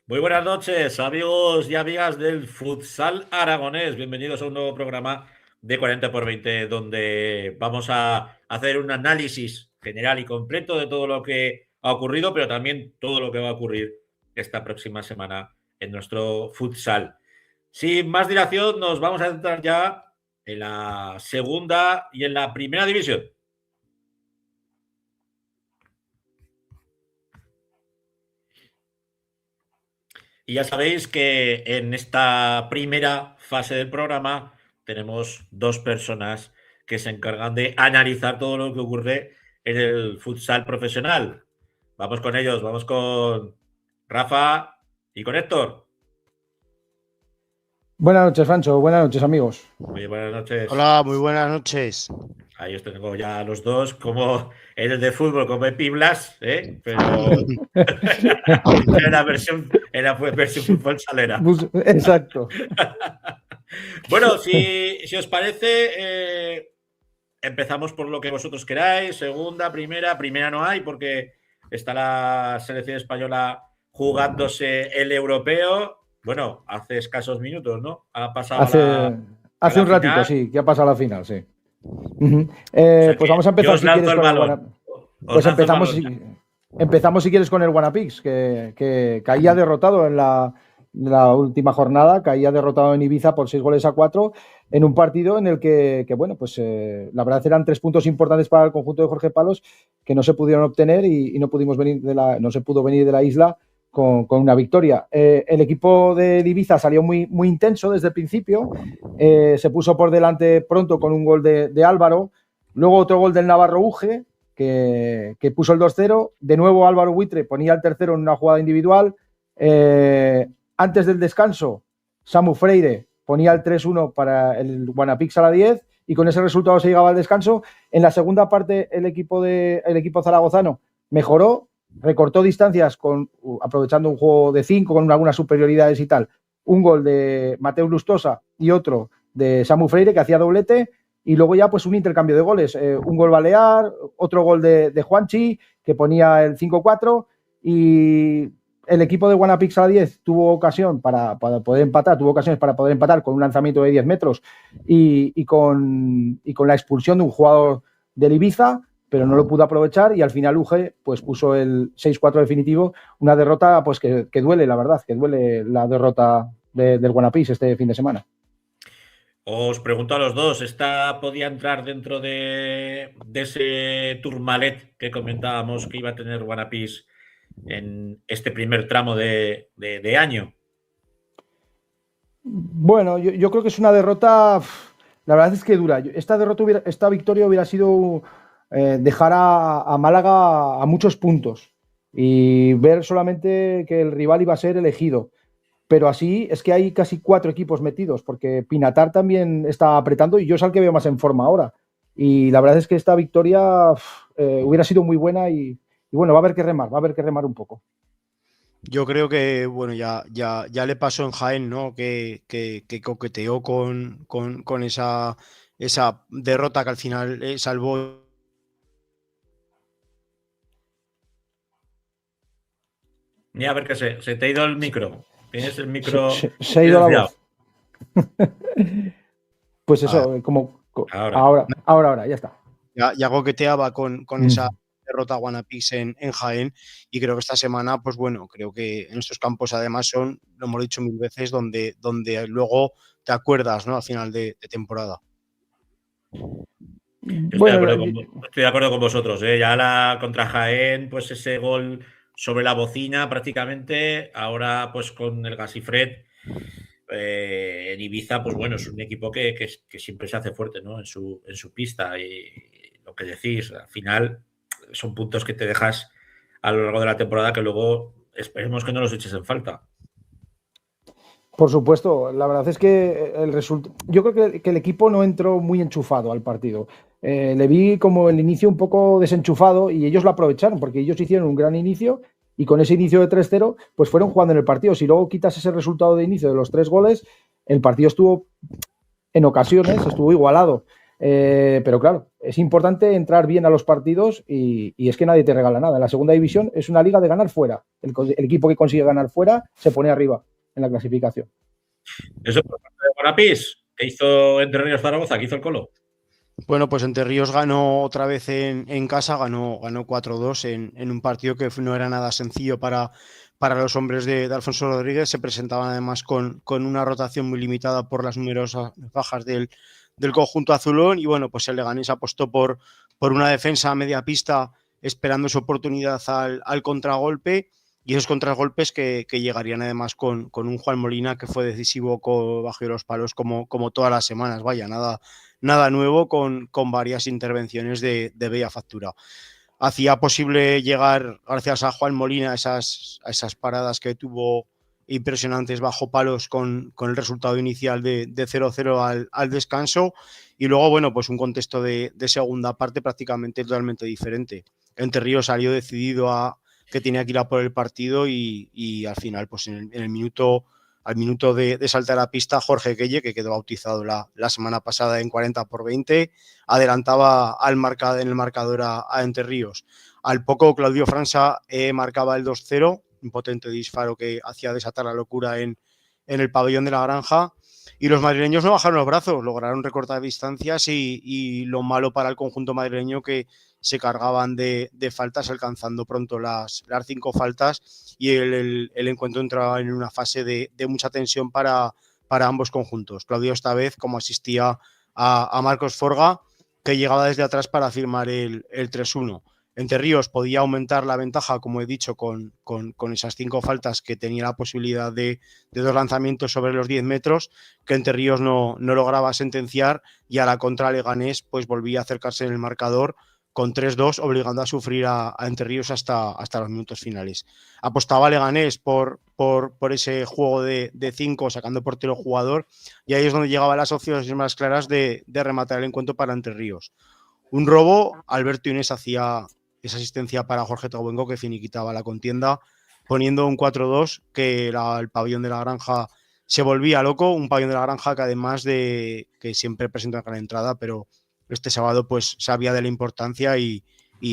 Muy buenas noches, amigos y amigas del futsal aragonés. Bienvenidos a un nuevo programa de 40x20, donde vamos a hacer un análisis general y completo de todo lo que ha ocurrido, pero también todo lo que va a ocurrir esta próxima semana en nuestro futsal. Sin más dilación, nos vamos a entrar ya en la segunda y en la primera división. Y ya sabéis que en esta primera fase del programa tenemos dos personas que se encargan de analizar todo lo que ocurre en el futsal profesional. Vamos con ellos, vamos con Rafa y con Héctor. Buenas noches, Francho. Buenas noches, amigos. Muy buenas noches. Hola, muy buenas noches. Ahí os tengo ya a los dos, como en el de fútbol, como Epi Blas, pero era versión fútbol salera. Exacto. Bueno, si os parece, empezamos por lo que vosotros queráis. Segunda, primera no hay porque está la selección española jugándose el europeo. Bueno, hace escasos minutos, ¿no? Ha pasado hace un ratito, final. Sí, que ha pasado la final, sí. Pues vamos a empezar, si quieres, con el empezamos, si quieres, con el Guanapix, que caía derrotado en la última jornada, caía derrotado en Ibiza por 6-4 en un partido en el que bueno, pues la verdad eran 3 puntos importantes para el conjunto de Jorge Palos que no se pudieron obtener y no se pudo venir de la isla con una victoria. El equipo de Ibiza salió muy, muy intenso desde el principio, se puso por delante pronto con un gol de Álvaro, luego otro gol del Navarro Uge, que puso el 2-0, de nuevo Álvaro Buitre ponía el tercero en una jugada individual, antes del descanso Samu Freire ponía el 3-1 para el Guanapix a la 10 y con ese resultado se llegaba al descanso. En la segunda parte el equipo zaragozano mejoró, recortó distancias aprovechando un juego de 5 con algunas superioridades y tal. Un gol de Mateus Lustosa y otro de Samu Freire, que hacía doblete, y luego ya pues un intercambio de goles. Un gol balear, otro gol de Juanchi, que ponía el 5-4, y el equipo de Guanapix a la 10 tuvo ocasiones para poder empatar con un lanzamiento de 10 metros y con la expulsión de un jugador del Ibiza, pero no lo pudo aprovechar y al final Uge pues puso el 6-4 definitivo, una derrota pues que duele, la verdad, que duele la derrota del Guanapix este fin de semana. Os pregunto a los dos, ¿esta podía entrar dentro de ese Tourmalet que comentábamos que iba a tener Guanapix en este primer tramo de año? Bueno, yo creo que es una derrota, la verdad es que dura. Esta victoria hubiera sido dejar a Málaga a muchos puntos y ver solamente que el rival iba a ser elegido. Pero así es que hay casi 4 equipos metidos, porque Pinatar también está apretando y yo es al que veo más en forma ahora. Y la verdad es que esta victoria hubiera sido muy buena y bueno, va a haber que remar un poco. Yo creo que, bueno, ya le pasó en Jaén, ¿no? Que coqueteó con esa derrota que al final salvó. Mira, a ver que se te ha ido el micro. Tienes el micro. Se ha ido la voz. Pues eso, como ahora, ya está. Ya coqueteaba con esa derrota Guanapix en Jaén y creo que esta semana, pues bueno, creo que en estos campos además lo hemos dicho 1000 veces, donde luego te acuerdas, ¿no? Al final de temporada. Estoy de acuerdo con vosotros, ¿eh? Ya contra Jaén, pues ese gol sobre la bocina prácticamente, ahora pues con el Gasifred en Ibiza, pues bueno, es un equipo que siempre se hace fuerte, ¿no? En su pista y lo que decís, al final son puntos que te dejas a lo largo de la temporada que luego esperemos que no los eches en falta. Por supuesto, la verdad es que yo creo que el equipo no entró muy enchufado al partido. Le vi como el inicio un poco desenchufado y ellos lo aprovecharon porque ellos hicieron un gran inicio y con ese inicio de 3-0 pues fueron jugando en el partido. Si luego quitas ese resultado de inicio de los 3 goles, el partido estuvo en ocasiones, estuvo igualado. Pero claro, es importante entrar bien a los partidos y es que nadie te regala nada. En la segunda división es una liga de ganar fuera. El equipo que consigue ganar fuera se pone arriba en la clasificación. Eso por parte de Guanapís, que hizo Entre Ríos Zaragoza, que hizo el Colo. Bueno, pues Entre Ríos ganó otra vez en casa, ganó 4-2 en un partido que no era nada sencillo para los hombres de Alfonso Rodríguez. Se presentaban además con una rotación muy limitada por las numerosas bajas del conjunto azulón y bueno, pues el Leganés apostó por una defensa a media pista esperando su oportunidad al contragolpe y esos contragolpes que llegarían además con un Juan Molina que fue decisivo bajo los palos como todas las semanas, vaya, nada nuevo con varias intervenciones de bella factura. Hacía posible llegar, gracias a Juan Molina, a esas paradas que tuvo impresionantes bajo palos con el resultado inicial de 0-0 al descanso y luego, bueno, pues un contexto de segunda parte prácticamente totalmente diferente. Entre Ríos salió decidido a que tenía que ir a por el partido y al final, pues en el minuto de saltar a la pista, Jorge Gueye, que quedó bautizado la semana pasada en 40-20, adelantaba en el marcador a Entre Ríos. Al poco, Claudio França marcaba el 2-0, un potente disparo que hacía desatar la locura en el pabellón de la Granja. Y los madrileños no bajaron los brazos, lograron recortar distancias y lo malo para el conjunto madrileño que se cargaban de faltas, alcanzando pronto las 5 faltas y el encuentro entraba en una fase de mucha tensión para ambos conjuntos. Claudio esta vez como asistía a Marcos Forga, que llegaba desde atrás para firmar el 3-1. Entre Ríos podía aumentar la ventaja, como he dicho, con esas 5 faltas que tenía la posibilidad de 2 lanzamientos sobre los 10 metros, que Entre Ríos no lograba sentenciar y a la contra Leganés pues volvía a acercarse en el marcador con 3-2, obligando a sufrir a Entre Ríos hasta los minutos finales. Apostaba Leganés por ese juego de 5, sacando portero jugador, y ahí es donde llegaban las opciones más claras de rematar el encuentro para Entre Ríos. Un robo, Alberto Inés hacía esa asistencia para Jorge Tabuengo que finiquitaba la contienda, poniendo un 4-2 que el pabellón de la Granja se volvía loco, un pabellón de la Granja que además de que siempre presenta una gran entrada, pero este sábado pues sabía de la importancia y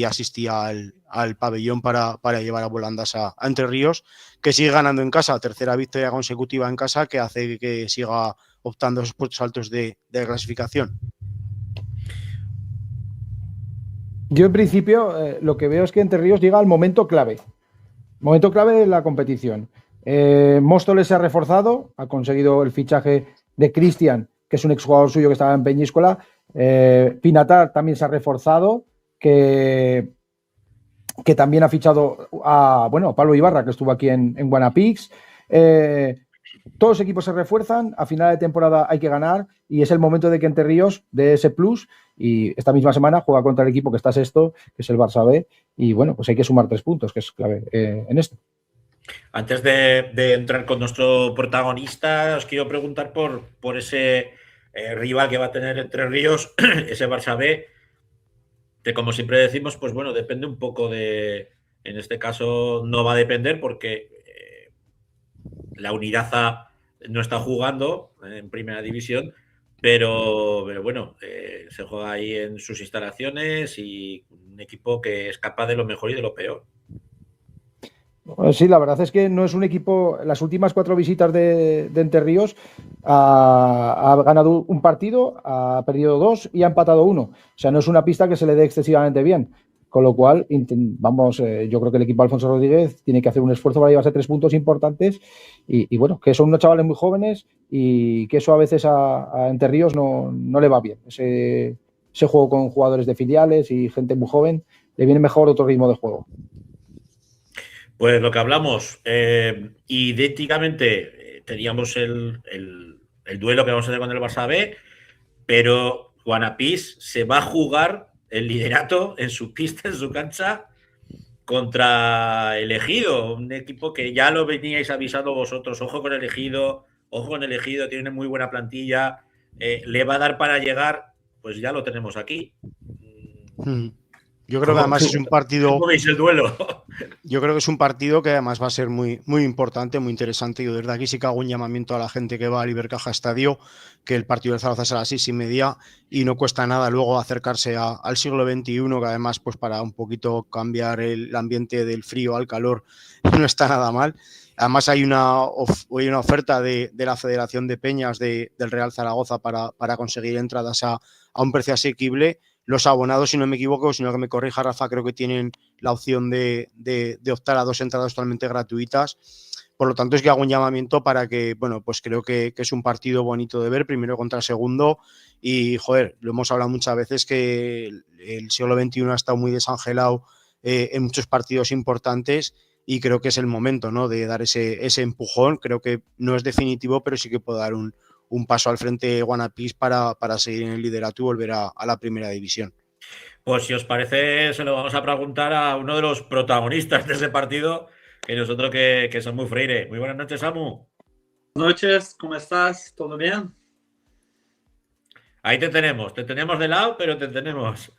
asistía al pabellón para llevar a volandas a Entre Ríos, que sigue ganando en casa, tercera victoria consecutiva en casa que hace que siga optando a esos puestos altos de clasificación. Yo en principio lo que veo es que Entre Ríos llega al momento clave de la competición. Móstoles se ha reforzado, ha conseguido el fichaje de Cristian, que es un exjugador suyo que estaba en Peñíscola. Pinatar también se ha reforzado, que también ha fichado a Pablo Ibarra, que estuvo aquí en Guanapix. Todos los equipos se refuerzan, a final de temporada hay que ganar y es el momento de que Entre Ríos dé ese plus y esta misma semana juega contra el equipo que está sexto, que es el Barça B, y bueno, pues hay que sumar 3 puntos, que es clave en esto. Antes de entrar con nuestro protagonista, os quiero preguntar por ese rival que va a tener Entre Ríos, ese Barça B, que como siempre decimos, pues bueno, depende un poco en este caso no va a depender porque la Unidad A no está jugando en primera división, pero bueno, se juega ahí en sus instalaciones y un equipo que es capaz de lo mejor y de lo peor. Sí, la verdad es que no es un equipo. Las últimas 4 visitas de Entre Ríos ha ganado un partido, ha perdido 2 y ha empatado 1. O sea, no es una pista que se le dé excesivamente bien. Con lo cual, yo creo que el equipo de Alfonso Rodríguez tiene que hacer un esfuerzo para llevarse 3 puntos importantes y bueno, que son unos chavales muy jóvenes y que eso a veces a Entre Ríos no le va bien. Ese juego con jugadores de filiales y gente muy joven, le viene mejor otro ritmo de juego. Pues lo que hablamos, idénticamente teníamos el duelo que vamos a hacer con el Barça B, pero Guanapís se va a jugar el liderato en su pista, en su cancha, contra el Ejido, un equipo que ya lo veníais avisando vosotros. Ojo con el Ejido, tiene muy buena plantilla, le va a dar para llegar, pues ya lo tenemos aquí. Yo creo que además es un partido. ¿Cómo veis el duelo? Yo creo que es un partido que además va a ser muy, muy importante, muy interesante. Yo desde aquí sí que hago un llamamiento a la gente que va al Ibercaja Estadio, que el partido del Zaragoza es a las 6:30 y no cuesta nada luego acercarse al siglo XXI, que además, pues para un poquito cambiar el ambiente del frío al calor, no está nada mal. Además hay una oferta de la Federación de Peñas del Real Zaragoza para conseguir entradas a un precio asequible. Los abonados, si no me equivoco, sino que me corrija Rafa, creo que tienen la opción de optar a 2 entradas totalmente gratuitas. Por lo tanto, es que hago un llamamiento para que, bueno, pues creo que es un partido bonito de ver, primero contra segundo. Y, joder, lo hemos hablado muchas veces que el siglo XXI ha estado muy desangelado en muchos partidos importantes y creo que es el momento, ¿no?, de dar ese empujón. Creo que no es definitivo, pero sí que puede dar un paso al frente Guanapís para seguir en el liderato y volver a la primera división. Pues si os parece, se lo vamos a preguntar a uno de los protagonistas de ese partido, que nosotros que Samu Freire. Muy buenas noches, Samu. Buenas noches, ¿cómo estás? ¿Todo bien? Ahí te tenemos de lado, pero te tenemos.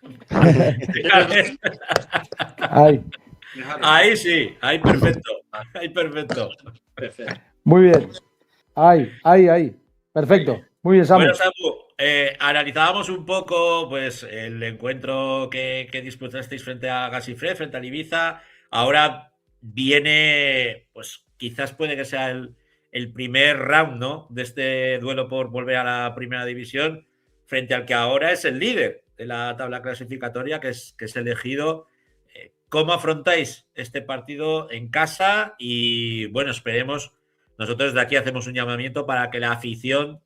Ahí sí, ahí perfecto. Perfecto. Muy bien. Ahí. Perfecto. Muy bien, Samu. Bueno, Samu, analizábamos un poco pues el encuentro que disputasteis frente a Gasifred, frente a Ibiza. Ahora viene, pues quizás puede que sea el primer round, ¿no?, de este duelo por volver a la primera división, frente al que ahora es el líder de la tabla clasificatoria, que es el Ejido. ¿Cómo afrontáis este partido en casa? Y bueno, esperemos, nosotros de aquí hacemos un llamamiento para que la afición,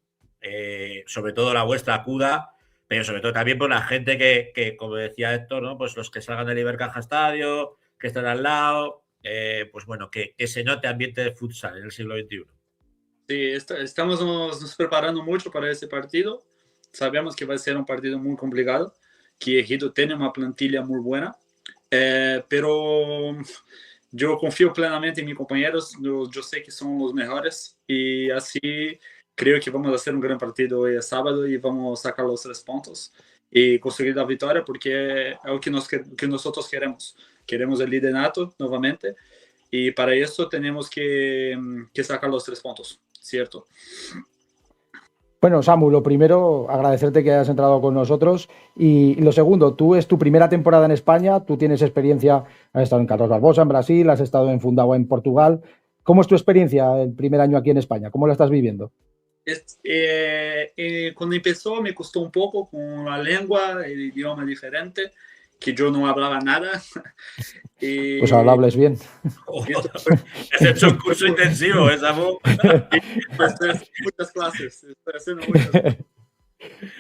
sobre todo la vuestra, acuda, pero sobre todo también por la gente que como decía Héctor, ¿no?, pues los que salgan del Ibercaja Estadio, que están al lado, pues bueno, que se note ambiente de futsal en el siglo XXI. Sí, estamos nos preparando mucho para ese partido. Sabemos que va a ser un partido muy complicado, que Ejido tiene una plantilla muy buena, pero yo confío plenamente en mis compañeros. Yo sé que son los mejores y así creo que vamos a hacer un gran partido hoy sábado y vamos a sacar los 3 puntos y conseguir la victoria, porque es lo que nosotros queremos. Queremos el liderato nuevamente y para eso tenemos que sacar los 3 puntos, ¿cierto? Bueno, Samu, lo primero, agradecerte que hayas entrado con nosotros. Y lo segundo, tú es tu primera temporada en España, tú tienes experiencia, has estado en Carlos Barbosa, en Brasil, has estado en Fundagua, en Portugal. ¿Cómo es tu experiencia el primer año aquí en España? ¿Cómo la estás viviendo? Cuando empezó me costó un poco con la lengua, el idioma diferente, que yo no hablaba nada. Pues ahora hables bien. Has hecho un curso intensivo, Samu. Estoy haciendo muchas clases.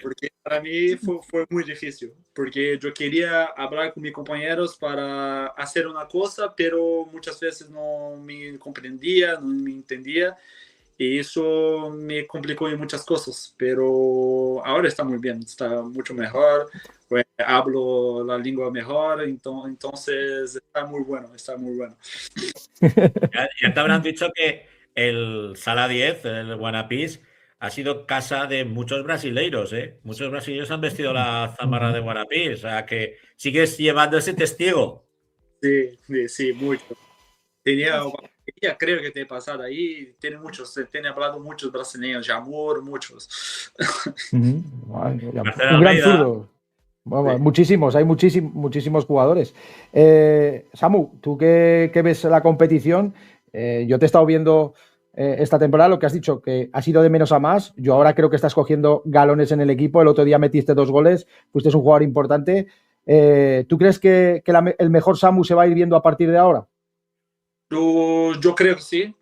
Porque para mí fue muy difícil, porque yo quería hablar con mis compañeros para hacer una cosa, pero muchas veces no me comprendía, no me entendía. Y eso me complicó en muchas cosas, pero ahora está muy bien, está mucho mejor, pues, hablo la lengua mejor, entonces está muy bueno, está muy bueno. Ya te habrán dicho que el Sala 10, el Guanapís, ha sido casa de muchos brasileiros, ¿eh? Muchos brasileños han vestido la zamarra de Guanapís, o sea que sigues llevando ese testigo. Sí, mucho. Creo que te he pasado ahí, tiene hablado muchos brasileños de amor, muchos. Un gran zurdo. Bueno, sí. Muchísimos, hay muchísimos jugadores. Samu, tú que ves la competición, yo te he estado viendo esta temporada, lo que has dicho, que has ido de menos a más. Yo ahora creo que estás cogiendo galones en el equipo. El otro día metiste 2 goles, fuiste un jugador importante. ¿Tú crees que el mejor Samu se va a ir viendo a partir de ahora? Yo creo que sí,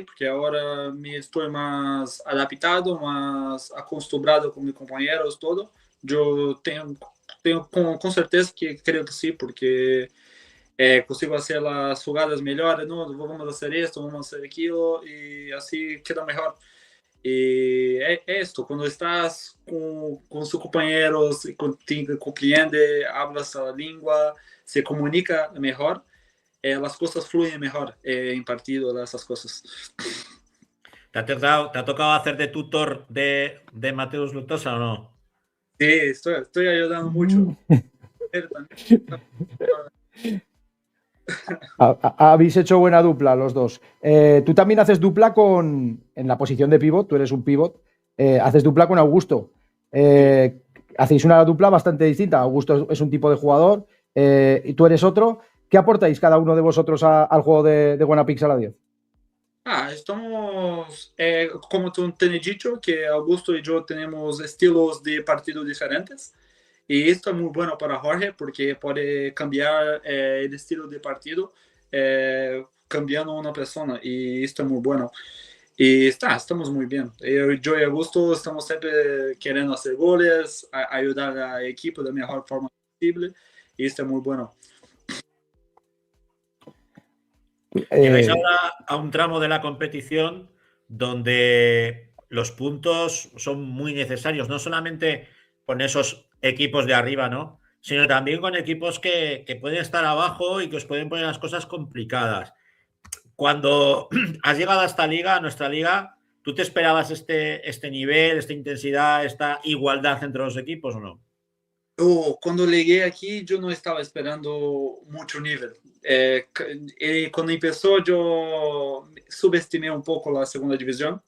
porque ahora me estoy más adaptado, más acostumbrado con mis compañeros, todo. Yo tengo con certeza que creo que sí, porque consigo hacer las jugadas mejores, ¿no? Vamos a hacer esto, vamos a hacer aquello, y así queda mejor. Y es esto, cuando estás con sus compañeros, comprende, hablas la lengua, se comunica mejor. las cosas fluyen mejor en partido, esas cosas. ¿Te ha tocado hacer de tutor de Mateus Lutosa o no? Sí, estoy ayudando mucho. Habéis hecho buena dupla los dos. Tú también haces dupla en la posición de pívot, tú eres un pívot, haces dupla con Augusto. Hacéis una dupla bastante distinta. Augusto es un tipo de jugador y tú eres otro. ¿Qué aportáis cada uno de vosotros al juego de Wanapix a la 10? Estamos, como tú te he dicho, que Augusto y yo tenemos estilos de partido diferentes. Y esto es muy bueno para Jorge porque puede cambiar el estilo de partido cambiando a una persona. Y esto es muy bueno. Y estamos muy bien. Yo y Augusto estamos siempre queriendo hacer goles, ayudar al equipo de la mejor forma posible. Y esto es muy bueno. Llegáis ahora a un tramo de la competición donde los puntos son muy necesarios, no solamente con esos equipos de arriba, ¿no? Sino también con equipos que pueden estar abajo y que os pueden poner las cosas complicadas. Cuando has llegado a esta liga, a nuestra liga, ¿tú te esperabas este nivel, esta intensidad, esta igualdad entre los equipos o no? Cuando llegué aquí, yo no estaba esperando mucho nivel. Cuando empezó, yo subestimé un poco la segunda división.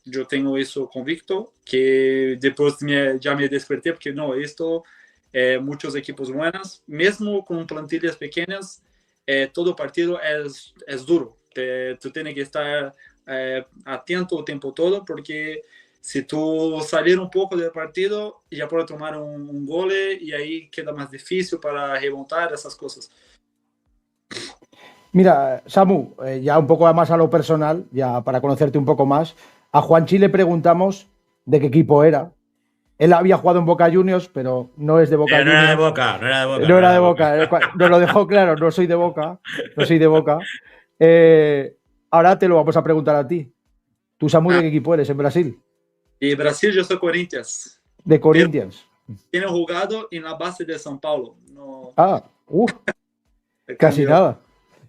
Yo tengo eso convicto, que después ya me desperté, porque no, muchos equipos buenos, mismo con plantillas pequeñas, todo partido es duro. Tú tienes que estar atento el tiempo todo, porque si tú salir un poco del partido, ya puedes tomar un gol y ahí queda más difícil para remontar esas cosas. Mira, Samu, ya un poco más a lo personal, ya para conocerte un poco más, a Juanchi le preguntamos de qué equipo era. Él había jugado en Boca Juniors, pero no es de Boca Juniors. No era de Boca, no era de Boca. No era de Boca. Nos lo dejó claro, no soy de Boca. No soy de Boca. Ahora te lo vamos a preguntar a ti. ¿Tú, Samu, de qué equipo eres en Brasil? En Brasil yo soy Corinthians. De Corinthians. Tiene jugado en la base de São Paulo. No... Casi nada.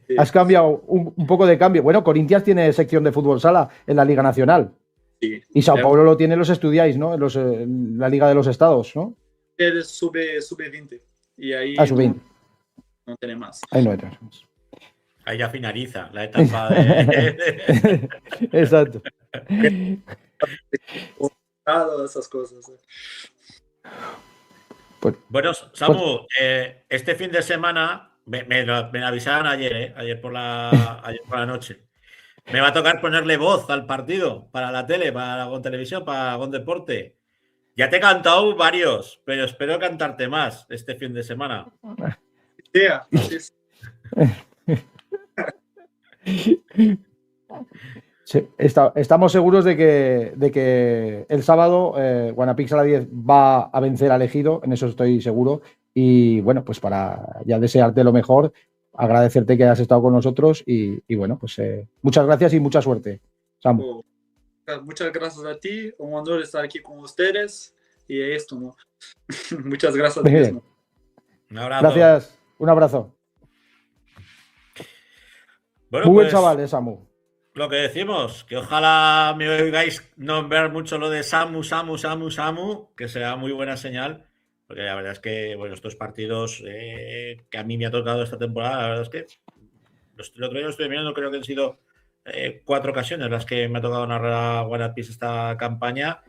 Sí. Has cambiado un poco de cambio. Bueno, Corinthians tiene sección de fútbol sala en la Liga Nacional. Sí. Y Sao Paulo lo tiene, los estudiáis, ¿no? En la Liga de los Estados, ¿no? Eres sub-20. Y ahí sub-20. No tiene más. Ahí no entras más. Ahí ya finaliza la etapa de... Exacto. Esas cosas. Bueno, Samu, este fin de semana me avisaron ayer por la noche. Me va a tocar ponerle voz al partido para la tele, para la Gon Televisión, para Gon Deporte. Ya te he cantado varios, pero espero cantarte más este fin de semana. Yeah. Sí, estamos seguros de que el sábado Wanapix a la 10 va a vencer al Ejido, en eso estoy seguro. Y bueno, pues para ya desearte lo mejor, agradecerte que hayas estado con nosotros y bueno, pues muchas gracias y mucha suerte, Samu. Muchas gracias a ti, un honor estar aquí con ustedes y esto, ¿no? Muchas gracias. Mismo. Un abrazo. Gracias, un abrazo. Bueno, muy pues, buen chaval, Samu. Lo que decimos, que ojalá me oigáis nombrar mucho lo de Samu, que será muy buena señal, porque la verdad es que, bueno, estos partidos que a mí me ha tocado esta temporada, la verdad es que el otro día lo estoy mirando, creo que han sido 4 ocasiones las que me ha tocado narrar a Wanapix esta campaña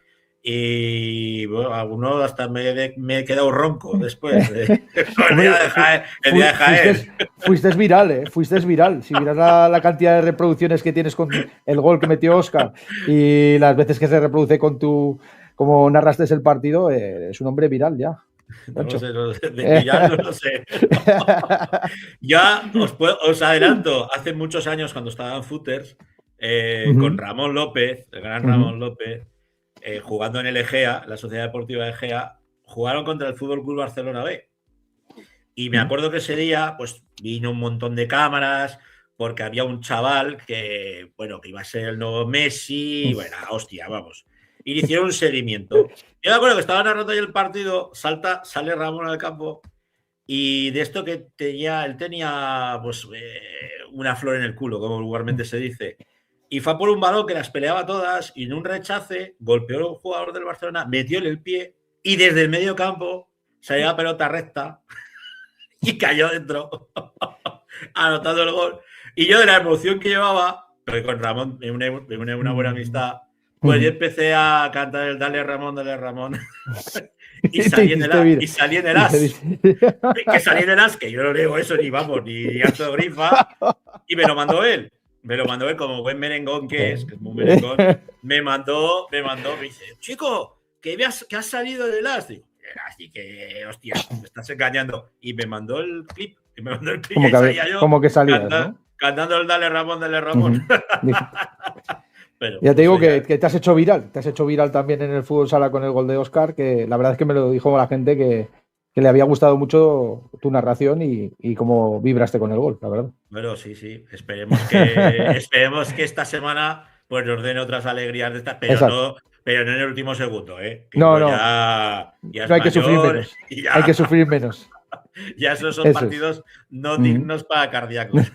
y bueno, alguno hasta me he quedado ronco después. El día de Jaén. Fuiste viral, fuiste viral. Si miras la cantidad de reproducciones que tienes con el gol que metió Óscar y las veces que se reproduce con como narraste el partido, es un hombre viral ya. No sé, de viral no lo sé. Ya os adelanto, hace muchos años cuando estaba en Footers, con Ramón López, el gran Ramón López, jugando en el Egea, la Sociedad Deportiva de Egea, jugaron contra el Fútbol Club Barcelona B. Y me acuerdo que ese día, pues vino un montón de cámaras, porque había un chaval que, bueno, que iba a ser el nuevo Messi, bueno, hostia, vamos. Y le hicieron un seguimiento. Yo me acuerdo que estaba narrando ahí el partido, sale Ramón al campo Y de esto que él tenía pues una flor en el culo, como vulgarmente se dice. Y fue por un balón que las peleaba todas y en un rechace golpeó a un jugador del Barcelona, metióle el pie y desde el medio campo salió la pelota recta y cayó dentro, anotando el gol. Y yo de la emoción que llevaba, porque con Ramón, en una buena amistad, pues yo empecé a cantar el Dale Ramón. Y salí en el as. Que salí en el as, que yo no leo eso ni vamos, ni acto de grifa. Y me lo mandó él. Como buen merengón que es muy merengón. Me mandó, me dice, chico, que has salido del as. Digo, así que, hostia, me estás engañando. Y me mandó el clip. Como que salías, ¿no? Cantando el Dale Ramón. Pero, ya te digo que te has hecho viral también en el fútbol sala con el gol de Óscar, que la verdad es que me lo dijo la gente que le había gustado mucho tu narración y cómo vibraste con el gol, la verdad. Bueno, sí. Esperemos que esta semana pues nos den otras alegrías de estas, pero no en el último segundo, ¿eh? No. Ya no hay que sufrir menos. Hay que sufrir menos. Ya esos son partidos no dignos para cardíacos.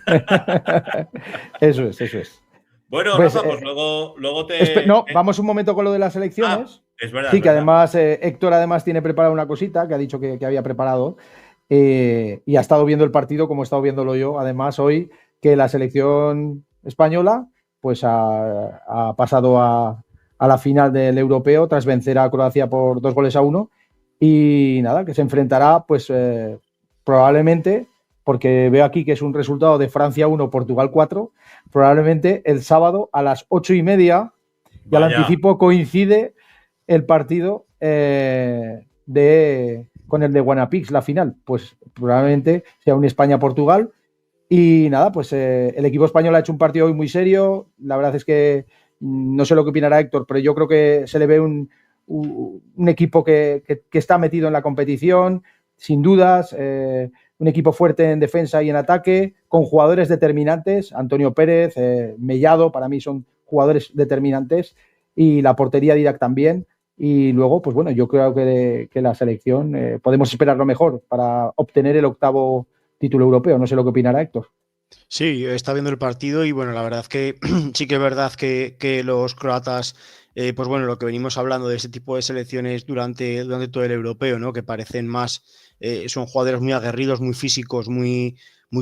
Eso es. Bueno, pues, Rafa, pues luego te... vamos un momento con lo de las elecciones. Es verdad. Sí, que además Héctor tiene preparado una cosita que ha dicho que había preparado y ha estado viendo el partido como he estado viéndolo yo. Además, hoy que la selección española pues ha pasado a la final del europeo tras vencer a Croacia por 2-1 y nada, que se enfrentará pues probablemente, porque veo aquí que es un resultado de Francia 1, Portugal 4, probablemente el sábado a las 8:30, ya lo anticipo, coincide el partido con el de Wanapix, la final. Pues probablemente sea un España-Portugal. Y nada, pues el equipo español ha hecho un partido hoy muy serio. La verdad es que no sé lo que opinará Héctor, pero yo creo que se le ve un equipo que está metido en la competición, sin dudas. Un equipo fuerte en defensa y en ataque, con jugadores determinantes. Antonio Pérez, Mellado, para mí son jugadores determinantes. Y la portería Didac también. Y luego, pues bueno, yo creo que la selección podemos esperar lo mejor para obtener el 8º título europeo. No sé lo que opinará Héctor. Sí, está viendo el partido y bueno, la verdad que sí que es verdad que los croatas, pues bueno, lo que venimos hablando de ese tipo de selecciones durante todo el europeo, ¿no? Que parecen más, son jugadores muy aguerridos, muy físicos, muy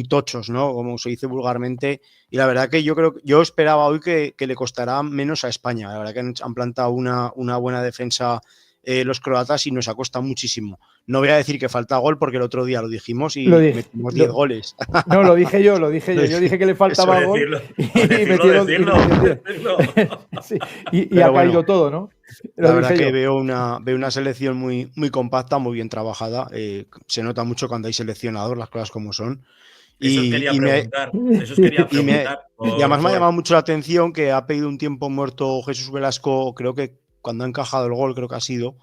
tochos, ¿no? Como se dice vulgarmente. Y la verdad que yo esperaba hoy que le costará menos a España. La verdad que han plantado una buena defensa los croatas y nos ha costado muchísimo. No voy a decir que falta gol porque el otro día lo dijimos y metimos 10 goles. No, lo dije yo. Yo dije que le faltaba gol y metieron 10. Sí, y ha caído todo, ¿no? La verdad que veo una selección muy compacta, muy bien trabajada. Se nota mucho cuando hay seleccionador, las cosas como son. Eso os quería preguntar. Y además me ha llamado mucho la atención que ha pedido un tiempo muerto Jesús Velasco, creo que cuando ha encajado el gol, creo que ha sido,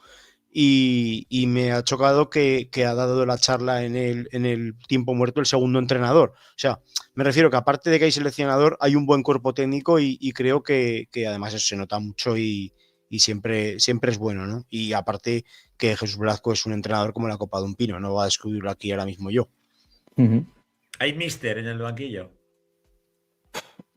y me ha chocado que ha dado la charla en el tiempo muerto el segundo entrenador. O sea, me refiero que aparte de que hay seleccionador, hay un buen cuerpo técnico y creo que además eso se nota mucho y siempre es bueno, ¿no? Y aparte que Jesús Velasco es un entrenador como la copa de un pino, no va a descubrirlo aquí ahora mismo yo. ¿Hay míster en el banquillo?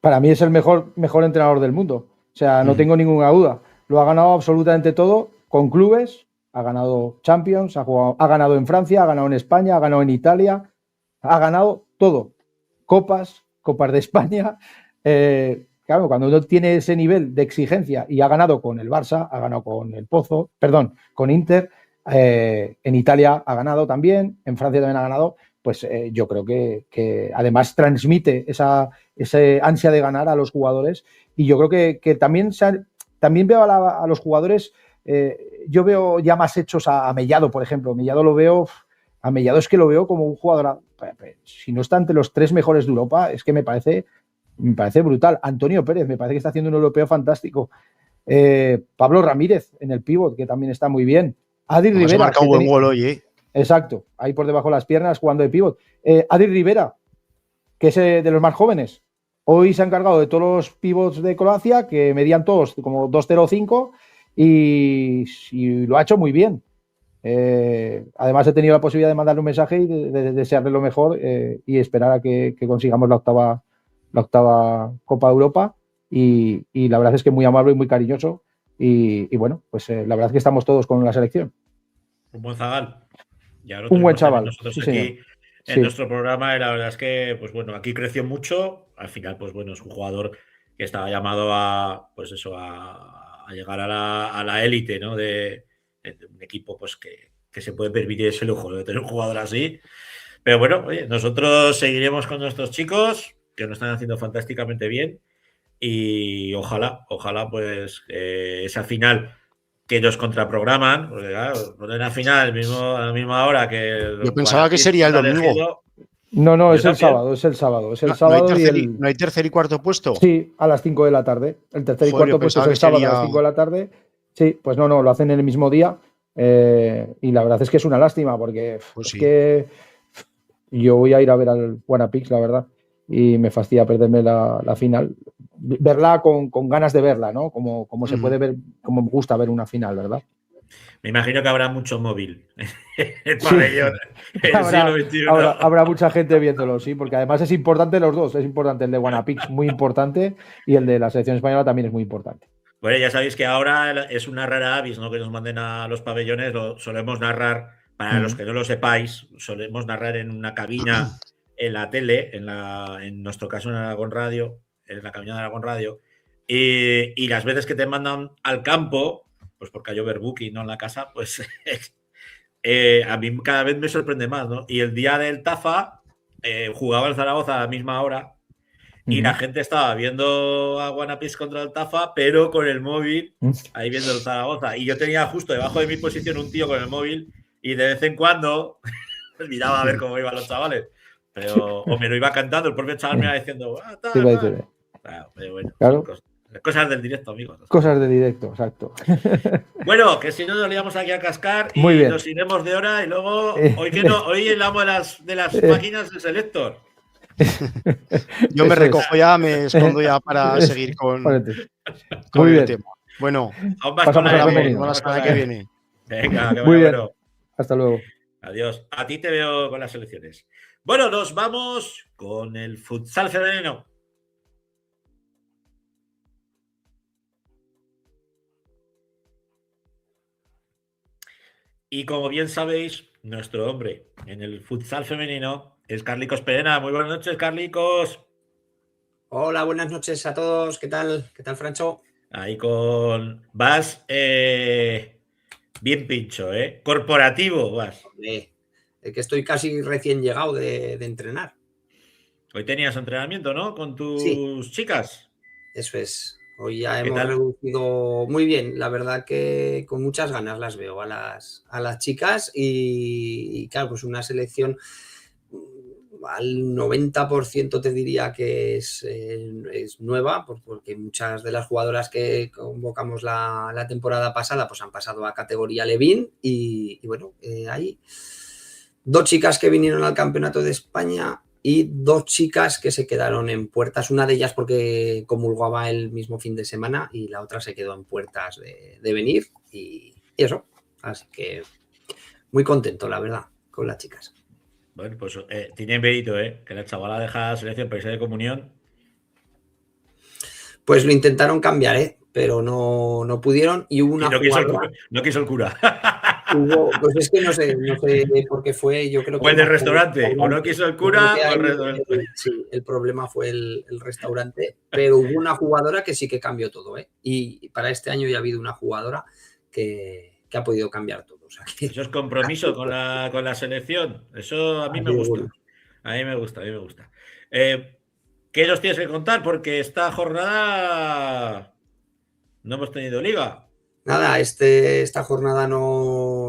Para mí es el mejor entrenador del mundo. O sea, no tengo ninguna duda. Lo ha ganado absolutamente todo con clubes, ha ganado Champions, ha ganado en Francia, ha ganado en España, ha ganado en Italia, ha ganado todo. Copas de España. Claro, cuando uno tiene ese nivel de exigencia y ha ganado con el Barça, ha ganado con Inter, en Italia ha ganado también, en Francia también ha ganado, pues yo creo que además transmite esa ansia de ganar a los jugadores y yo creo que también veo a los jugadores, yo veo ya más hechos a Mellado, por ejemplo. A Mellado es que lo veo como un jugador, si no está entre los 3 mejores de Europa, es que me parece brutal. Antonio Pérez, me parece que está haciendo un europeo fantástico. Pablo Ramírez en el pívot, que también está muy bien. Adri Rivera. Ha marcado un buen gol hoy, ¿eh? Exacto, ahí por debajo de las piernas jugando de pívot. Adri Rivera, que es de los más jóvenes. Hoy se ha encargado de todos los pivots de Croacia, que medían todos como 2,05 y lo ha hecho muy bien. Además he tenido la posibilidad de mandarle un mensaje y de desearle lo mejor y esperar a que consigamos la octava Copa de Europa y la verdad es que muy amable y muy cariñoso y bueno, pues la verdad es que estamos todos con la selección. Un buen zagal. Un buen chaval. Nosotros sí, aquí en nuestro programa y la verdad es que, pues bueno, aquí creció mucho. Al final, pues bueno, es un jugador que estaba llamado a, pues eso, a llegar a la élite, ¿no? De un equipo, pues que se puede permitir ese lujo de tener un jugador así. Pero bueno, oye, nosotros seguiremos con nuestros chicos, que lo están haciendo fantásticamente bien. Y ojalá, pues esa final que ellos contraprograman, porque claro, poner la final a la misma hora que... Yo pensaba que sería el domingo. No, es el sábado. ¿No hay tercer y cuarto puesto? Sí, a las 5 de la tarde. El tercer y cuarto puesto es el sábado a las 5 de la tarde. Sí, pues no, lo hacen en el mismo día. Y la verdad es que es una lástima, porque pues sí. que yo voy a ir a ver al Wanapix, la verdad. Y me fastidia perderme la final. Verla con ganas de verla, ¿no? Como se puede ver, como me gusta ver una final, ¿verdad? Me imagino que habrá mucho móvil el pabellón. Sí. Habrá mucha gente viéndolo, sí, porque además es importante los dos. Es importante el de Wanapix, muy importante, y el de la selección española también es muy importante. Bueno, ya sabéis que ahora es una rara avis, ¿no? Que nos manden a los pabellones, lo solemos narrar, para los que no lo sepáis, solemos narrar en una cabina en la tele, en nuestro caso en Aragón Radio, en la cabina de Aragón Radio, y las veces que te mandan al campo, pues porque hay overbooking, ¿no? En la casa, pues a mí cada vez me sorprende más, ¿no? Y el día del Tafa jugaba el Zaragoza a la misma hora y la gente estaba viendo a Wanapix contra el Tafa, pero con el móvil ahí viendo el Zaragoza. Y yo tenía justo debajo de mi posición un tío con el móvil y de vez en cuando miraba a ver cómo iban los chavales. Pero, o me lo iba cantando, el propio chaval me iba diciendo, Claro, pero bueno, claro. Cosas del directo, amigos. Cosas del directo, exacto. Bueno, que si no nos liamos aquí a cascar y nos iremos de hora y luego, hoy el amo de las máquinas es el Héctor. Yo me recojo ya, me escondo ya para seguir con el tema. Bueno, pasamos a la semana que viene. Venga, que muy bien. Bueno. Hasta luego. Adiós. A ti te veo con las selecciones. Bueno, nos vamos con el futsal femenino. Y como bien sabéis, nuestro hombre en el futsal femenino es Carlicos Perena. Muy buenas noches, Carlicos. Hola, buenas noches a todos. ¿Qué tal? ¿Qué tal, Francho? Ahí vas bien pincho, ¿eh? Corporativo vas. Hombre, que estoy casi recién llegado de entrenar. Hoy tenías entrenamiento, ¿no? Con tus chicas. Eso es. Hoy ya hemos reducido muy bien. La verdad que con muchas ganas las veo a las chicas y claro, pues una selección al 90% te diría que es nueva, porque muchas de las jugadoras que convocamos la temporada pasada pues han pasado a categoría Levín y bueno, hay 2 chicas que vinieron al Campeonato de España y 2 chicas que se quedaron en puertas, una de ellas porque comulgaba el mismo fin de semana y la otra se quedó en puertas de venir y eso, así que muy contento, la verdad, con las chicas. Bueno, pues tiene mérito, que la chavala deja la selección para irse de comunión. Pues lo intentaron cambiar, pero no pudieron y hubo una jugadora... No quiso el cura. Pues es que no sé por qué fue, yo creo que... O el del restaurante, o no quiso el cura o el restaurante. Sí, el problema fue el restaurante, pero hubo una jugadora que sí que cambió todo, y para este año ya ha habido una jugadora que ha podido cambiar todo. O sea que... Eso es compromiso con la selección, eso a mí me gusta. A mí me gusta. ¿Qué nos tienes que contar? Porque esta jornada no hemos tenido liga. Nada, esta jornada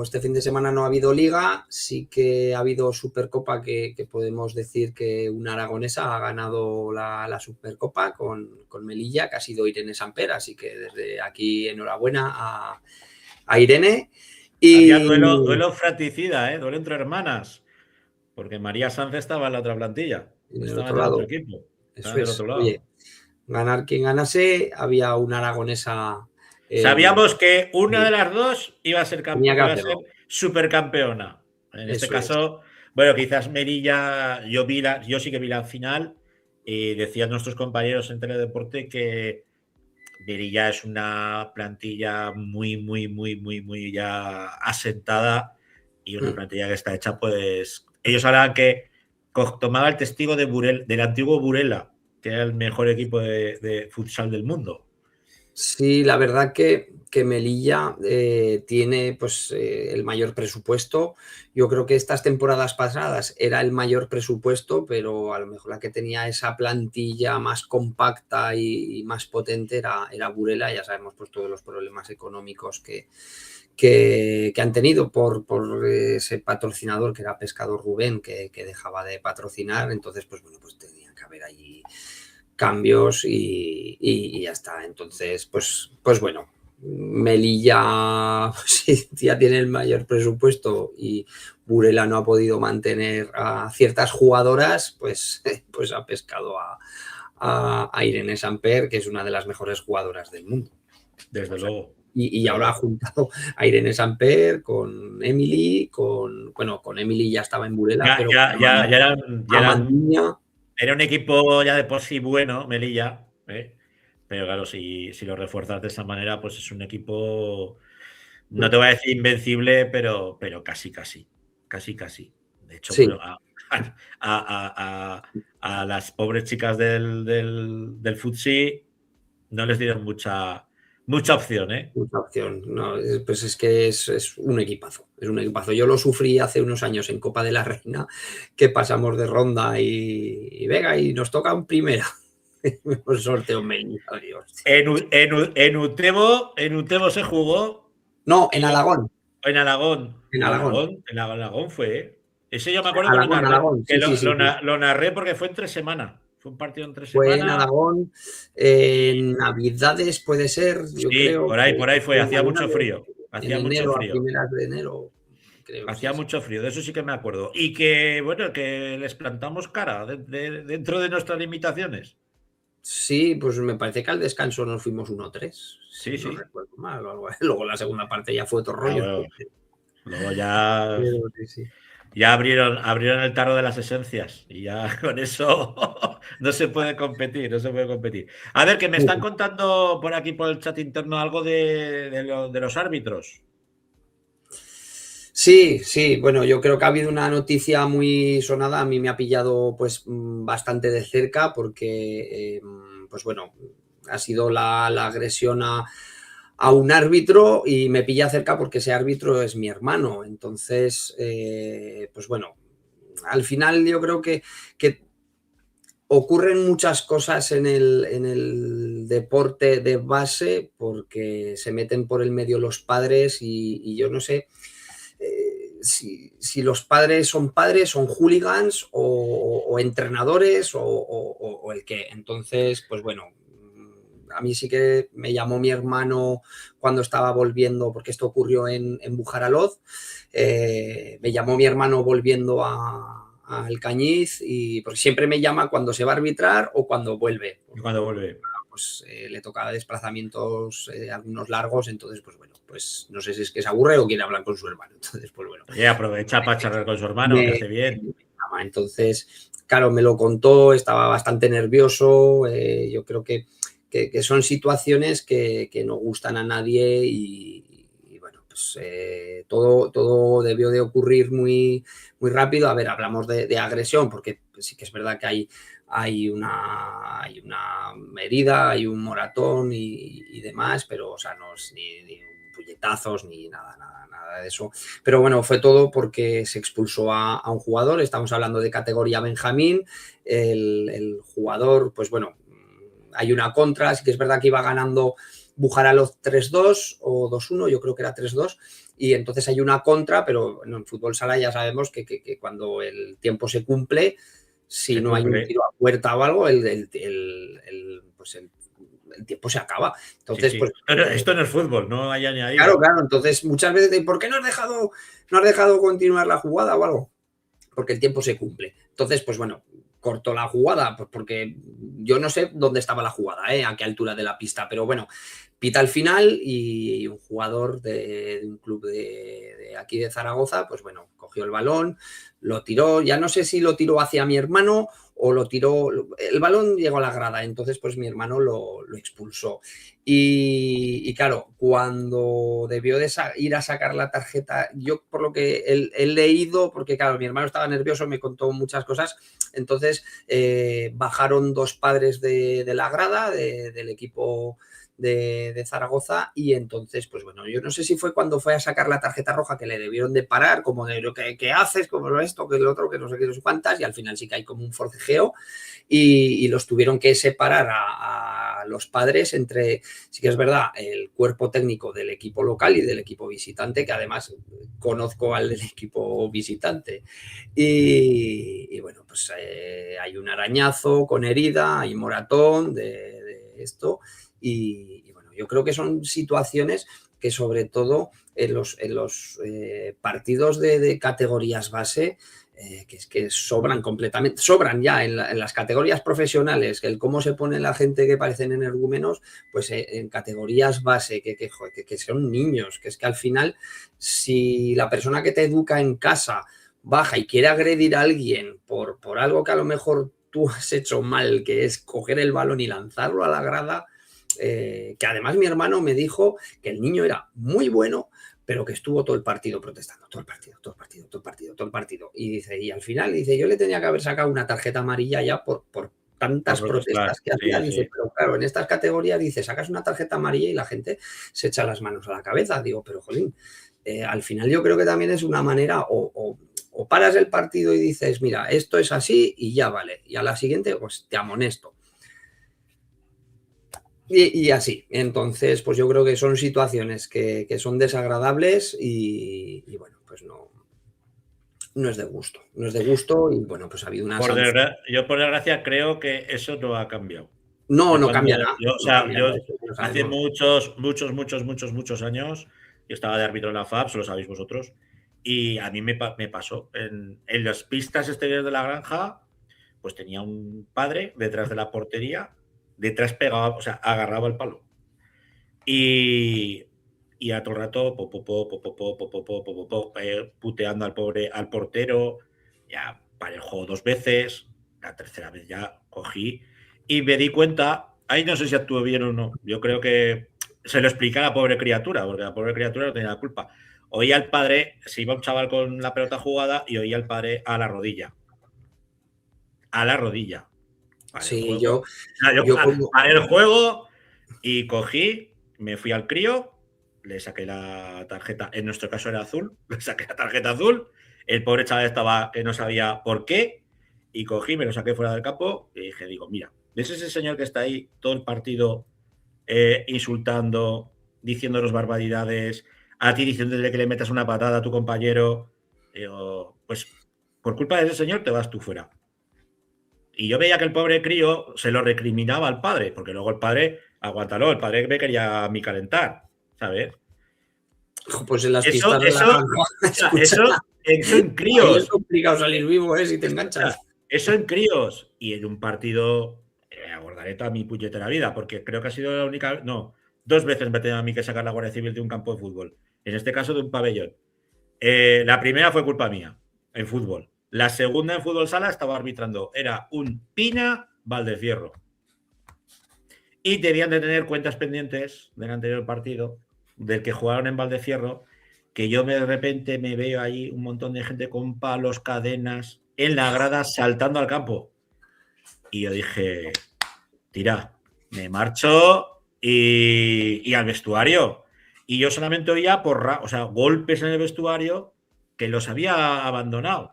este fin de semana no ha habido liga, sí que ha habido Supercopa que podemos decir que una aragonesa ha ganado la Supercopa con Melilla, que ha sido Irene Samper, así que desde aquí enhorabuena a Irene. Y... Había duelo fratricida, duelo entre hermanas, porque María Sanz estaba en la otra plantilla, estaba en el otro equipo. Eso es. Oye, ganar quien ganase, había una aragonesa... Sabíamos que una de las dos iba a ser campeona, supercampeona. En este caso, bueno, quizás Melilla, yo sí que vi la final y decían nuestros compañeros en Teledeporte que Melilla es una plantilla muy ya asentada y una plantilla que está hecha, pues ellos hablaban que tomaba el testigo del antiguo Burela, que era el mejor equipo de futsal del mundo. Sí, la verdad que Melilla tiene pues, el mayor presupuesto. Yo creo que estas temporadas pasadas era el mayor presupuesto, pero a lo mejor la que tenía esa plantilla más compacta y más potente era Burela. Ya sabemos pues, todos los problemas económicos que han tenido por ese patrocinador que era Pescador Rubén, que dejaba de patrocinar. Entonces, pues bueno, pues tenía que haber allí cambios y ya está. Entonces, pues bueno, Melilla pues, ya tiene el mayor presupuesto y Burela no ha podido mantener a ciertas jugadoras, pues ha pescado a Irene Samper, que es una de las mejores jugadoras del mundo. Desde luego. Y ahora ha juntado a Irene Samper con Emily, con Emily ya estaba en Burela, pero era un equipo ya de por sí bueno, Melilla, pero claro, si lo refuerzas de esa manera, pues es un equipo, no te voy a decir invencible, pero casi. De hecho, sí. Bueno, a las pobres chicas del Futsi no les dieron mucha opción, ¿eh? Mucha opción. No, pues es que es un equipazo. Es un equipazo. Yo lo sufrí hace unos años en Copa de la Reina, que pasamos de ronda y venga, y nos toca un primera. Un sorteo Melilla, Dios. En Utebo se jugó. No, en Alagón. En Alagón fue. Ese yo me acuerdo que lo narré porque fue entre semana. Fue un partido entre semana. Fue en Alagón, en Navidades puede ser, yo creo. Por ahí fue, hacía mucho frío. Hacía mucho frío. A primeras de enero. Creo, hacía mucho frío, de eso sí que me acuerdo. Y que, bueno, que les plantamos cara dentro de nuestras limitaciones. Sí, pues me parece que al descanso nos fuimos 1-3. Sí. No recuerdo mal. Luego la segunda parte ya fue otro rollo. Luego ya... Sí. Ya abrieron el tarro de las esencias y ya con eso no se puede competir. A ver, que me están contando por aquí, por el chat interno, algo de los árbitros. Sí, bueno, yo creo que ha habido una noticia muy sonada, a mí me ha pillado pues bastante de cerca porque, pues bueno, ha sido la agresión a un árbitro y me pilla cerca porque ese árbitro es mi hermano. Entonces, pues bueno, al final yo creo que ocurren muchas cosas en el deporte de base porque se meten por el medio los padres y yo no sé si los padres, son hooligans o entrenadores o el qué. Entonces, pues bueno, a mí sí que me llamó mi hermano cuando estaba volviendo, porque esto ocurrió en Bujaraloz, me llamó mi hermano volviendo al Cañiz, y porque siempre me llama cuando se va a arbitrar o cuando vuelve. Cuando vuelve. Pues le tocaba desplazamientos algunos largos, entonces pues bueno, pues no sé si es que se aburre o quiere hablar con su hermano. Entonces pues bueno. Aprovecha para charlar con su hermano, que hace bien. Entonces, claro, me lo contó, estaba bastante nervioso, yo creo que son situaciones que no gustan a nadie y bueno, pues todo debió de ocurrir muy rápido. A ver, hablamos de agresión porque sí que es verdad que hay una herida, hay un moratón y demás, pero o sea, no es ni puñetazos ni nada de eso. Pero bueno, fue todo porque se expulsó a un jugador. Estamos hablando de categoría Benjamín. El jugador, pues bueno, hay una contra, sí que es verdad que iba ganando Bujaraloz 3-2 o 2-1, yo creo que era 3-2, y entonces hay una contra, pero en fútbol sala ya sabemos que cuando el tiempo se cumple, si no hay un tiro a puerta o algo, el tiempo se acaba. Entonces, sí. Pues esto no es fútbol, no hay añadido. Claro, entonces muchas veces, ¿por qué no has dejado continuar la jugada o algo? Porque el tiempo se cumple. Entonces, pues bueno, cortó la jugada, pues porque yo no sé dónde estaba la jugada, a qué altura de la pista, pero bueno, pita al final y un jugador de un club de aquí de Zaragoza, pues bueno, cogió el balón, lo tiró, ya no sé si lo tiró hacia mi hermano o lo tiró, el balón llegó a la grada, entonces pues mi hermano lo expulsó. Y claro, cuando debió de ir a sacar la tarjeta, yo por lo que he leído, porque claro, mi hermano estaba nervioso, me contó muchas cosas, entonces bajaron 2 padres de la grada del equipo de Zaragoza y entonces, pues bueno, yo no sé si fue cuando fue a sacar la tarjeta roja que le debieron de parar, como de ¿qué haces? Como esto, que el otro, que no sé qué, no sé cuántas, y al final sí que hay como un forcejeo y los tuvieron que separar a los padres entre, sí que es verdad, el cuerpo técnico del equipo local y del equipo visitante, que además conozco al del equipo visitante. Y bueno, pues hay un arañazo con herida, hay moratón de esto. Y bueno, yo creo que son situaciones que sobre todo en los partidos de categorías base, que es que sobran completamente, sobran ya en las categorías profesionales, que el cómo se pone la gente que parecen energúmenos, pues en categorías base, que son niños, que es que al final, si la persona que te educa en casa baja y quiere agredir a alguien por algo que a lo mejor tú has hecho mal, que es coger el balón y lanzarlo a la grada, que además mi hermano me dijo que el niño era muy bueno, pero que estuvo todo el partido protestando, todo el partido. Y dice, y al final, dice, yo le tenía que haber sacado una tarjeta amarilla ya por tantas protestas que hacía. Dice, sí. Pero claro, en estas categorías, dice, sacas una tarjeta amarilla y la gente se echa las manos a la cabeza. Digo, pero jolín, al final yo creo que también es una manera o paras el partido y dices, mira, esto es así y ya vale. Y a la siguiente, pues te amonesto. Y así, entonces, pues yo creo que son situaciones que son desagradables y bueno, pues no es de gusto. No es de gusto y bueno, pues ha habido una yo por desgracia creo que eso no ha cambiado. No cambia nada. Hace muchos años, yo estaba de árbitro en la FAB, lo sabéis vosotros, y a mí me pasó. En las pistas exteriores de la granja, pues tenía un padre detrás de la portería, detrás pegaba, o sea, agarraba el palo. Y a todo el rato puteando al portero, ya paré el juego 2 veces, la tercera vez ya cogí y me di cuenta, ahí no sé si actué bien o no, yo creo que se lo expliqué a la pobre criatura, porque la pobre criatura no tenía la culpa. Oía al padre, se iba un chaval con la pelota jugada y oía al padre a la rodilla. A la rodilla. Sí, yo paré el juego y cogí, me fui al crío, le saqué la tarjeta, en nuestro caso era azul, le saqué la tarjeta azul, el pobre chaval estaba que no sabía por qué, y cogí, me lo saqué fuera del campo y dije, digo, mira, ¿ves ese señor que está ahí todo el partido insultando, diciéndonos barbaridades, a ti diciéndole que le metas una patada a tu compañero? Digo, pues por culpa de ese señor te vas tú fuera. Y yo veía que el pobre crío se lo recriminaba al padre, porque luego el padre, aguántalo, el padre me quería a mí calentar, ¿sabes? Pues en las eso en críos. Es complicado salir vivo, si te enganchas. Eso en críos. Y en un partido, abordaré toda mi puñetera vida, porque creo que ha sido la única... No, 2 veces me tenía a mí que sacar la Guardia Civil de un campo de fútbol. En este caso de un pabellón. La primera fue culpa mía, en fútbol. La segunda en fútbol sala estaba arbitrando. Era un Pina Valdecierro. Y debían de tener cuentas pendientes del anterior partido, del que jugaron en Valdecierro, que yo de repente me veo ahí un montón de gente con palos, cadenas, en la grada saltando al campo. Y yo dije, tira, me marcho y al vestuario. Y yo solamente oía golpes en el vestuario que los había abandonado.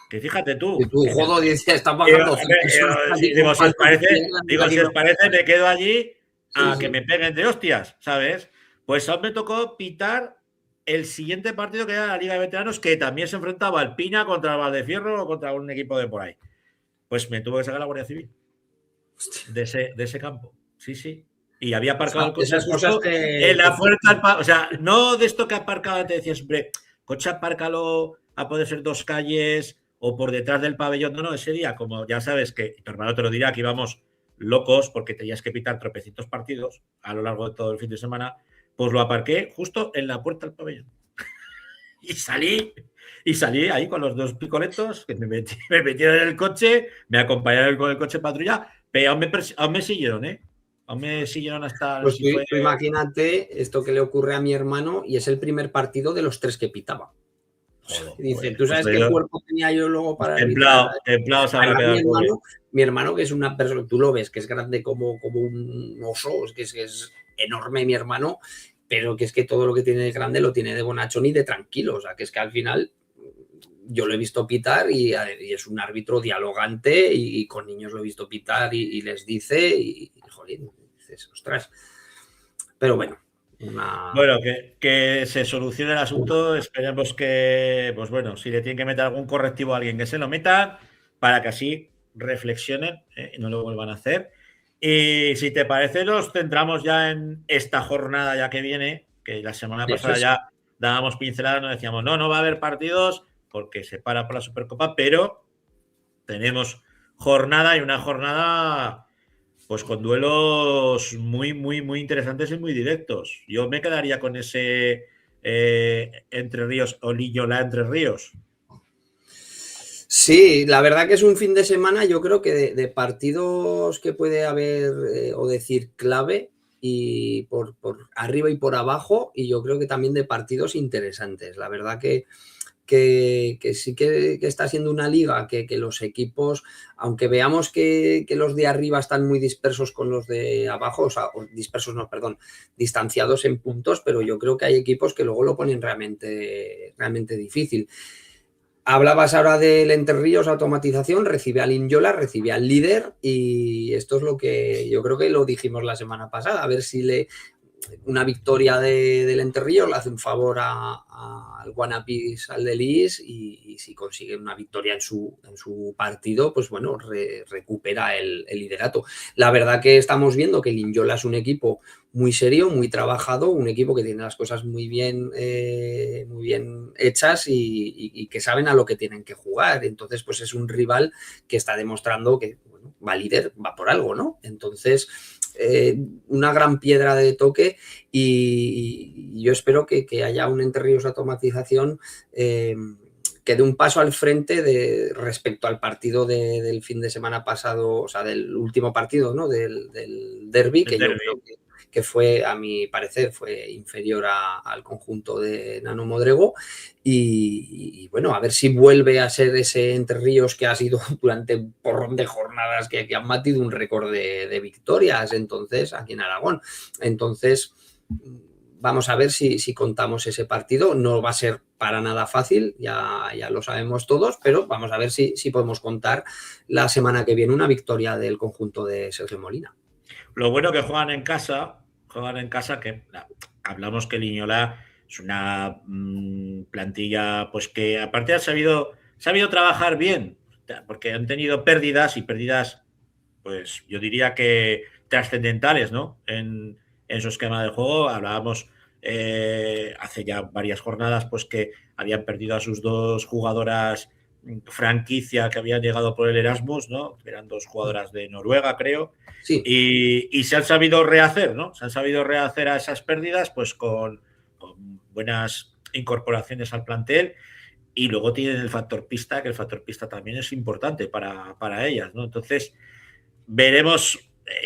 Que fíjate tú. Y tú, jodo, dice, está pasando. Digo, si os parece, me quedo allí a que me peguen de hostias, ¿sabes? Pues aún me tocó pitar el siguiente partido que era la Liga de Veteranos, que también se enfrentaba al Pina contra el Valdecierro o contra un equipo de por ahí. Pues me tuvo que sacar la Guardia Civil de ese campo. Sí. Y había aparcado el coche justo en la puerta. O sea, no de esto que aparcaba, te decía siempre, coche apárcalo a poder ser 2 calles o por detrás del pabellón. No, ese día, como ya sabes que tu hermano te lo dirá, que íbamos locos porque tenías que pitar tropecientos partidos a lo largo de todo el fin de semana, pues lo aparqué justo en la puerta del pabellón. Y salí ahí con los 2 picoletos, que me metieron en el coche, me acompañaron con el coche patrulla, pero aún me siguieron, ¿eh? Aún me siguieron hasta... Pues tú imagínate esto que le ocurre a mi hermano y es el primer partido de los 3 que pitaba. Joder, y dice, ¿tú sabes qué cuerpo tenía yo luego para templado se habrá quedado mi hermano, que es una persona, tú lo ves, que es grande como un oso, es enorme mi hermano, pero que es que todo lo que tiene de grande lo tiene de bonachón y de tranquilo. O sea, que es que al final yo lo he visto pitar y es un árbitro dialogante y con niños lo he visto pitar y les dice y joder, dices, ostras. Pero bueno. Bueno, que se solucione el asunto. Esperemos que, pues bueno, si le tienen que meter algún correctivo a alguien, que se lo metan para que así reflexionen y no lo vuelvan a hacer. Y si te parece, nos centramos ya en esta jornada ya que viene, que la semana pasada ya dábamos pinceladas, nos decíamos, no va a haber partidos porque se para por la Supercopa, pero tenemos jornada y una jornada pues con duelos muy, muy, muy interesantes y muy directos. Yo me quedaría con ese Entre Ríos o Liñola Entre Ríos. Sí, la verdad que es un fin de semana, yo creo que de partidos que puede haber o decir clave y por arriba y por abajo, y yo creo que también de partidos interesantes. La verdad que sí que está siendo una liga que los equipos, aunque veamos que los de arriba están muy dispersos con los de abajo, distanciados en puntos, pero yo creo que hay equipos que luego lo ponen realmente difícil. Hablabas ahora del Entre Ríos Automatización, recibe al Linyola, recibe al líder y esto es lo que yo creo que lo dijimos la semana pasada, a ver si una victoria del Entre Ríos le hace un favor al Guanapis, al de Lis, y si consigue una victoria en su partido, pues bueno, recupera el liderato. La verdad que estamos viendo que el Linyola es un equipo muy serio, muy trabajado, un equipo que tiene las cosas muy bien hechas y que saben a lo que tienen que jugar. Entonces, pues es un rival que está demostrando que bueno, va líder, va por algo, ¿no? Entonces, una gran piedra de toque y yo espero que haya un Entre Ríos Automatización que dé un paso al frente respecto al partido del fin de semana pasado, o sea, del último partido, ¿no? Del derbi, que yo creo que fue, a mi parecer, fue inferior al conjunto de Nano Modrego y bueno, a ver si vuelve a ser ese Entre Ríos que ha sido durante un porrón de jornadas que han batido un récord de victorias, entonces, aquí en Aragón. Entonces, vamos a ver si contamos ese partido. No va a ser para nada fácil, ya lo sabemos todos, pero vamos a ver si podemos contar la semana que viene una victoria del conjunto de Sergio Molina. Lo bueno que juegan en casa, que hablamos que Liñola es una plantilla pues que aparte ha sabido trabajar bien, porque han tenido pérdidas pues yo diría que trascendentales, ¿no? En su esquema de juego. Hablábamos hace ya varias jornadas pues que habían perdido a sus 2 jugadoras franquicia que habían llegado por el Erasmus, ¿no? Eran 2 jugadoras de Noruega, creo. Sí. Y se han sabido rehacer, ¿no? Se han sabido rehacer a esas pérdidas pues con buenas incorporaciones al plantel y luego tienen el factor pista, que el factor pista también es importante para ellas, ¿no? Entonces, veremos.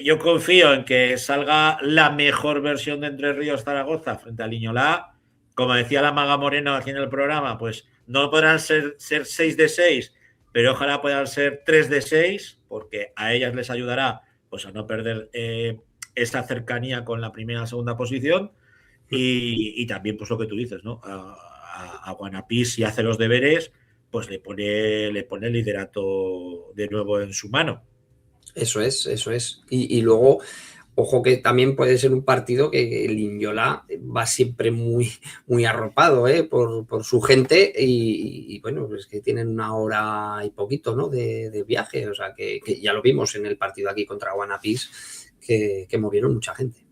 Yo confío en que salga la mejor versión de Entre Ríos Zaragoza frente a Liñola. Como decía la Maga Moreno aquí en el programa, pues no podrán ser 6 de 6, pero ojalá puedan ser 3 de 6, porque a ellas les ayudará pues a no perder esa cercanía con la primera y segunda posición. Y también, pues lo que tú dices, ¿no? A Guanapis, si hace los deberes, pues le pone el liderato de nuevo en su mano. Eso es. Y luego, ojo que también puede ser un partido que el Linyola va siempre muy, muy arropado por su gente y bueno, pues que tienen 1 hora y poquito, ¿no? de viaje, o sea que ya lo vimos en el partido aquí contra Guanapis que movieron mucha gente.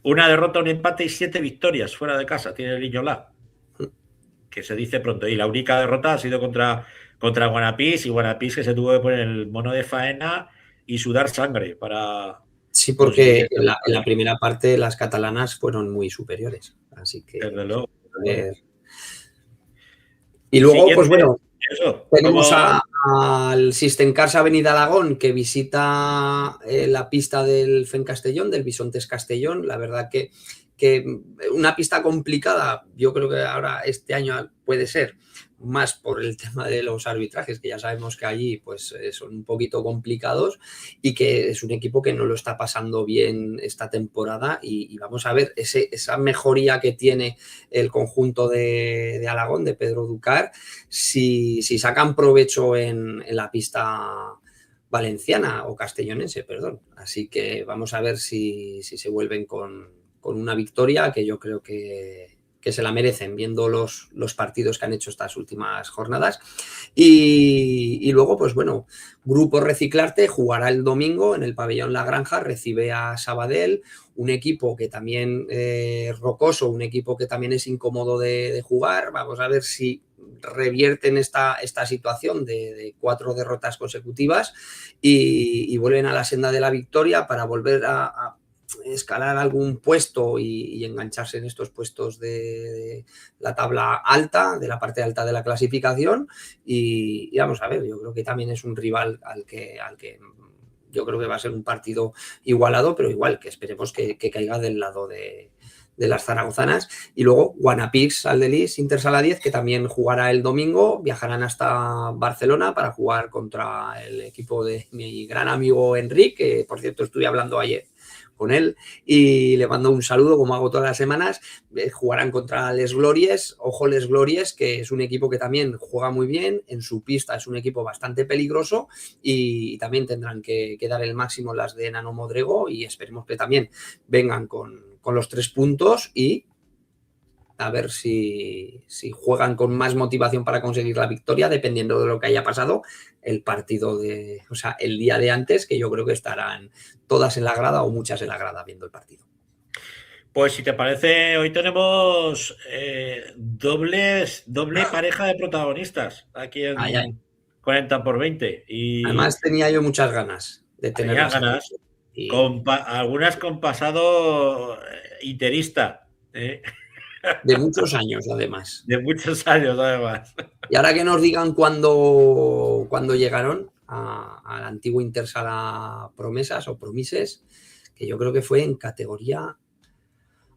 1 derrota, 1 empate y 7 victorias fuera de casa tiene el Liñola, que se dice pronto, y la única derrota ha sido contra Guanapis, y Guanapis que se tuvo que poner el mono de faena y sudar sangre para... Sí, porque en la primera parte las catalanas fueron muy superiores. Así que... Desde luego. Y luego, Siguiente, pues bueno, eso, tenemos al Sistencars Avenida Alagón, que visita la pista del FEN Castellón, del Bisontes Castellón. La verdad que una pista complicada, yo creo que ahora este año puede ser más por el tema de los arbitrajes, que ya sabemos que allí pues son un poquito complicados, y que es un equipo que no lo está pasando bien esta temporada, y vamos a ver esa mejoría que tiene el conjunto de Alagón, de Pedro Ducar, si sacan provecho en la pista valenciana o castellonense, perdón. Así que vamos a ver si se vuelven con una victoria, que yo creo que se la merecen viendo los partidos que han hecho estas últimas jornadas. Y luego, pues bueno, Grupo Reciclarte jugará el domingo en el pabellón La Granja, recibe a Sabadell, un equipo que también rocoso, un equipo que también es incómodo de jugar. Vamos a ver si revierten esta situación de 4 derrotas consecutivas y vuelven a la senda de la victoria para volver a escalar algún puesto y engancharse en estos puestos de la tabla alta, de la parte alta de la clasificación, y vamos a ver, yo creo que también es un rival al que yo creo que va a ser un partido igualado, pero igual que esperemos que caiga del lado de las zaragozanas. Y luego Guanapix Aldelis Intersala 10, que también jugará el domingo, viajarán hasta Barcelona para jugar contra el equipo de mi gran amigo Enrique, que por cierto estuve hablando ayer con él y le mando un saludo, como hago todas las semanas. Jugarán contra Les Glories, ojo Les Glories, que es un equipo que también juega muy bien, en su pista es un equipo bastante peligroso, y también tendrán que dar el máximo las de Nano Modrego, y esperemos que también vengan con los 3 puntos y a ver si juegan con más motivación para conseguir la victoria, dependiendo de lo que haya pasado el partido el día de antes, que yo creo que estarán todas en la grada o muchas en la grada viendo el partido. Pues si te parece, hoy tenemos doble pareja de protagonistas aquí en 40 por 20. Y además tenía yo muchas ganas de tenerlas. Tenía ganas, algunas con pasado interista. De muchos años, además. De muchos años, además. Y ahora que nos digan cuándo llegaron al antiguo Intersala Promesas o Promises, que yo creo que fue en categoría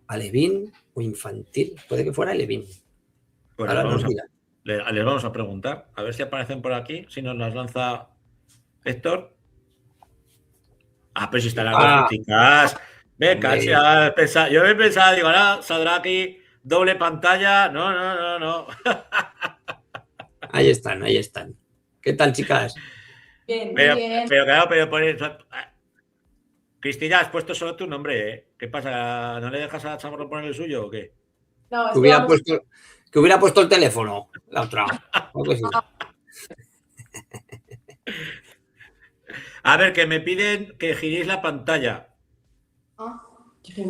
alevín o infantil. Puede que fuera alevín. Pues ahora nos dirán. Les vamos a preguntar, a ver si aparecen por aquí, si nos las lanza Héctor. Pero si están las chicas. Yo me pensaba, digo, ahora saldrá aquí doble pantalla. No. Ahí están. ¿Qué tal, chicas? Bien, bien. Pero claro, por eso. Cristina, has puesto solo tu nombre, ¿eh? ¿Qué pasa? ¿No le dejas a Chamorro poner el suyo o qué? No, que hubiera puesto el teléfono, la otra. A ver, que me piden que giréis la pantalla. Sí,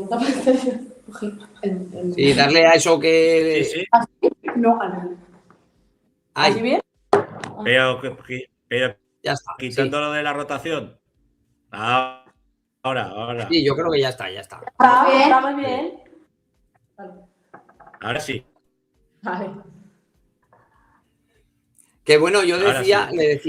darle a eso que... Sí. No, ¿Así bien? Pero ya está, quitando lo de la rotación. Ahora. Sí, yo creo que ya está. Está muy bien. Vale. Ahora sí. Vale. Que bueno, yo le decía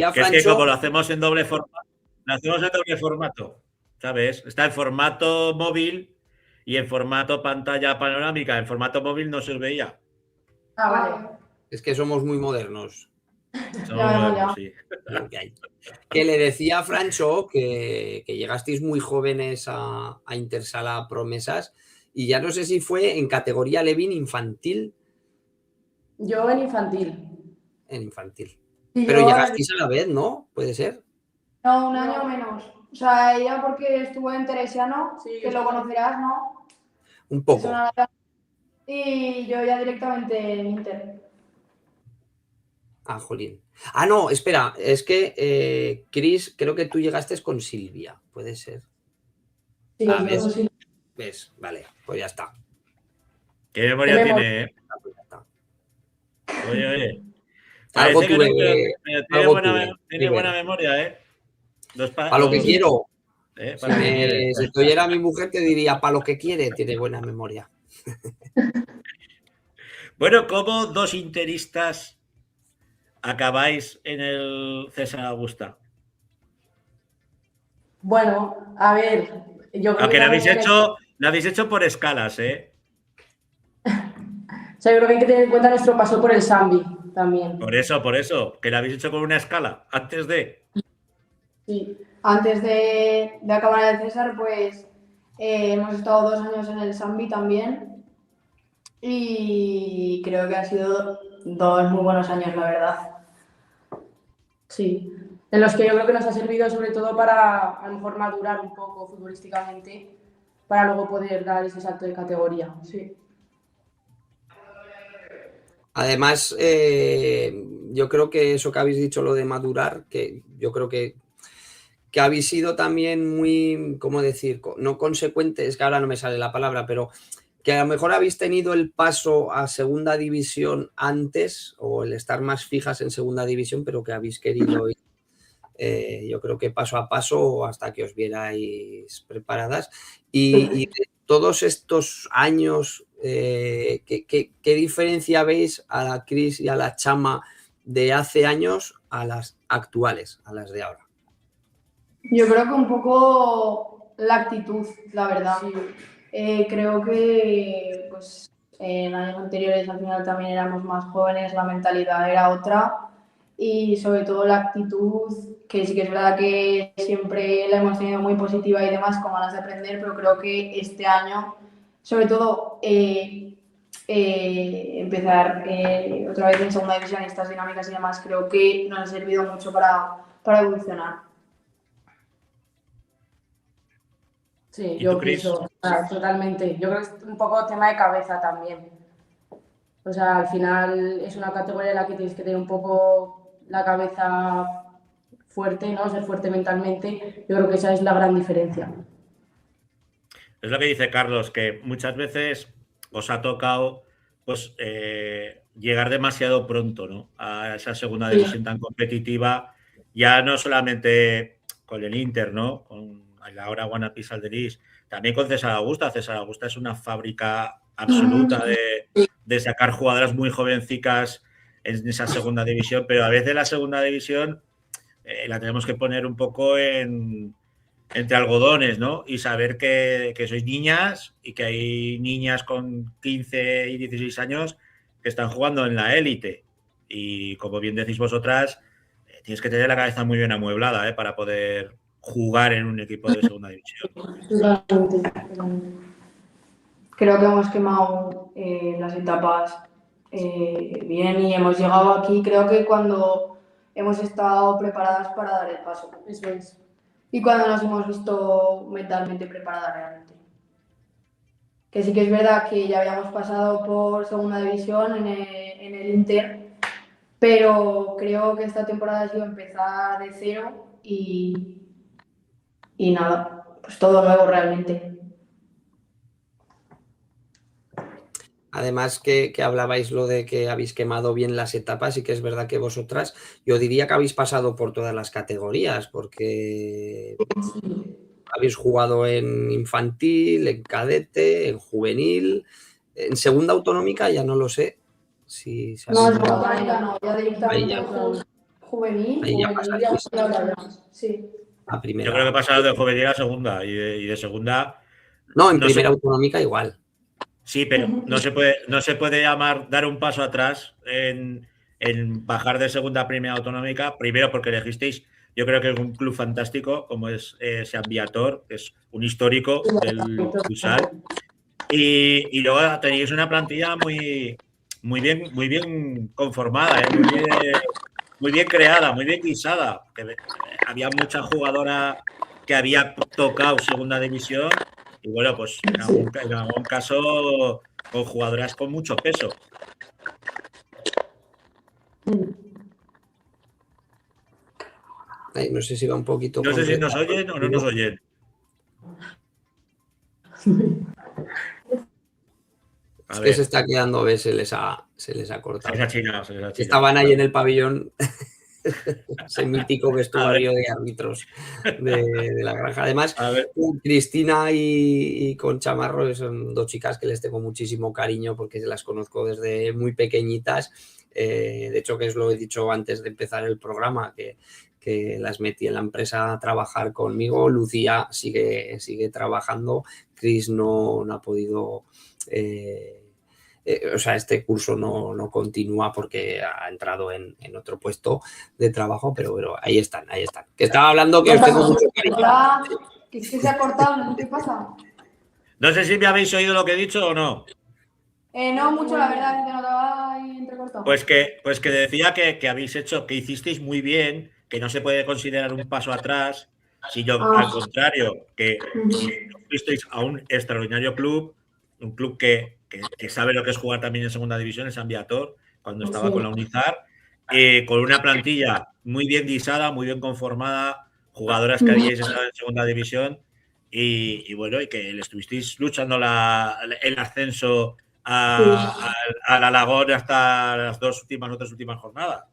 a Francho... Es que como lo hacemos en doble formato, ¿sabes? Está en formato móvil y en formato pantalla panorámica. En formato móvil no se os veía. Vale. Es que somos muy modernos. Sí. Que le decía a Francho que llegasteis muy jóvenes a Intersala Promesas, y ya no sé si fue en categoría Levin infantil. Yo en infantil. En infantil. Sí, pero llegasteis a la vez, ¿no? ¿Puede ser? No, un año menos. O sea, ella porque estuvo en Teresiano, Sí, que lo conocerás, ¿no? Un poco. Y yo ya directamente en Inter. Ah, jolín. Ah, no, espera, es que Cris, creo que tú llegaste con Silvia, puede ser. Sí, ¿Ves? Vale, pues ya está. ¿Qué memoria tiene? Oye. Algo Parece tuve, que tiene buena memoria, ¿eh? Para lo que quiero. Para si tú oyera a mi mujer te diría para lo que quiere, tiene buena memoria. Bueno, ¿cómo dos interistas acabáis en el César Augusta? Bueno, a ver, yo creo Aunque que lo habéis hecho por escalas, ¿eh? O sea, yo creo que hay que tener en cuenta nuestro paso por el Sambi también. Por eso, que lo habéis hecho con una escala, antes de... Sí. Antes de acabar el César, pues hemos estado 2 años en el Sambi también y creo que han sido 2 muy buenos años, la verdad. Sí, en los que yo creo que nos ha servido sobre todo para a lo mejor madurar un poco futbolísticamente para luego poder dar ese salto de categoría. Sí. Además, yo creo que eso que habéis dicho, lo de madurar, que yo creo que habéis sido también muy, ¿cómo decir? No consecuentes, que ahora no me sale la palabra, pero que a lo mejor habéis tenido el paso a segunda división antes o el estar más fijas en segunda división, pero que habéis querido ir, yo creo que paso a paso hasta que os vierais preparadas. Y de todos estos años, ¿qué diferencia veis a la Cris y a la Chama de hace años a las actuales, a las de ahora? Yo creo que un poco la actitud, la verdad. Sí. Creo que pues, en años anteriores al final también éramos más jóvenes, la mentalidad era otra y sobre todo la actitud, que sí que es verdad que siempre la hemos tenido muy positiva y demás, con ganas de aprender, pero creo que este año, sobre todo empezar otra vez en segunda división, estas dinámicas y demás, creo que nos ha servido mucho para evolucionar. Sí, yo pienso totalmente. Yo creo que es un poco tema de cabeza también. O sea, al final es una categoría en la que tienes que tener un poco la cabeza fuerte, ¿no? Ser fuerte mentalmente. Yo creo que esa es la gran diferencia. Es lo que dice Carlos, que muchas veces os ha tocado pues llegar demasiado pronto, ¿no? A esa segunda división tan competitiva, ya no solamente con el Inter, ¿no? Con el ahora Guanapí Salderís, también con César Augusta. César Augusta es una fábrica absoluta de sacar jugadoras muy jovencicas en esa segunda división, pero a veces la segunda división la tenemos que poner un poco entre algodones, ¿no? Y saber que sois niñas y que hay niñas con 15 y 16 años que están jugando en la élite. Y como bien decís vosotras, tienes que tener la cabeza muy bien amueblada para poder jugar en un equipo de segunda división. Creo que hemos quemado las etapas bien y hemos llegado aquí, creo que cuando hemos estado preparadas para dar el paso. Eso es. Y cuando nos hemos visto mentalmente preparadas realmente. Que sí que es verdad que ya habíamos pasado por segunda división en el Inter, pero creo que esta temporada ha sido empezar de cero y nada, pues todo nuevo realmente. Además que hablabais lo de que habéis quemado bien las etapas y que es verdad que vosotras, yo diría que habéis pasado por todas las categorías, porque habéis jugado en infantil, en cadete, en juvenil, en segunda autonómica ya no lo sé. Si se no, en autonómica no, ya directamente juvenil. Ahí ya pasasteis. Sí. A primera. Yo creo que he pasado de juvenil a segunda y de segunda... No, en primera autonómica igual. Sí, pero no se puede llamar dar un paso atrás en bajar de segunda a primera autonómica, primero porque elegisteis, yo creo que es un club fantástico como es San Viator, que es un histórico del futsal, y luego tenéis una plantilla muy bien conformada, muy bien creada, muy bien guisada, que había mucha jugadora que había tocado segunda división. Y bueno, pues en algún caso con jugadoras con mucho peso. Ay, no sé si va un poquito. No sé si nos oyen o no nos oyen. Es que se está quedando, ¿ves? Se les ha cortado. Se les ha chinado. Estaban ahí en el pabellón Ese mítico vestuario de árbitros de la granja. Además, Cristina y con Chamarro son dos chicas que les tengo muchísimo cariño porque las conozco desde muy pequeñitas. De hecho, que os lo he dicho antes de empezar el programa, que las metí en la empresa a trabajar conmigo. Lucía sigue trabajando. Cris no ha podido... este curso no continúa porque ha entrado en otro puesto de trabajo, pero ahí están. Que estaba hablando que os tengo mucho cariño. ¿Qué se ha cortado? ¿Qué pasa? No sé si me habéis oído lo que he dicho o no. No mucho, la verdad, que te notaba ahí entrecortado. Pues que decía que hicisteis muy bien, que no se puede considerar un paso atrás, sino al contrario, que fuisteis a un extraordinario club, un club que sabe lo que es jugar también en segunda división, en San Viator, cuando estaba con la Unizar, con una plantilla muy bien guisada, muy bien conformada, jugadoras que habíais estado en segunda división y bueno, y que le estuvisteis luchando el ascenso al Alagón hasta las otras últimas jornadas.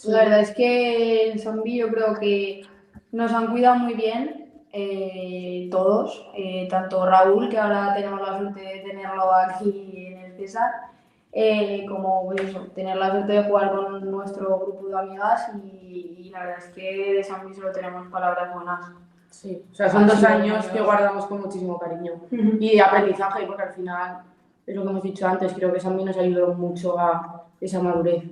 La verdad es que en Sambi yo creo que nos han cuidado muy bien todos, tanto Raúl, que ahora tenemos la suerte de tenerlo aquí en el César, como tener la suerte de jugar con nuestro grupo de amigas y la verdad es que de Sambi solo tenemos palabras buenas. Sí, o sea, son 2 años que guardamos con muchísimo cariño y de aprendizaje, porque al final, es lo que hemos dicho antes, creo que Sambi nos ayudó mucho a esa madurez.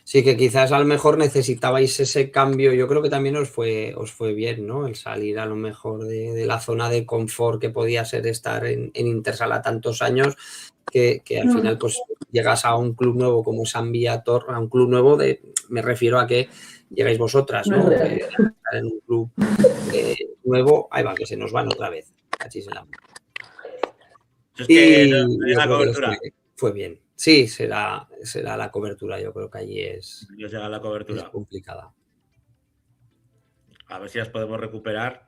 Sí, que quizás a lo mejor necesitabais ese cambio. Yo creo que también os fue bien, ¿no? El salir a lo mejor de la zona de confort que podía ser estar en Intersala tantos años, que al final pues llegas a un club nuevo como San Viator, a un club nuevo, me refiero a que llegáis vosotras, ¿no? Estar en un club nuevo, ahí va, que se nos van otra vez. Así se la... Es que la cobertura fue bien. Sí, será la cobertura. Yo creo que allí es complicada. A ver si las podemos recuperar.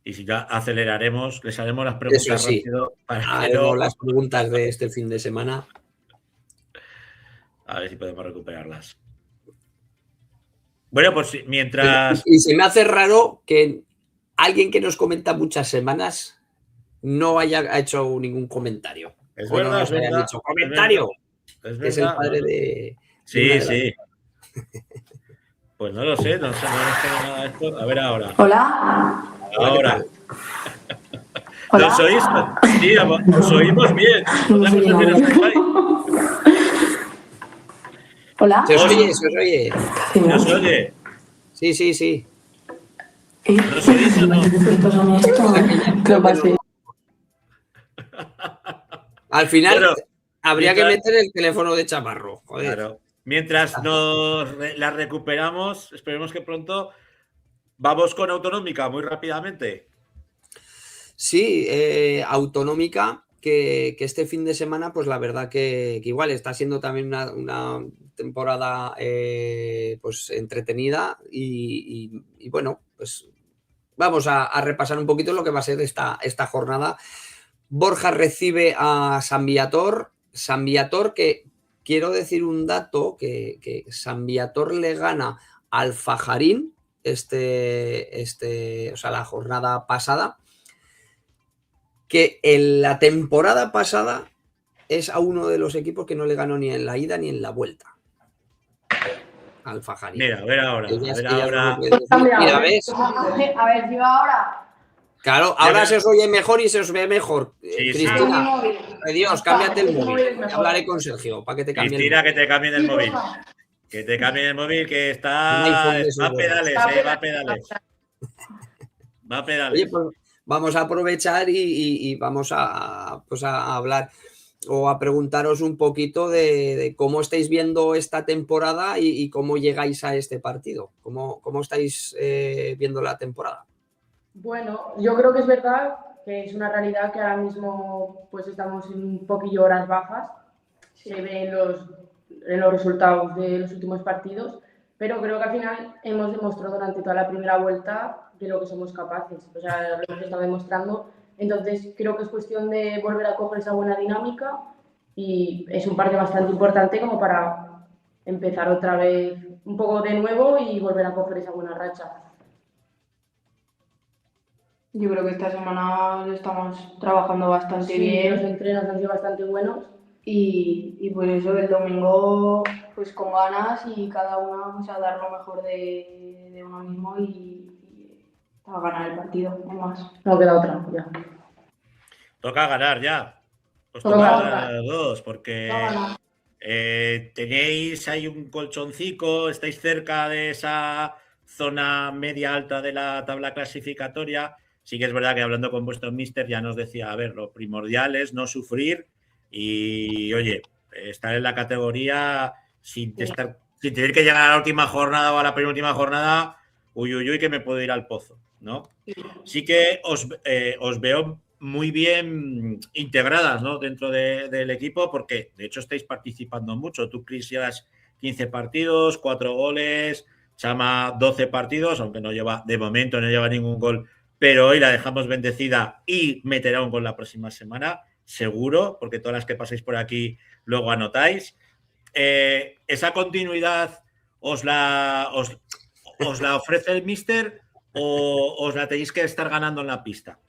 Y si ya aceleraremos, les haremos las preguntas Eso sí, rápido. Haremos las preguntas de este fin de semana. A ver si podemos recuperarlas. Bueno, pues mientras... Y se me hace raro que alguien que nos comenta muchas semanas no haya hecho ningún comentario. Es verdad, es verdad. Dicho, comentario. Es el padre de... Sí. Pues no lo sé, no sé nada de esto. A ver ahora. Hola. Ahora. Hola. ¿Nos oís? Sí, os oímos bien. Hola. Se os oye. ¿Nos oye? Sí. ¿Nos oís o no? Al final habría que meter el teléfono de Chamarro. Joder. Claro. Mientras la recuperamos, esperemos que pronto. Vamos con Autonómica muy rápidamente. Sí, Autonómica, que este fin de semana, pues la verdad que igual está siendo también una temporada pues entretenida y bueno, pues vamos a repasar un poquito lo que va a ser esta jornada. Borja recibe a San Viator, que quiero decir un dato, que San Viator le gana al Fajarín la jornada pasada, que en la temporada pasada es a uno de los equipos que no le ganó ni en la ida ni en la vuelta. Al Fajarín. Mira, a ver ahora. Mira, ¿ves? A ver, si va ahora. Claro, ahora se os oye mejor y se os ve mejor. Sí, Cristina, Dios, cámbiate el móvil. Hablaré con Sergio para que te cambie Cristina, que te cambien el móvil. Que te cambien el móvil, que está a pedales, va a pedales. Oye, pues vamos a aprovechar y vamos a hablar o a preguntaros un poquito de cómo estáis viendo esta temporada y cómo llegáis a este partido. ¿Cómo estáis viendo la temporada? Bueno, yo creo que es verdad que es una realidad que ahora mismo pues estamos en un poquillo horas bajas. Se ve en los resultados de los últimos partidos, pero creo que al final hemos demostrado durante toda la primera vuelta de lo que somos capaces. O sea, lo hemos estado demostrando. Entonces, creo que es cuestión de volver a coger esa buena dinámica y es un partido bastante importante como para empezar otra vez un poco de nuevo y volver a coger esa buena racha. Yo creo que esta semana lo estamos trabajando bastante bien. Los entrenos han sido bastante buenos. Y por eso el domingo pues con ganas y cada uno pues, a dar lo mejor de uno mismo y a ganar el partido, no más. No queda otra, ya. Toca ganar ya. Pues Toca toca ganar. ganar dos, porque tenéis ahí un colchoncico, estáis cerca de esa zona media alta de la tabla clasificatoria. Sí que es verdad que hablando con vuestro míster ya nos decía, a ver, lo primordial es no sufrir y, oye, estar en la categoría sin tener que llegar a la última jornada o a la penúltima jornada, uy, que me puedo ir al pozo, ¿no? Sí que os veo muy bien integradas, ¿no? Dentro del equipo, porque de hecho estáis participando mucho. Tú, Chris, llevas 15 partidos, 4 goles, Chama 12 partidos, aunque de momento no lleva ningún gol, pero hoy la dejamos bendecida y meterá un gol la próxima semana, seguro, porque todas las que pasáis por aquí luego anotáis. ¿Esa continuidad os la ofrece el míster o os la tenéis que estar ganando en la pista?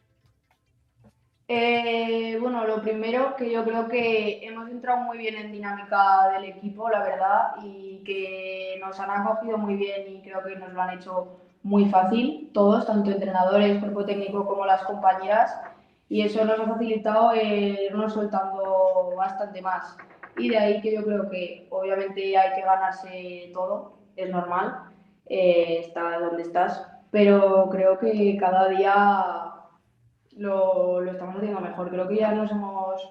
Bueno, lo primero que yo creo que hemos entrado muy bien en dinámica del equipo, la verdad, y que nos han acogido muy bien y creo que nos lo han hecho muy fácil todos, tanto entrenadores, cuerpo técnico como las compañeras, y eso nos ha facilitado irnos soltando bastante más. Y de ahí que yo creo que obviamente hay que ganarse todo, es normal, estar donde estás, pero creo que cada día lo estamos haciendo mejor. Creo que ya nos hemos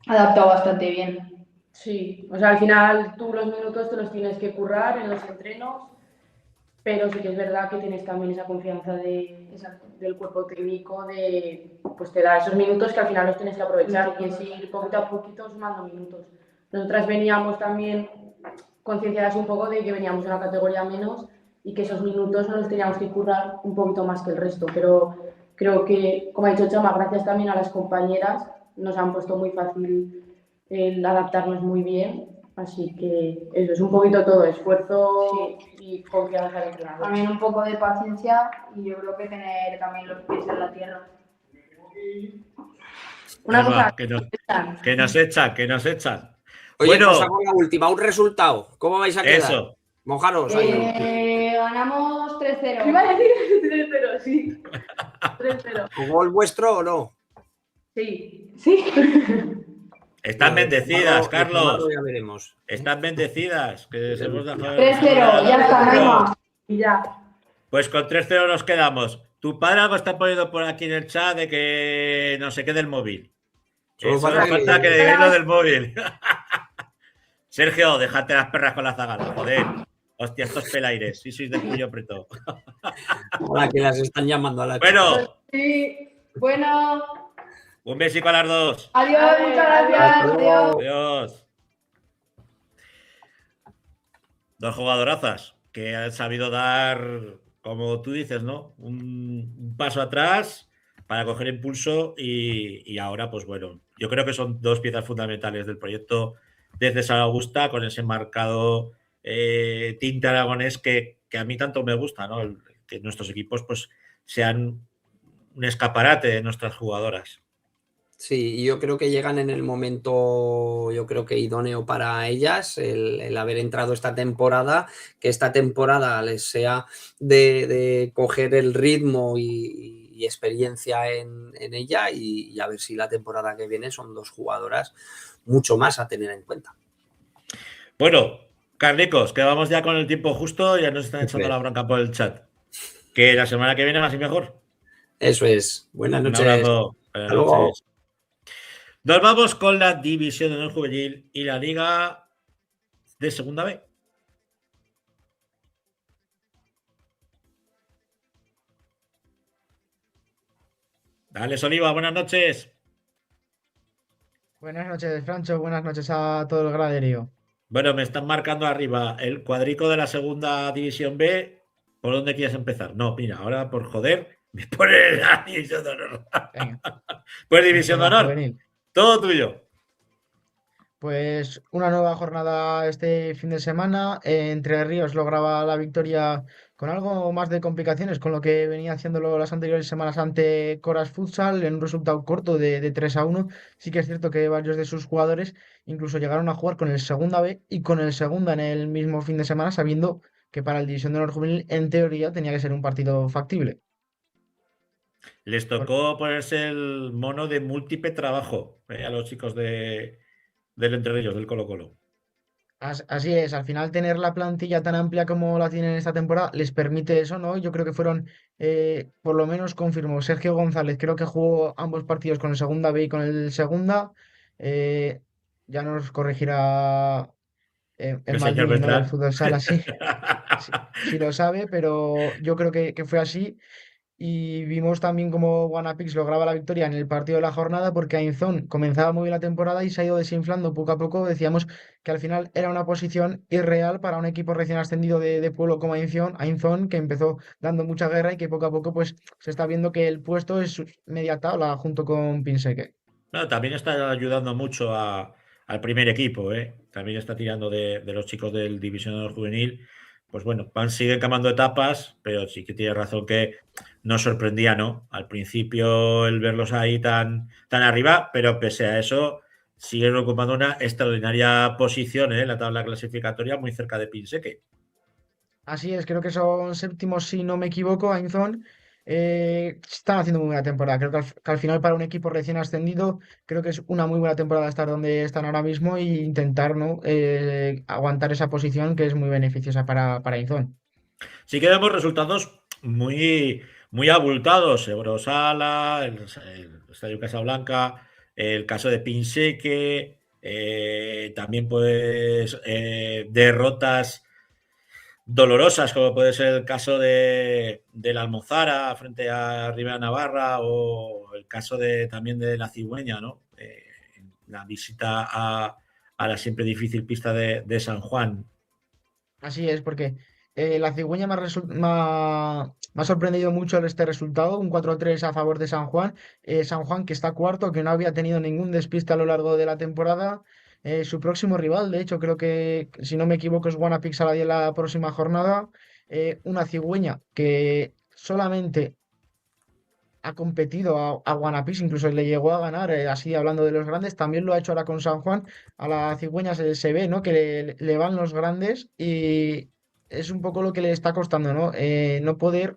adaptado bastante bien. Sí, o sea, al final tú los minutos te los tienes que currar en los entrenos, pero sí que es verdad que tienes también esa confianza del cuerpo técnico, pues te da esos minutos que al final los tienes que aprovechar y es ir poquito a poquito sumando minutos. Nosotras veníamos también concienciadas un poco de que veníamos de una categoría menos y que esos minutos nos los teníamos que currar un poquito más que el resto, pero creo que, como ha dicho Chama, gracias también a las compañeras, nos han puesto muy fácil el adaptarnos muy bien, así que eso es un poquito todo, esfuerzo y confianza al entrenador. También un poco de paciencia y yo creo que tener también los pies en la tierra. Una cosa, que nos echan. Oye, bueno, pues hago la última, un resultado. ¿Cómo vais a quedar? Eso. Mojaros. Ganamos 3-0. Iba a decir 3-0, sí. 3-0. ¿Gol vuestro o no? Sí. Están bendecidas, Carlos. Ya veremos. Están bendecidas. Que se hemos dejado 3-0, ya está. Y ya. Pues con 3-0 nos quedamos. Tu padre algo está poniendo por aquí en el chat de que no se quede el móvil. Solo falta que digáis lo del móvil. Sergio, déjate las perras con la zagala, joder. Hostia, estos pelaires, sí sois de puño preto. Ahora que las están llamando a la Bueno. Sí, bueno. Un besico a las dos. Adiós, muchas gracias. Adiós. Dos jugadorazas que han sabido dar, como tú dices, ¿no? Un paso atrás para coger impulso y ahora, pues bueno, yo creo que son dos piezas fundamentales del proyecto desde San Augusta con ese marcado tinte aragonés que a mí tanto me gusta, ¿no? Que nuestros equipos pues sean un escaparate de nuestras jugadoras. Sí, y yo creo que llegan en el momento, yo creo que idóneo para ellas, el haber entrado esta temporada, que esta temporada les sea de coger el ritmo y experiencia en ella y a ver si la temporada que viene son dos jugadoras mucho más a tener en cuenta. Bueno, Carlicos, que vamos ya con el tiempo justo, ya nos están echando la bronca por el chat. Que la semana que viene más y mejor. Eso es. Buenas noches. Un abrazo. Buenas noches. Nos vamos con la División de Honor Juvenil y la Liga de Segunda B. Dale, Soliva, buenas noches. Buenas noches, Francho. Buenas noches a todo el graderío. Bueno, me están marcando arriba el cuadrico de la Segunda División B. ¿Por dónde quieres empezar? No, mira, ahora por joder, me pone la División de Honor. Venga. Pues División de Honor. Juvenil. Todo tuyo. Pues una nueva jornada este fin de semana. Entre Ríos lograba la victoria con algo más de complicaciones con lo que venía haciéndolo las anteriores semanas ante Coras Futsal en un resultado corto de 3-1. Sí que es cierto que varios de sus jugadores incluso llegaron a jugar con el Segunda B y con el Segunda en el mismo fin de semana, sabiendo que para el División de Honor Juvenil en teoría tenía que ser un partido factible. Les tocó ponerse el mono de múltiple trabajo a los chicos del Entre Ríos, del Colo-Colo. Así es, al final tener la plantilla tan amplia como la tienen esta temporada les permite eso, ¿no? Yo creo que fueron, por lo menos confirmó Sergio González, creo que jugó ambos partidos con el Segunda B y con el Segunda. eh, ya nos corregirá el El señor Maldini, ¿no? Del Beltrán. fútbol sala, sí, sí lo sabe, pero yo creo que fue así. Y vimos también cómo Wanapix lograba la victoria en el partido de la jornada porque Ainzón comenzaba muy bien la temporada y se ha ido desinflando poco a poco. Decíamos que al final era una posición irreal para un equipo recién ascendido de pueblo como Ainzón, que empezó dando mucha guerra y que poco a poco pues se está viendo que el puesto es media tabla junto con Pinseque. No, también está ayudando mucho al primer equipo, ¿eh? También está tirando de los chicos del División de Honor Juvenil. Pues bueno, siguen cambiando etapas, pero sí que tiene razón que nos sorprendía, ¿no? Al principio el verlos ahí tan arriba, pero pese a eso siguen ocupando una extraordinaria posición en la tabla clasificatoria muy cerca de Pinseque. Así es, creo que son séptimos, si no me equivoco, Ainzón. Están haciendo muy buena temporada. Creo que al final para un equipo recién ascendido, creo que es una muy buena temporada estar donde están ahora mismo e intentar, ¿no? Aguantar esa posición que es muy beneficiosa para Ainzón. Sí que vemos resultados muy abultados. Eurosala, el Estadio Casablanca, el caso de Pinseque, también pues derrotas dolorosas, como puede ser el caso de la Almozara frente a Rivera Navarra o el caso también de la Cigüeña, ¿no? La visita a la siempre difícil pista de San Juan. Así es, porque la Cigüeña me ha sorprendido mucho este resultado, un 4-3 a favor de San Juan. San Juan que está cuarto, que no había tenido ningún despiste a lo largo de la temporada. Su próximo rival, de hecho, creo que, si no me equivoco, es Guanapix a la próxima jornada. Una Cigüeña que solamente ha competido a Guanapix, incluso le llegó a ganar, así hablando de los grandes, también lo ha hecho ahora con San Juan. A la Cigüeña se ve, ¿no? Que le van los grandes y es un poco lo que le está costando, ¿no? No poder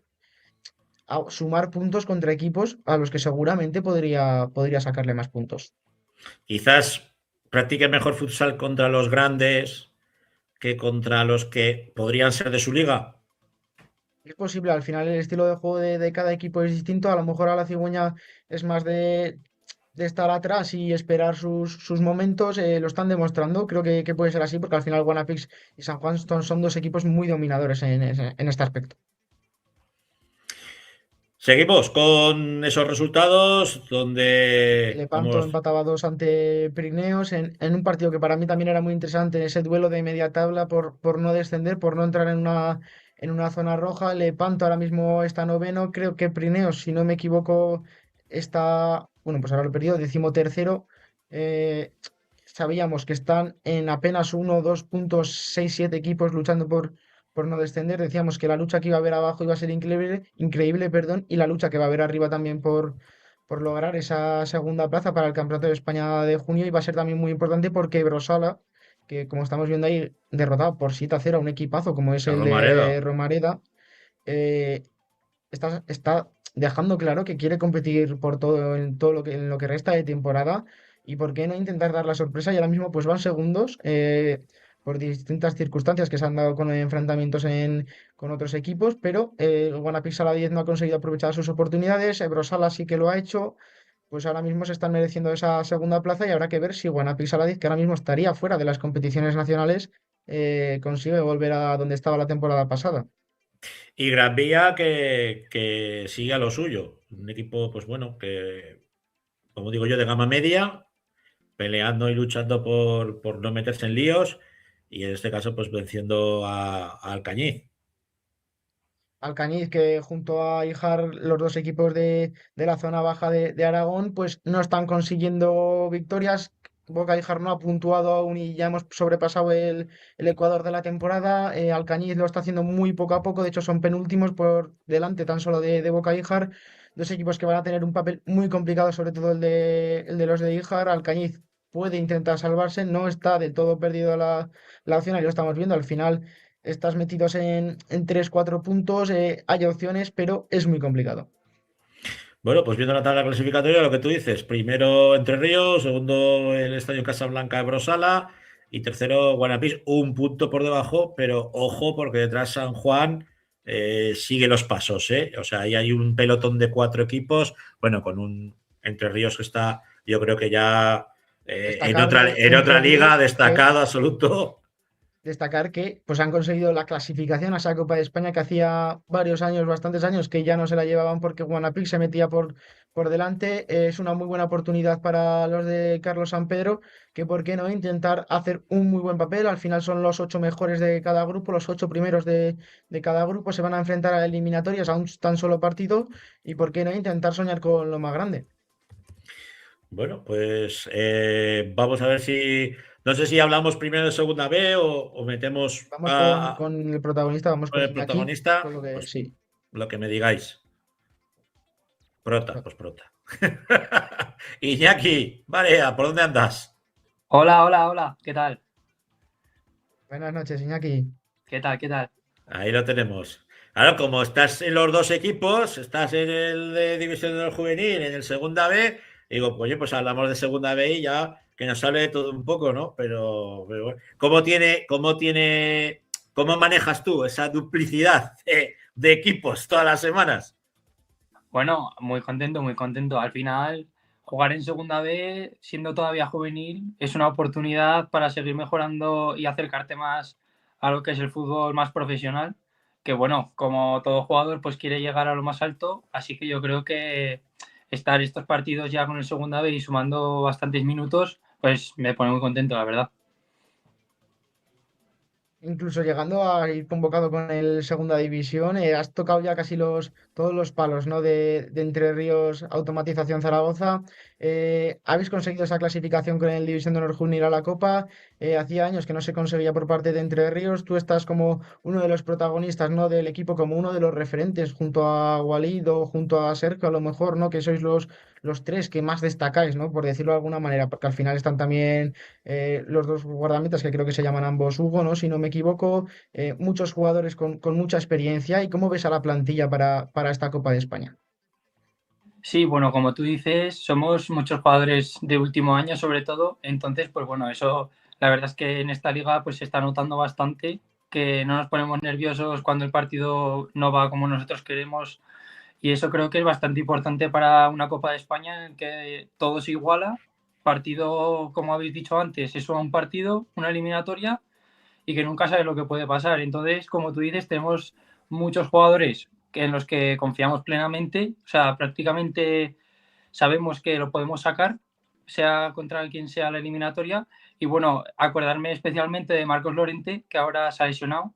sumar puntos contra equipos a los que seguramente podría sacarle más puntos. Quizás practique mejor futsal contra los grandes que contra los que podrían ser de su liga. Es posible, al final el estilo de juego de cada equipo es distinto. A lo mejor a la Cigüeña es más de estar atrás y esperar sus momentos. Lo están demostrando. Creo que puede ser así porque al final Guanapix y San Juan son dos equipos muy dominadores en este aspecto. Seguimos con esos resultados donde Lepanto empataba 2 ante Pirineos en un partido que para mí también era muy interesante, ese duelo de media tabla por no descender, por no entrar en una zona roja. Lepanto ahora mismo está noveno, creo que Pirineos, si no me equivoco, está, bueno, pues ahora lo he perdido, 13º. Sabíamos que están en apenas 1, 2 puntos, 6, 7 equipos luchando por no descender. Decíamos que la lucha que iba a haber abajo iba a ser increíble, perdón, y la lucha que va a haber arriba también por lograr esa segunda plaza para el Campeonato de España de junio iba a ser también muy importante porque Brosala, que como estamos viendo ahí, derrotado por 7-0 a un equipazo como es el de Romareda. Romareda, eh, está dejando claro que quiere competir por todo en lo que resta de temporada y por qué no intentar dar la sorpresa y ahora mismo pues van segundos por distintas circunstancias que se han dado con enfrentamientos con otros equipos, pero el Guanapix Sala 10 no ha conseguido aprovechar sus oportunidades, Ebrosala sí que lo ha hecho, pues ahora mismo se están mereciendo esa segunda plaza y habrá que ver si Guanapix Sala 10, que ahora mismo estaría fuera de las competiciones nacionales, consigue volver a donde estaba la temporada pasada. Y Gran Vía que sigue a lo suyo. Un equipo, pues bueno, que, como digo yo, de gama media, peleando y luchando por no meterse en líos. Y en este caso, pues venciendo a Alcañiz. Alcañiz, que junto a Ijar, los dos equipos de la zona baja de Aragón, pues no están consiguiendo victorias. Boca Ijar no ha puntuado aún y ya hemos sobrepasado el Ecuador de la temporada. Alcañiz lo está haciendo muy poco a poco, de hecho son penúltimos por delante tan solo de Boca Ijar. Dos equipos que van a tener un papel muy complicado, sobre todo el de los de Ijar. Alcañiz puede intentar salvarse, no está del todo perdido la opción, ahí lo estamos viendo. Al final estás metidos en 3-4 puntos, hay opciones, pero es muy complicado. Bueno, pues viendo la tabla clasificatoria, lo que tú dices, primero Entre Ríos, segundo el Estadio Casablanca de Brosala y tercero Guanapís, un punto por debajo, pero ojo porque detrás San Juan sigue los pasos, ¿eh? O sea, ahí hay un pelotón de 4 equipos, bueno, con un Entre Ríos que está, yo creo que ya en otra liga, destacado absoluto. Destacar que pues han conseguido la clasificación a esa Copa de España que hacía varios años, bastantes años, que ya no se la llevaban porque Guanapix se metía por delante. Es una muy buena oportunidad para los de Carlos Sampedro, que por qué no intentar hacer un muy buen papel. Al final son los 8 mejores de cada grupo, los 8 primeros de cada grupo se van a enfrentar a eliminatorias a un tan solo partido y por qué no intentar soñar con lo más grande. Bueno, pues vamos a ver si... No sé si hablamos primero de segunda B o metemos Vamos con el protagonista, vamos con el protagonista. Con lo que, pues, sí. Lo que me digáis. Prota, pues prota. Iñaki, Varea, ¿por dónde andas? Hola, ¿qué tal? Buenas noches, Iñaki. ¿Qué tal? Ahí lo tenemos. Claro, como estás en los dos equipos, estás en el de División de Honor Juvenil, en el Segunda B, digo, pues oye, pues hablamos de Segunda B y ya que nos hable de todo un poco, ¿no? Pero bueno, ¿cómo manejas tú esa duplicidad de equipos todas las semanas? Bueno, muy contento. Al final, jugar en Segunda B, siendo todavía juvenil, es una oportunidad para seguir mejorando y acercarte más a lo que es el fútbol más profesional, que bueno, como todo jugador, pues quiere llegar a lo más alto, así que yo creo que estar estos partidos ya con el Segunda B y sumando bastantes minutos, pues me pone muy contento, la verdad. Incluso llegando a ir convocado con el Segunda División, has tocado ya casi todos los palos, ¿no? de Entre Ríos Automatización Zaragoza. Habéis conseguido esa clasificación con el División de Honor Juvenil a la Copa. Hacía años que no se conseguía por parte de Entre Ríos. Tú estás como uno de los protagonistas, ¿no? del equipo, como uno de los referentes junto a Walid o junto a Sergio, a lo mejor, ¿no? Que sois los tres que más destacáis, ¿no? Por decirlo de alguna manera, porque al final están también los dos guardametas que creo que se llaman ambos Hugo, ¿no? Si no me equivoco, muchos jugadores con mucha experiencia. ¿Y cómo ves a la plantilla para esta Copa de España? Sí, bueno, como tú dices, somos muchos jugadores de último año sobre todo, entonces pues bueno, eso la verdad es que en esta liga pues se está notando bastante, que no nos ponemos nerviosos cuando el partido no va como nosotros queremos y eso creo que es bastante importante para una Copa de España en que todo se iguala, partido como habéis dicho antes, es solo un partido, una eliminatoria y que nunca sabes lo que puede pasar. Entonces, como tú dices, tenemos muchos jugadores en los que confiamos plenamente, o sea, prácticamente sabemos que lo podemos sacar, sea contra quien sea la eliminatoria. Y bueno, acordarme especialmente de Marcos Llorente, que ahora se ha lesionado,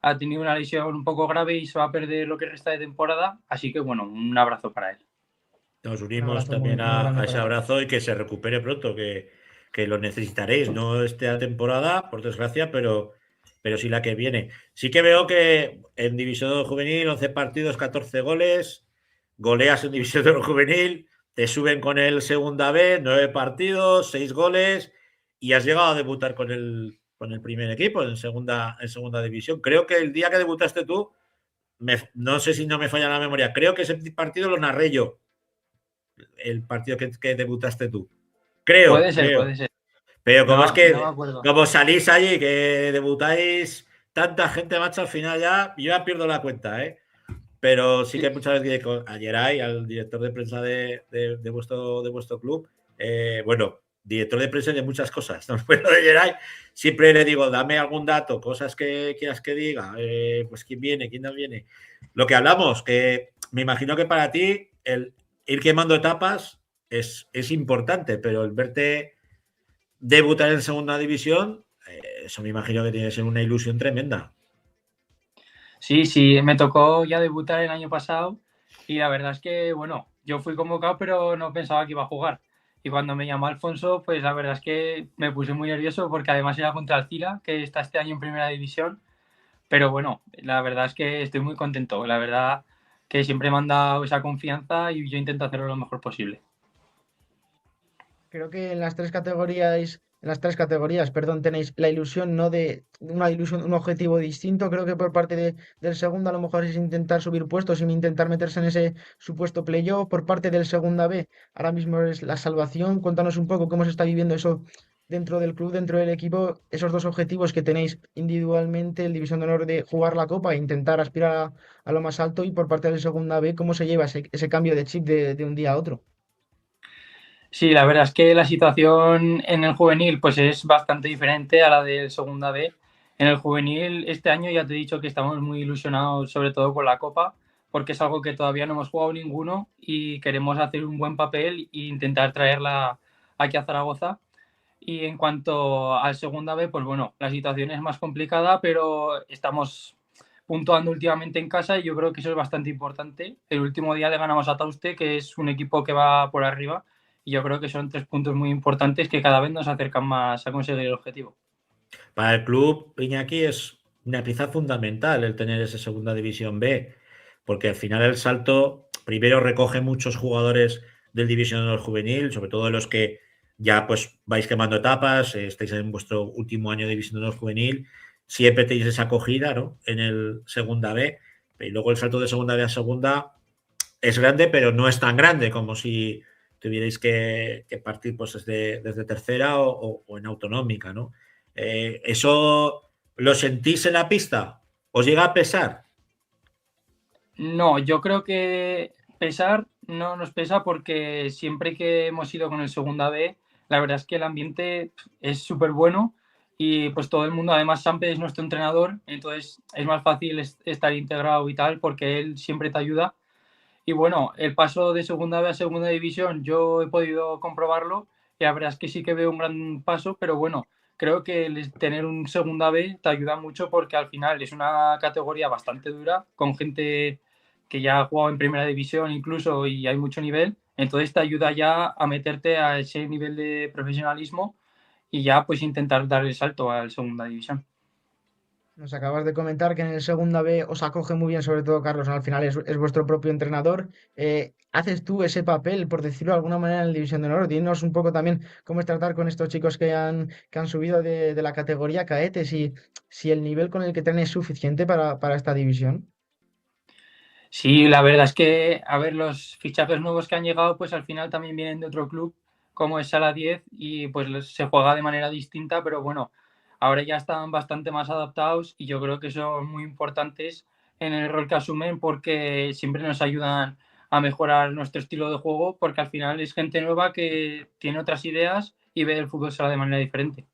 ha tenido una lesión un poco grave y se va a perder lo que resta de temporada, así que bueno, un abrazo para él. Nos unimos también a ese abrazo y que se recupere pronto, que lo necesitaréis, no esta temporada, por desgracia, pero sí la que viene. Sí que veo que en División Juvenil, 11 partidos, 14 goles, goleas en División Juvenil, te suben con el Segunda B, 9 partidos, 6 goles, y has llegado a debutar con el primer equipo en segunda división. Creo que el día que debutaste tú, no sé si no me falla la memoria, creo que ese partido lo narré yo, el partido que debutaste tú. Puede ser. Pero como es que, como salís allí, que debutáis tanta gente, macho, al final ya, yo ya pierdo la cuenta, ¿eh? Pero sí que muchas veces a Geray, al director de prensa de vuestro club, bueno, director de prensa de muchas cosas, ¿no? Pero de Geray, siempre le digo, dame algún dato, cosas que quieras que diga, pues quién viene, quién no viene. Lo que hablamos, que me imagino que para ti el ir quemando etapas es importante, pero el verte debutar en segunda división, eso me imagino que tiene que ser una ilusión tremenda. Sí, me tocó ya debutar el año pasado y la verdad es que, bueno, yo fui convocado pero no pensaba que iba a jugar. Y cuando me llamó Alfonso, pues la verdad es que me puse muy nervioso porque además era contra el Cila, que está este año en primera división. Pero bueno, la verdad es que estoy muy contento. La verdad que siempre me han dado esa confianza y yo intento hacerlo lo mejor posible. Creo que en las tres categorías, perdón, tenéis la ilusión, no de una ilusión, un objetivo distinto. Creo que por parte del segundo a lo mejor es intentar subir puestos y intentar meterse en ese supuesto playoff. Por parte del segunda B, ahora mismo es la salvación. Cuéntanos un poco cómo se está viviendo eso dentro del club, dentro del equipo, esos dos objetivos que tenéis individualmente, el División de Honor de jugar la Copa e intentar aspirar a lo más alto, y por parte del segunda B, cómo se lleva ese cambio de chip de un día a otro. Sí, la verdad es que la situación en el juvenil pues es bastante diferente a la del segunda B. En el juvenil este año ya te he dicho que estamos muy ilusionados, sobre todo con la Copa, porque es algo que todavía no hemos jugado ninguno y queremos hacer un buen papel e intentar traerla aquí a Zaragoza. Y en cuanto al segunda B, pues bueno, la situación es más complicada, pero estamos puntuando últimamente en casa y yo creo que eso es bastante importante. El último día le ganamos a Tauste, que es un equipo que va por arriba, y yo creo que son 3 puntos muy importantes que cada vez nos acercan más a conseguir el objetivo. Para el club, Iñaki, es una pieza fundamental el tener esa segunda división B, porque al final el salto primero recoge muchos jugadores del División de Honor juvenil, sobre todo los que ya pues vais quemando etapas, estáis en vuestro último año de División de Honor juvenil, siempre tenéis esa acogida, ¿no?, en el segunda B, y luego el salto de segunda B a segunda es grande, pero no es tan grande como si tuvierais que partir pues desde tercera o en autonómica, ¿no? ¿Eso lo sentís en la pista? ¿Os llega a pesar? No, yo creo que pesar no nos pesa porque siempre que hemos ido con el segunda B, la verdad es que el ambiente es súper bueno y pues todo el mundo, además Sampe es nuestro entrenador, entonces es más fácil estar integrado y tal porque él siempre te ayuda. Y bueno, el paso de segunda B a segunda división yo he podido comprobarlo y la verdad es que sí que veo un gran paso, pero bueno, creo que tener un segunda B te ayuda mucho porque al final es una categoría bastante dura, con gente que ya ha jugado en primera división incluso y hay mucho nivel, entonces te ayuda ya a meterte a ese nivel de profesionalismo y ya pues intentar dar el salto a la segunda división. Nos acabas de comentar que en el segunda B os acoge muy bien, sobre todo Carlos, ¿no? Al final es vuestro propio entrenador. ¿Haces tú ese papel, por decirlo de alguna manera, en la División de Honor? Dinos un poco también cómo es tratar con estos chicos que han subido de la categoría cadetes y si el nivel con el que traen es suficiente para esta división. Sí, la verdad es que, a ver, los fichajes nuevos que han llegado, pues al final también vienen de otro club, como es Sala 10, y pues se juega de manera distinta, pero bueno, ahora ya están bastante más adaptados y yo creo que son muy importantes en el rol que asumen porque siempre nos ayudan a mejorar nuestro estilo de juego, porque al final es gente nueva que tiene otras ideas y ve el fútbol sala de manera diferente.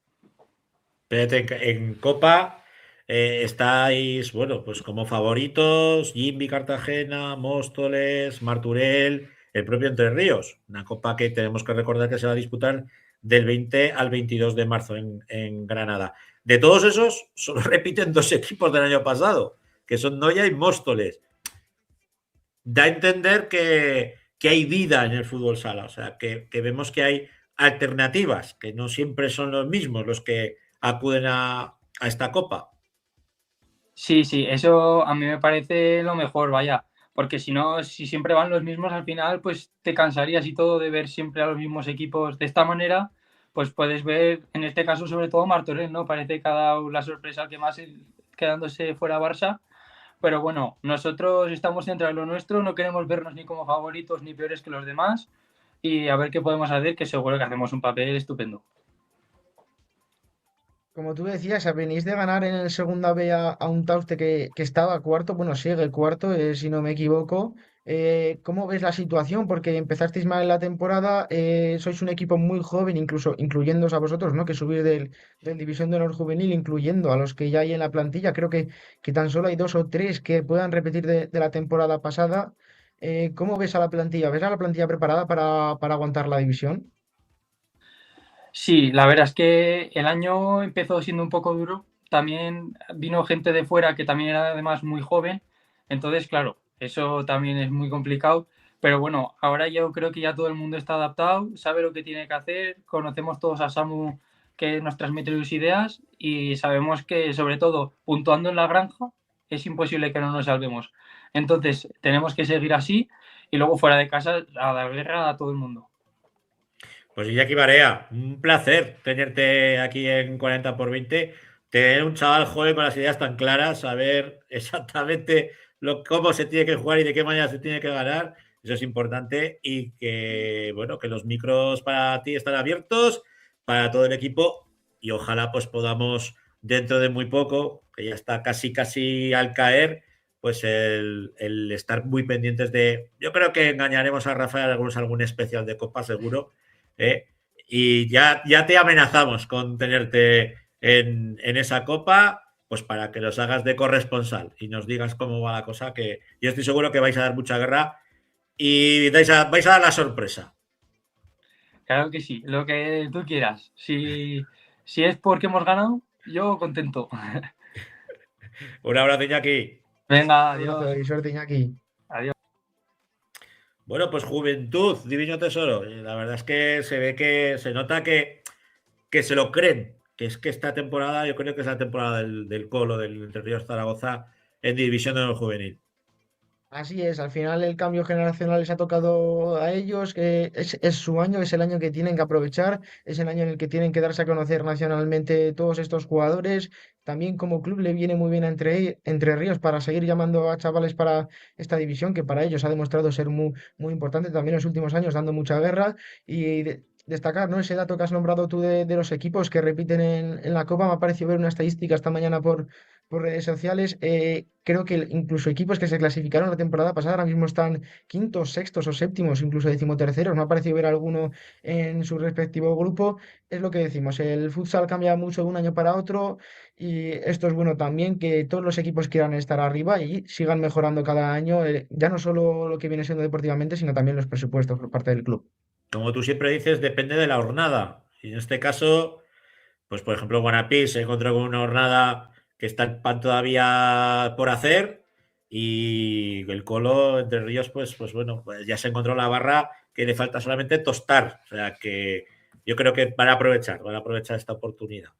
Espérate, en Copa estáis, bueno, pues como favoritos, Jimmy Cartagena, Móstoles, Marturell, el propio Entre Ríos. Una Copa que tenemos que recordar que se va a disputar del 20 al 22 de marzo en Granada. De todos esos, solo repiten 2 equipos del año pasado, que son Noia y Móstoles. Da a entender que hay vida en el fútbol sala, o sea, que vemos que hay alternativas, que no siempre son los mismos los que acuden a esta copa. Sí, sí, eso a mí me parece lo mejor, vaya, porque si no, si siempre van los mismos al final, pues te cansarías y todo de ver siempre a los mismos equipos. De esta manera, pues puedes ver, en este caso sobre todo Martorell, ¿no? Parece que ha dado la sorpresa que más quedándose fuera Barça, pero bueno, nosotros estamos centrados en lo nuestro, no queremos vernos ni como favoritos ni peores que los demás y a ver qué podemos hacer, que seguro que hacemos un papel estupendo. Como tú decías, venís de ganar en el segunda B a un Tauste que estaba cuarto, bueno, sigue cuarto, si no me equivoco. ¿Cómo ves la situación? Porque empezasteis mal en la temporada, sois un equipo muy joven, incluso incluyéndoos a vosotros, ¿no? Que subís del División de Honor Juvenil, incluyendo a los que ya hay en la plantilla. Creo que tan solo hay 2 o 3 que puedan repetir de la temporada pasada. ¿Cómo ves a la plantilla? ¿Ves a la plantilla preparada para aguantar la división? Sí, la verdad es que el año empezó siendo un poco duro. También vino gente de fuera que también era además muy joven. Entonces, claro, eso también es muy complicado. Pero bueno, ahora yo creo que ya todo el mundo está adaptado, sabe lo que tiene que hacer, conocemos todos a Samu que nos transmite sus ideas y sabemos que, sobre todo, puntuando en la granja, es imposible que no nos salvemos. Entonces, tenemos que seguir así y luego fuera de casa a dar guerra a todo el mundo. Pues Iñaki Barea, un placer tenerte aquí en 40x20, tener un chaval joven con las ideas tan claras, saber exactamente cómo se tiene que jugar y de qué manera se tiene que ganar, eso es importante y que, bueno, que los micros para ti están abiertos, para todo el equipo y ojalá pues podamos dentro de muy poco, que ya está casi al caer, pues el estar muy pendientes de, yo creo que engañaremos a Rafael algún especial de Copa seguro. Y ya te amenazamos con tenerte en esa copa, pues para que nos hagas de corresponsal y nos digas cómo va la cosa, que yo estoy seguro que vais a dar mucha guerra y vais a dar la sorpresa. Claro que sí, lo que tú quieras. Si es porque hemos ganado, yo contento. Un abrazo, Iñaki. Venga, adiós. Y suerte, Iñaki. Adiós. Bueno, pues juventud, divino tesoro. La verdad es que se ve que se nota que se lo creen, que es que esta temporada, yo creo que es la temporada del Colo, del Entre Ríos Zaragoza en División de Honor Juvenil. Así es, al final el cambio generacional les ha tocado a ellos, que es su año, es el año que tienen que aprovechar, es el año en el que tienen que darse a conocer nacionalmente todos estos jugadores. También como club le viene muy bien a Entre Ríos para seguir llamando a chavales para esta división, que para ellos ha demostrado ser muy importante también en los últimos años, dando mucha guerra. Y destacar, ¿no? Ese dato que has nombrado tú de los equipos que repiten en la Copa, me ha parecido ver una estadística esta mañana por redes sociales. Creo que incluso equipos que se clasificaron la temporada pasada ahora mismo están quintos, sextos o séptimos, incluso decimoterceros. Me ha parecido ver alguno en su respectivo grupo. Es lo que decimos, el futsal cambia mucho de un año para otro y esto es bueno también, que todos los equipos quieran estar arriba y sigan mejorando cada año, ya no solo lo que viene siendo deportivamente, sino también los presupuestos por parte del club. Como tú siempre dices, depende de la jornada. Y en este caso, pues por ejemplo, Guanapí se encontró con una jornada que está el pan todavía por hacer y el Colo Entre Ríos, pues bueno, pues ya se encontró la barra que le falta solamente tostar. O sea que yo creo que van a aprovechar esta oportunidad.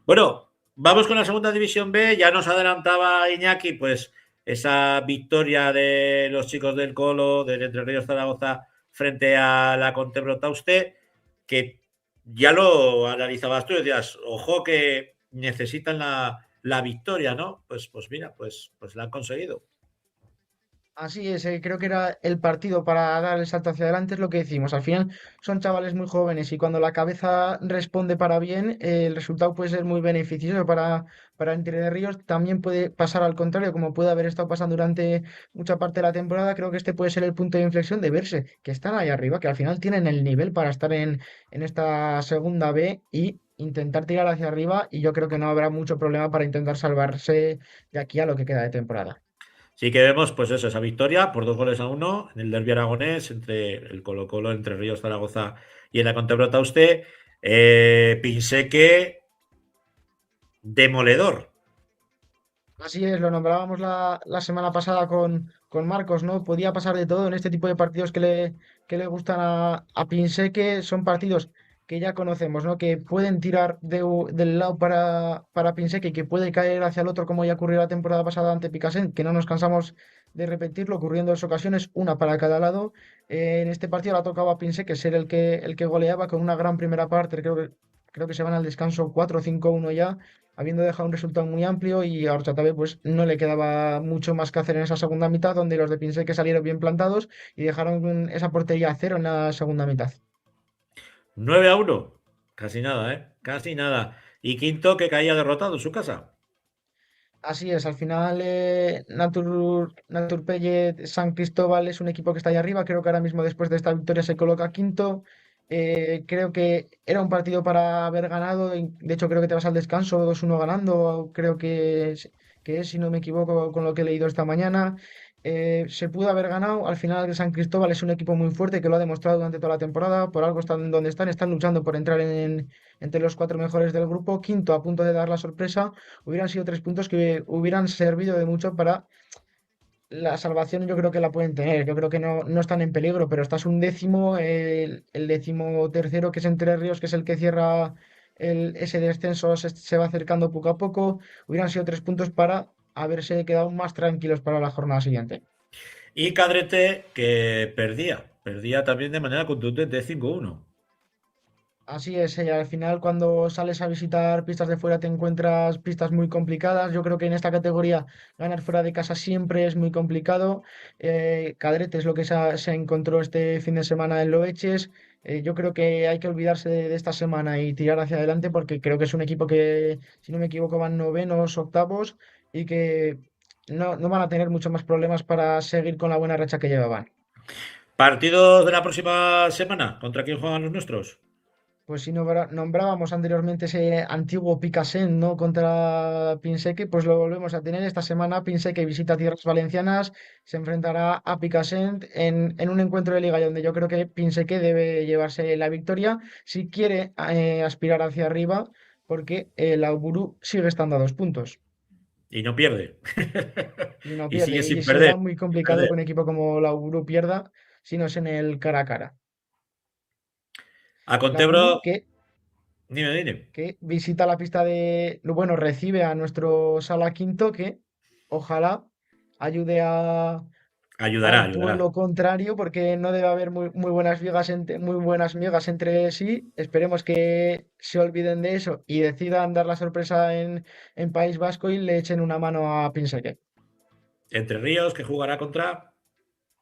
Bueno, vamos con la segunda división B. Ya nos adelantaba Iñaki, pues esa victoria de los chicos del Colo, del Entre Ríos Zaragoza, frente a la Contebro Tauste, que ya lo analizabas tú y decías, ojo que necesitan la victoria, ¿no? Pues mira, pues la han conseguido. Así es, creo que era el partido para dar el salto hacia adelante, es lo que decimos. Al final son chavales muy jóvenes y cuando la cabeza responde para bien, el resultado puede ser muy beneficioso para Entre Ríos. También puede pasar al contrario, como puede haber estado pasando durante mucha parte de la temporada. Creo que este puede ser el punto de inflexión de verse, que están ahí arriba, que al final tienen el nivel para estar en esta segunda B y intentar tirar hacia arriba. Y yo creo que no habrá mucho problema para intentar salvarse de aquí a lo que queda de temporada. Sí que vemos, pues eso, esa victoria por 2-1 en el derbi aragonés entre el Colo-Colo, Entre Ríos Zaragoza y el Contebro Tauste. Pinseque demoledor. Así es, lo nombrábamos la semana pasada con Marcos, ¿no? Podía pasar de todo en este tipo de partidos que le gustan a Pinseque. Son partidos que ya conocemos, ¿no? Que pueden tirar del lado para Pinseque, que puede caer hacia el otro, como ya ocurrió la temporada pasada ante Picasen, que no nos cansamos de repetirlo, ocurriendo en dos ocasiones, una para cada lado. En este partido le ha tocado a Pinseque ser el que goleaba con una gran primera parte. Creo que se van al descanso 4-5-1 ya, habiendo dejado un resultado muy amplio, y a Horchatabe pues no le quedaba mucho más que hacer en esa segunda mitad, donde los de Pinseque salieron bien plantados y dejaron esa portería a cero en la segunda mitad. 9-1, casi nada, ¿eh? Casi nada. Y quinto que caía derrotado en su casa. Así es, al final Naturpelle San Cristóbal es un equipo que está ahí arriba. Creo que ahora mismo después de esta victoria se coloca quinto. Creo que era un partido para haber ganado. De hecho, creo que te vas al descanso 2-1 ganando. Creo que es, si no me equivoco, con lo que he leído esta mañana. Se pudo haber ganado. Al final, San Cristóbal es un equipo muy fuerte que lo ha demostrado durante toda la temporada. Por algo están donde están. Están luchando por entrar entre los cuatro mejores del grupo. Quinto, a punto de dar la sorpresa. Hubieran sido 3 puntos que hubieran servido de mucho para la salvación yo creo que la pueden tener. Yo creo que no están en peligro, pero estás un décimo, el 13º, que es Entre Ríos, que es el que cierra ese descenso, se va acercando poco a poco. Hubieran sido 3 puntos para haberse quedado más tranquilos para la jornada siguiente. Y Cadrete, que perdía también de manera contundente, 5-1. Así es, al final cuando sales a visitar pistas de fuera te encuentras pistas muy complicadas. Yo creo que en esta categoría ganar fuera de casa siempre es muy complicado. Cadrete es lo que se encontró este fin de semana en Loeches. Yo creo que hay que olvidarse de esta semana y tirar hacia adelante porque creo que es un equipo que, si no me equivoco, van novenos, octavos y que no van a tener muchos más problemas para seguir con la buena racha que llevaban. ¿Partidos de la próxima semana? ¿Contra quién juegan los nuestros? Pues si nombrábamos anteriormente ese antiguo Picasen, ¿no? Contra Pinseque, pues lo volvemos a tener esta semana. Pinseque visita tierras valencianas, se enfrentará a Picasen en un encuentro de liga donde yo creo que Pinseque debe llevarse la victoria si quiere aspirar hacia arriba, porque el Auburu sigue estando a 2 puntos. Y no pierde. Y no Y pierde. sigue sin Y perder. será muy complicado que un equipo como el Auburu pierda si no es en el cara a cara. A Contebro. Que Dime. Que visita la pista bueno, recibe a nuestro Sala Quinto, que ojalá ayude al pueblo contrario, porque no debe haber muy buenas migas entre sí. Esperemos que se olviden de eso y decidan dar la sorpresa en País Vasco y le echen una mano a Pinseque. Entre Ríos, que jugará contra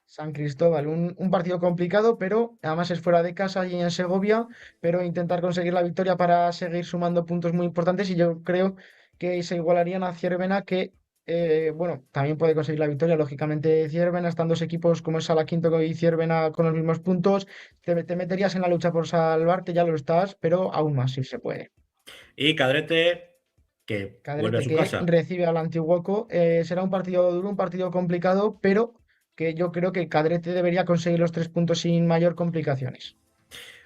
San Cristóbal, un partido complicado, pero además es fuera de casa y en Segovia, pero intentar conseguir la victoria para seguir sumando puntos muy importantes y yo creo que se igualarían a Ciervena, que bueno, también puede conseguir la victoria, lógicamente Ciervena, están 2 equipos como es Sala Quinto y Ciervena con los mismos puntos, te meterías en la lucha por salvarte, ya lo estás, pero aún más si se puede. Y Cadrete, que vuelve a su casa. Recibe al Antiguoco, será un partido duro, un partido complicado, pero que yo creo que Cadrete debería conseguir los 3 puntos sin mayor complicaciones.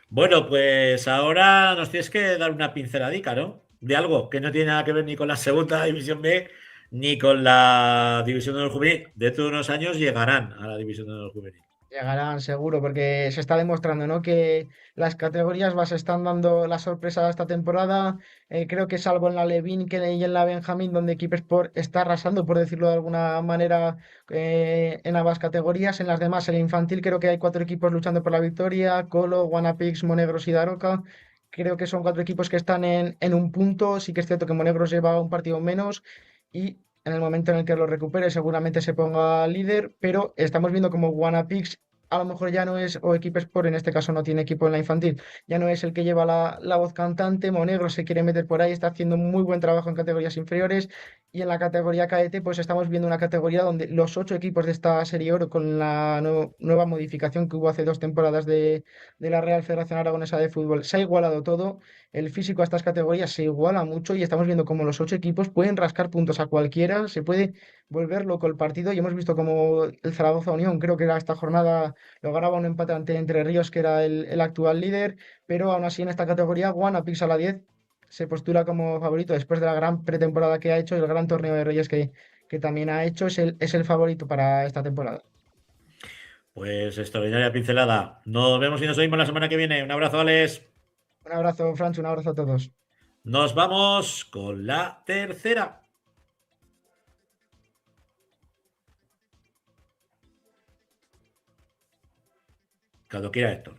Bueno, pues ahora nos tienes que dar una pinceladica, ¿no? De algo que no tiene nada que ver ni con la segunda división B ni con la división de honor juvenil. Dentro de unos años llegarán a la división de honor juvenil. Llegarán seguro, porque se está demostrando, ¿no?, que las categorías se están dando la sorpresa esta temporada. Creo que salvo en la Levin y en la Benjamín, donde Equipasport está arrasando, por decirlo de alguna manera, en ambas categorías. En las demás, el infantil, creo que hay 4 equipos luchando por la victoria: Colo, Guanapix, Monegros y Daroca. Creo que son 4 equipos que están en un punto. Sí que es cierto que Monegros lleva un partido menos y en el momento en el que lo recupere seguramente se ponga líder, pero estamos viendo como Guanapix a lo mejor ya no es, o Equipasport en este caso no tiene equipo en la infantil, ya no es el que lleva la voz cantante. Monegro se quiere meter por ahí, está haciendo muy buen trabajo en categorías inferiores, y en la categoría cadete pues estamos viendo una categoría donde los 8 equipos de esta serie oro, con la nueva modificación que hubo hace 2 temporadas de la Real Federación Aragonesa de Fútbol, se ha igualado todo. El físico a estas categorías se iguala mucho y estamos viendo cómo los 8 equipos pueden rascar puntos a cualquiera, se puede volver loco el partido, y hemos visto como el Zaragoza Unión, creo que era esta jornada, lograba un empate ante Entre Ríos, que era el actual líder, pero aún así en esta categoría Guanapix a la 10 se postula como favorito después de la gran pretemporada que ha hecho y el gran torneo de Reyes que también ha hecho, es el favorito para esta temporada. Pues extraordinaria pincelada. Nos vemos y nos oímos la semana que viene. Un abrazo, Alex. Un abrazo, Franch, un abrazo a todos. Nos vamos con la tercera. Cuando quiera, Héctor.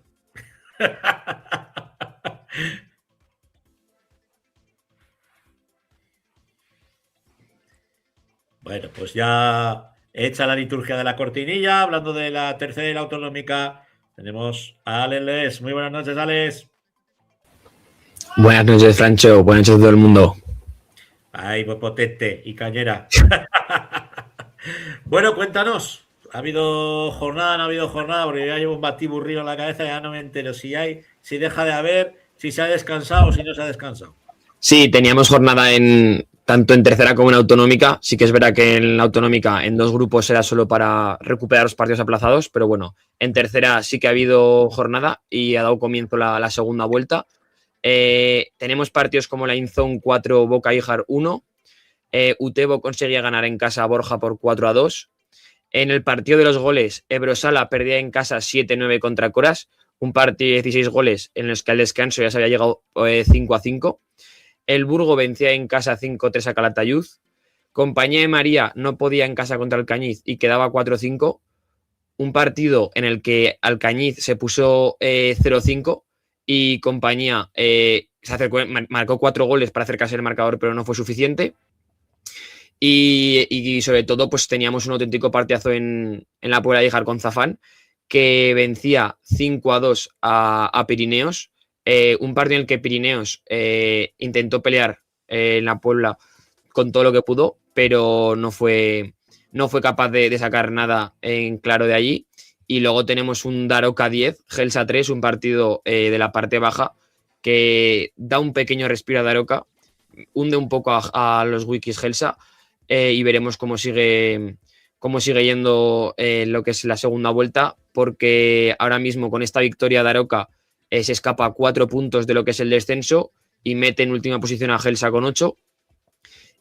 Bueno, pues ya hecha la liturgia de la cortinilla, hablando de la tercera autonómica, tenemos a Alex. Muy buenas noches, Alex. Buenas noches, Francho. Buenas noches a todo el mundo. Ay, pues potente y cañera. Bueno, cuéntanos. ¿Ha habido jornada? ¿No ha habido jornada? Porque ya llevo un batiburrillo en la cabeza, ya no me entero si deja de haber, si se ha descansado o si no se ha descansado. Sí, teníamos jornada tanto en tercera como en autonómica. Sí que es verdad que en la autonómica en 2 grupos era solo para recuperar los partidos aplazados, pero bueno, en tercera sí que ha habido jornada y ha dado comienzo la segunda vuelta. Tenemos partidos como la Inzón 4, Boca Ijar 1. Utebo conseguía ganar en casa a Borja por 4-2. En el partido de los goles, Ebrosala perdía en casa 7-9 contra Coras, un partido de 16 goles en los que al descanso ya se había llegado 5-5. El Burgo vencía en casa 5-3 a Calatayud. Compañía de María no podía en casa contra Alcañiz y quedaba 4-5. Un partido en el que Alcañiz se puso 0-5 y Compañía marcó 4 goles para acercarse al marcador, pero no fue suficiente. Y sobre todo, pues teníamos un auténtico partidazo en la Puebla de Híjar con Zafán, que vencía 5-2 a Pirineos. Un partido en el que Pirineos intentó pelear en la Puebla con todo lo que pudo, pero no fue capaz de sacar nada en claro de allí. Y luego tenemos un Daroca 10, Gelsa 3, un partido de la parte baja que da un pequeño respiro a Daroca, hunde un poco a los wikis Gelsa, y veremos cómo sigue yendo lo que es la segunda vuelta, porque ahora mismo con esta victoria Daroca se escapa a 4 puntos de lo que es el descenso y mete en última posición a Gelsa con 8.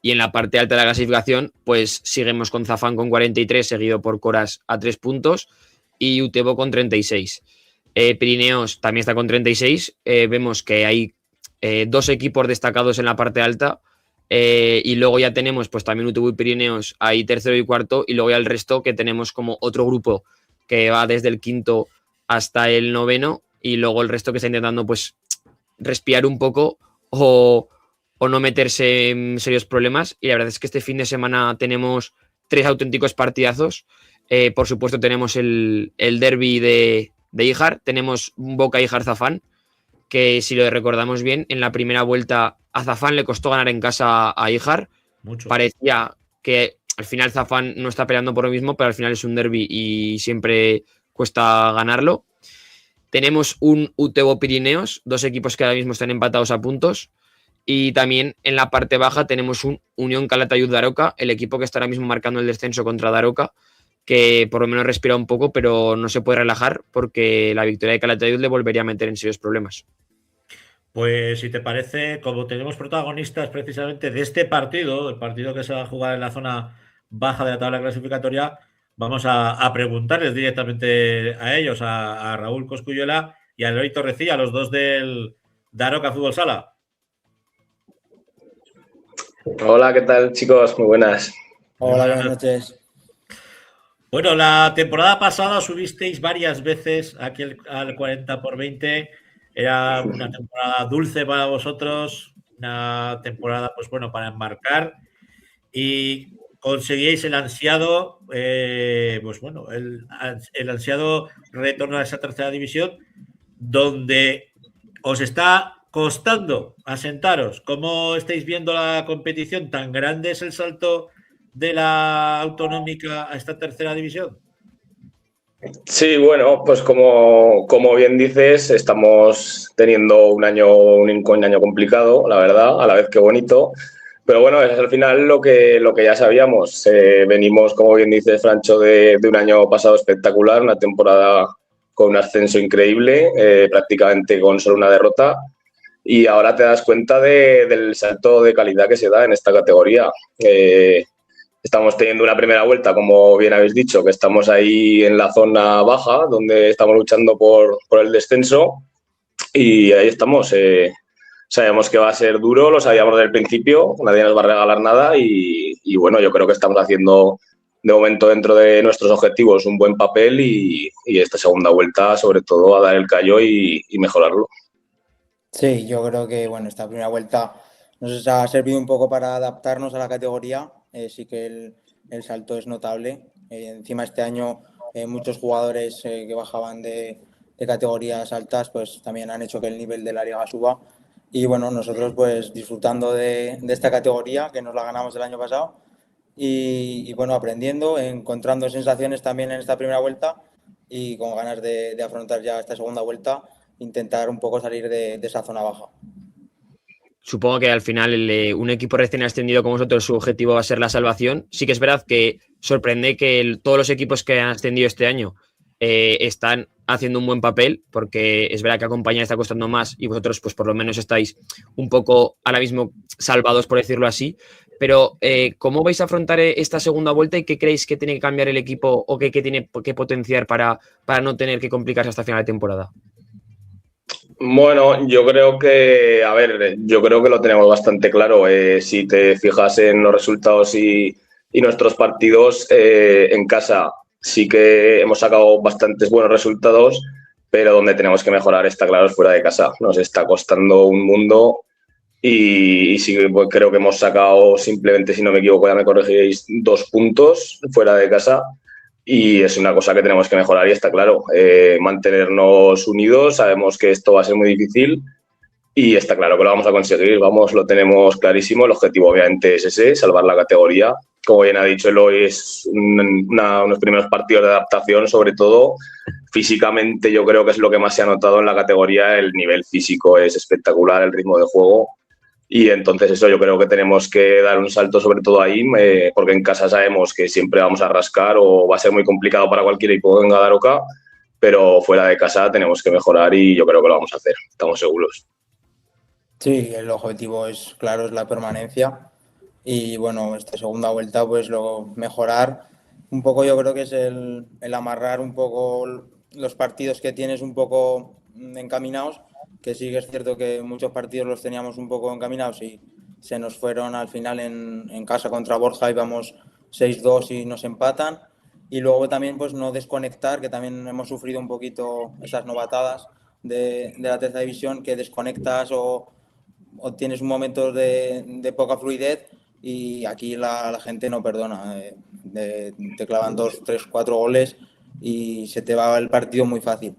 Y en la parte alta de la clasificación, pues seguimos con Zafán con 43, seguido por Coras a 3 puntos y Utebo con 36. Pirineos también está con 36. Vemos que hay 2 equipos destacados en la parte alta. Y luego ya tenemos pues también Utebo y Pirineos ahí tercero y cuarto. Y luego ya el resto, que tenemos como otro grupo que va desde el quinto hasta el noveno. Y luego el resto que está intentando pues respirar un poco o no meterse en serios problemas. Y la verdad es que este fin de semana tenemos 3 auténticos partidazos. Por supuesto tenemos el derbi de Híjar, tenemos Boca Híjar Zafán, que si lo recordamos bien, en la primera vuelta a Zafán le costó ganar en casa a Híjar. Mucho. Parecía que al final Zafán no está peleando por lo mismo, pero al final es un derbi y siempre cuesta ganarlo. Tenemos un Utebo Pirineos, 2 equipos que ahora mismo están empatados a puntos. Y también en la parte baja tenemos un Unión Calatayud Daroca, el equipo que está ahora mismo marcando el descenso contra Daroca, que por lo menos respira un poco, pero no se puede relajar porque la victoria de Calatayud le volvería a meter en serios problemas. Pues si te parece, como tenemos protagonistas precisamente de este partido, el partido que se va a jugar en la zona baja de la tabla clasificatoria, vamos a preguntarles directamente a ellos, a Raúl Cosculluela y a Eloy Torrecilla, los dos del Daroca Fútbol Sala. Hola, ¿qué tal, chicos? Muy buenas. Hola, buenas noches. Bueno, la temporada pasada subisteis varias veces aquí al 40x20. Era una temporada dulce para vosotros, una temporada, pues bueno, para enmarcar. Y conseguíais el ansiado, pues bueno, el ansiado retorno a esa tercera división, donde os está costando asentaros. ¿Cómo estáis viendo la competición? ¿Tan grande es el salto de la autonómica a esta tercera división? Sí, bueno, pues como bien dices, estamos teniendo un año complicado, la verdad, a la vez que bonito. Pero bueno, es al final lo que ya sabíamos. Venimos, como bien dices, Francho, de un año pasado espectacular, una temporada con un ascenso increíble, prácticamente con solo una derrota. Y ahora te das cuenta del salto de calidad que se da en esta categoría. Estamos teniendo una primera vuelta, como bien habéis dicho, que estamos ahí en la zona baja, donde estamos luchando por el descenso. Y ahí estamos. Sabíamos que va a ser duro, lo sabíamos desde el principio, nadie nos va a regalar nada. Y bueno, yo creo que estamos haciendo, de momento, dentro de nuestros objetivos, un buen papel. Y esta segunda vuelta, sobre todo, a dar el callo y mejorarlo. Sí, yo creo que bueno, esta primera vuelta nos ha servido un poco para adaptarnos a la categoría. Sí que el salto es notable. Encima este año muchos jugadores que bajaban de categorías altas pues también han hecho que el nivel de la liga suba. Y bueno, nosotros pues disfrutando de esta categoría que nos la ganamos el año pasado y bueno, aprendiendo, encontrando sensaciones también en esta primera vuelta y con ganas de afrontar ya esta segunda vuelta, intentar un poco salir de esa zona baja. Supongo que al final un equipo recién ascendido como vosotros, su objetivo va a ser la salvación. Sí que es verdad que sorprende que todos los equipos que han ascendido este año están haciendo un buen papel, porque es verdad que a Compañía está costando más y vosotros pues por lo menos estáis un poco ahora mismo salvados, por decirlo así, pero ¿cómo vais a afrontar esta segunda vuelta y qué creéis que tiene que cambiar el equipo o qué tiene que potenciar para no tener que complicarse hasta final de temporada? Bueno, yo creo que, yo creo que lo tenemos bastante claro. Si te fijas en los resultados y nuestros partidos en casa, sí que hemos sacado bastantes buenos resultados, pero donde tenemos que mejorar, está claro, es fuera de casa. Nos está costando un mundo y sí, pues, creo que hemos sacado simplemente, si no me equivoco, ya me corregiréis, 2 puntos fuera de casa. Y es una cosa que tenemos que mejorar y está claro, mantenernos unidos. Sabemos que esto va a ser muy difícil y está claro que lo vamos a conseguir. Vamos, lo tenemos clarísimo. El objetivo obviamente es ese, salvar la categoría. Como bien ha dicho Eloy, es unos primeros partidos de adaptación, sobre todo físicamente. Yo creo que es lo que más se ha notado en la categoría. El nivel físico es espectacular, el ritmo de juego. Y entonces eso yo creo que tenemos que dar un salto sobre todo ahí, porque en casa sabemos que siempre vamos a rascar o va a ser muy complicado para cualquier equipo que venga a Daroca, pero fuera de casa tenemos que mejorar y yo creo que lo vamos a hacer, estamos seguros. Sí, el objetivo es claro, es la permanencia y bueno, esta segunda vuelta pues luego mejorar un poco. Yo creo que es el amarrar un poco los partidos que tienes un poco encaminados, que sí que es cierto que muchos partidos los teníamos un poco encaminados y se nos fueron al final en casa contra Borja, íbamos 6-2 y nos empatan. Y luego también pues no desconectar, que también hemos sufrido un poquito esas novatadas de la tercera división, que desconectas o tienes un momento de poca fluidez y aquí la gente no perdona. Te clavan 2, 3, 4 goles y se te va el partido muy fácil.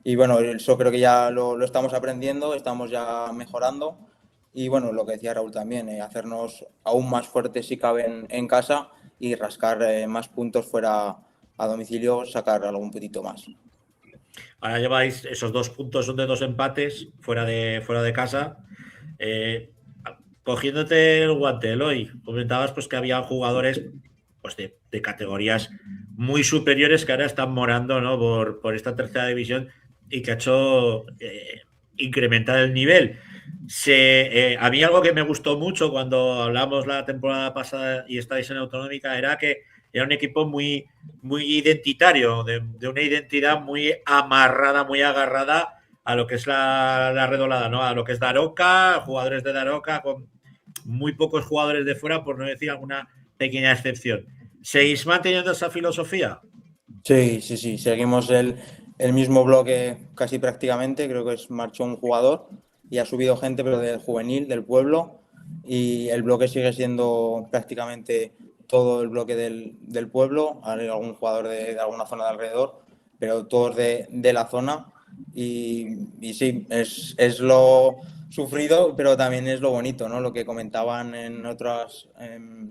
Y bueno, eso creo que ya lo estamos aprendiendo, estamos ya mejorando. Y bueno, lo que decía Raúl también, hacernos aún más fuertes si cabe en casa y rascar más puntos fuera a domicilio, sacar algún puntito más. Ahora lleváis esos 2 puntos, son de 2 empates fuera de casa. Cogiéndote el guante, Eloy, comentabas pues que había jugadores pues de categorías muy superiores que ahora están morando, ¿no? por esta tercera división y que ha hecho incrementar el nivel. A mí algo que me gustó mucho cuando hablamos la temporada pasada y estáis en Autonómica era que era un equipo muy, muy identitario, de una identidad muy amarrada, muy agarrada a lo que es la redolada, ¿no? A lo que es Daroca, jugadores de Daroca, con muy pocos jugadores de fuera, por no decir alguna pequeña excepción. ¿Seguís manteniendo esa filosofía? Sí, seguimos el mismo bloque casi prácticamente. Creo que marchó un jugador y ha subido gente, pero del juvenil, del pueblo, y el bloque sigue siendo prácticamente todo el bloque del pueblo. Hay algún jugador de alguna zona de alrededor, pero todos de la zona. Y sí, es lo sufrido, pero también es lo bonito, ¿no? Lo que comentaban en otras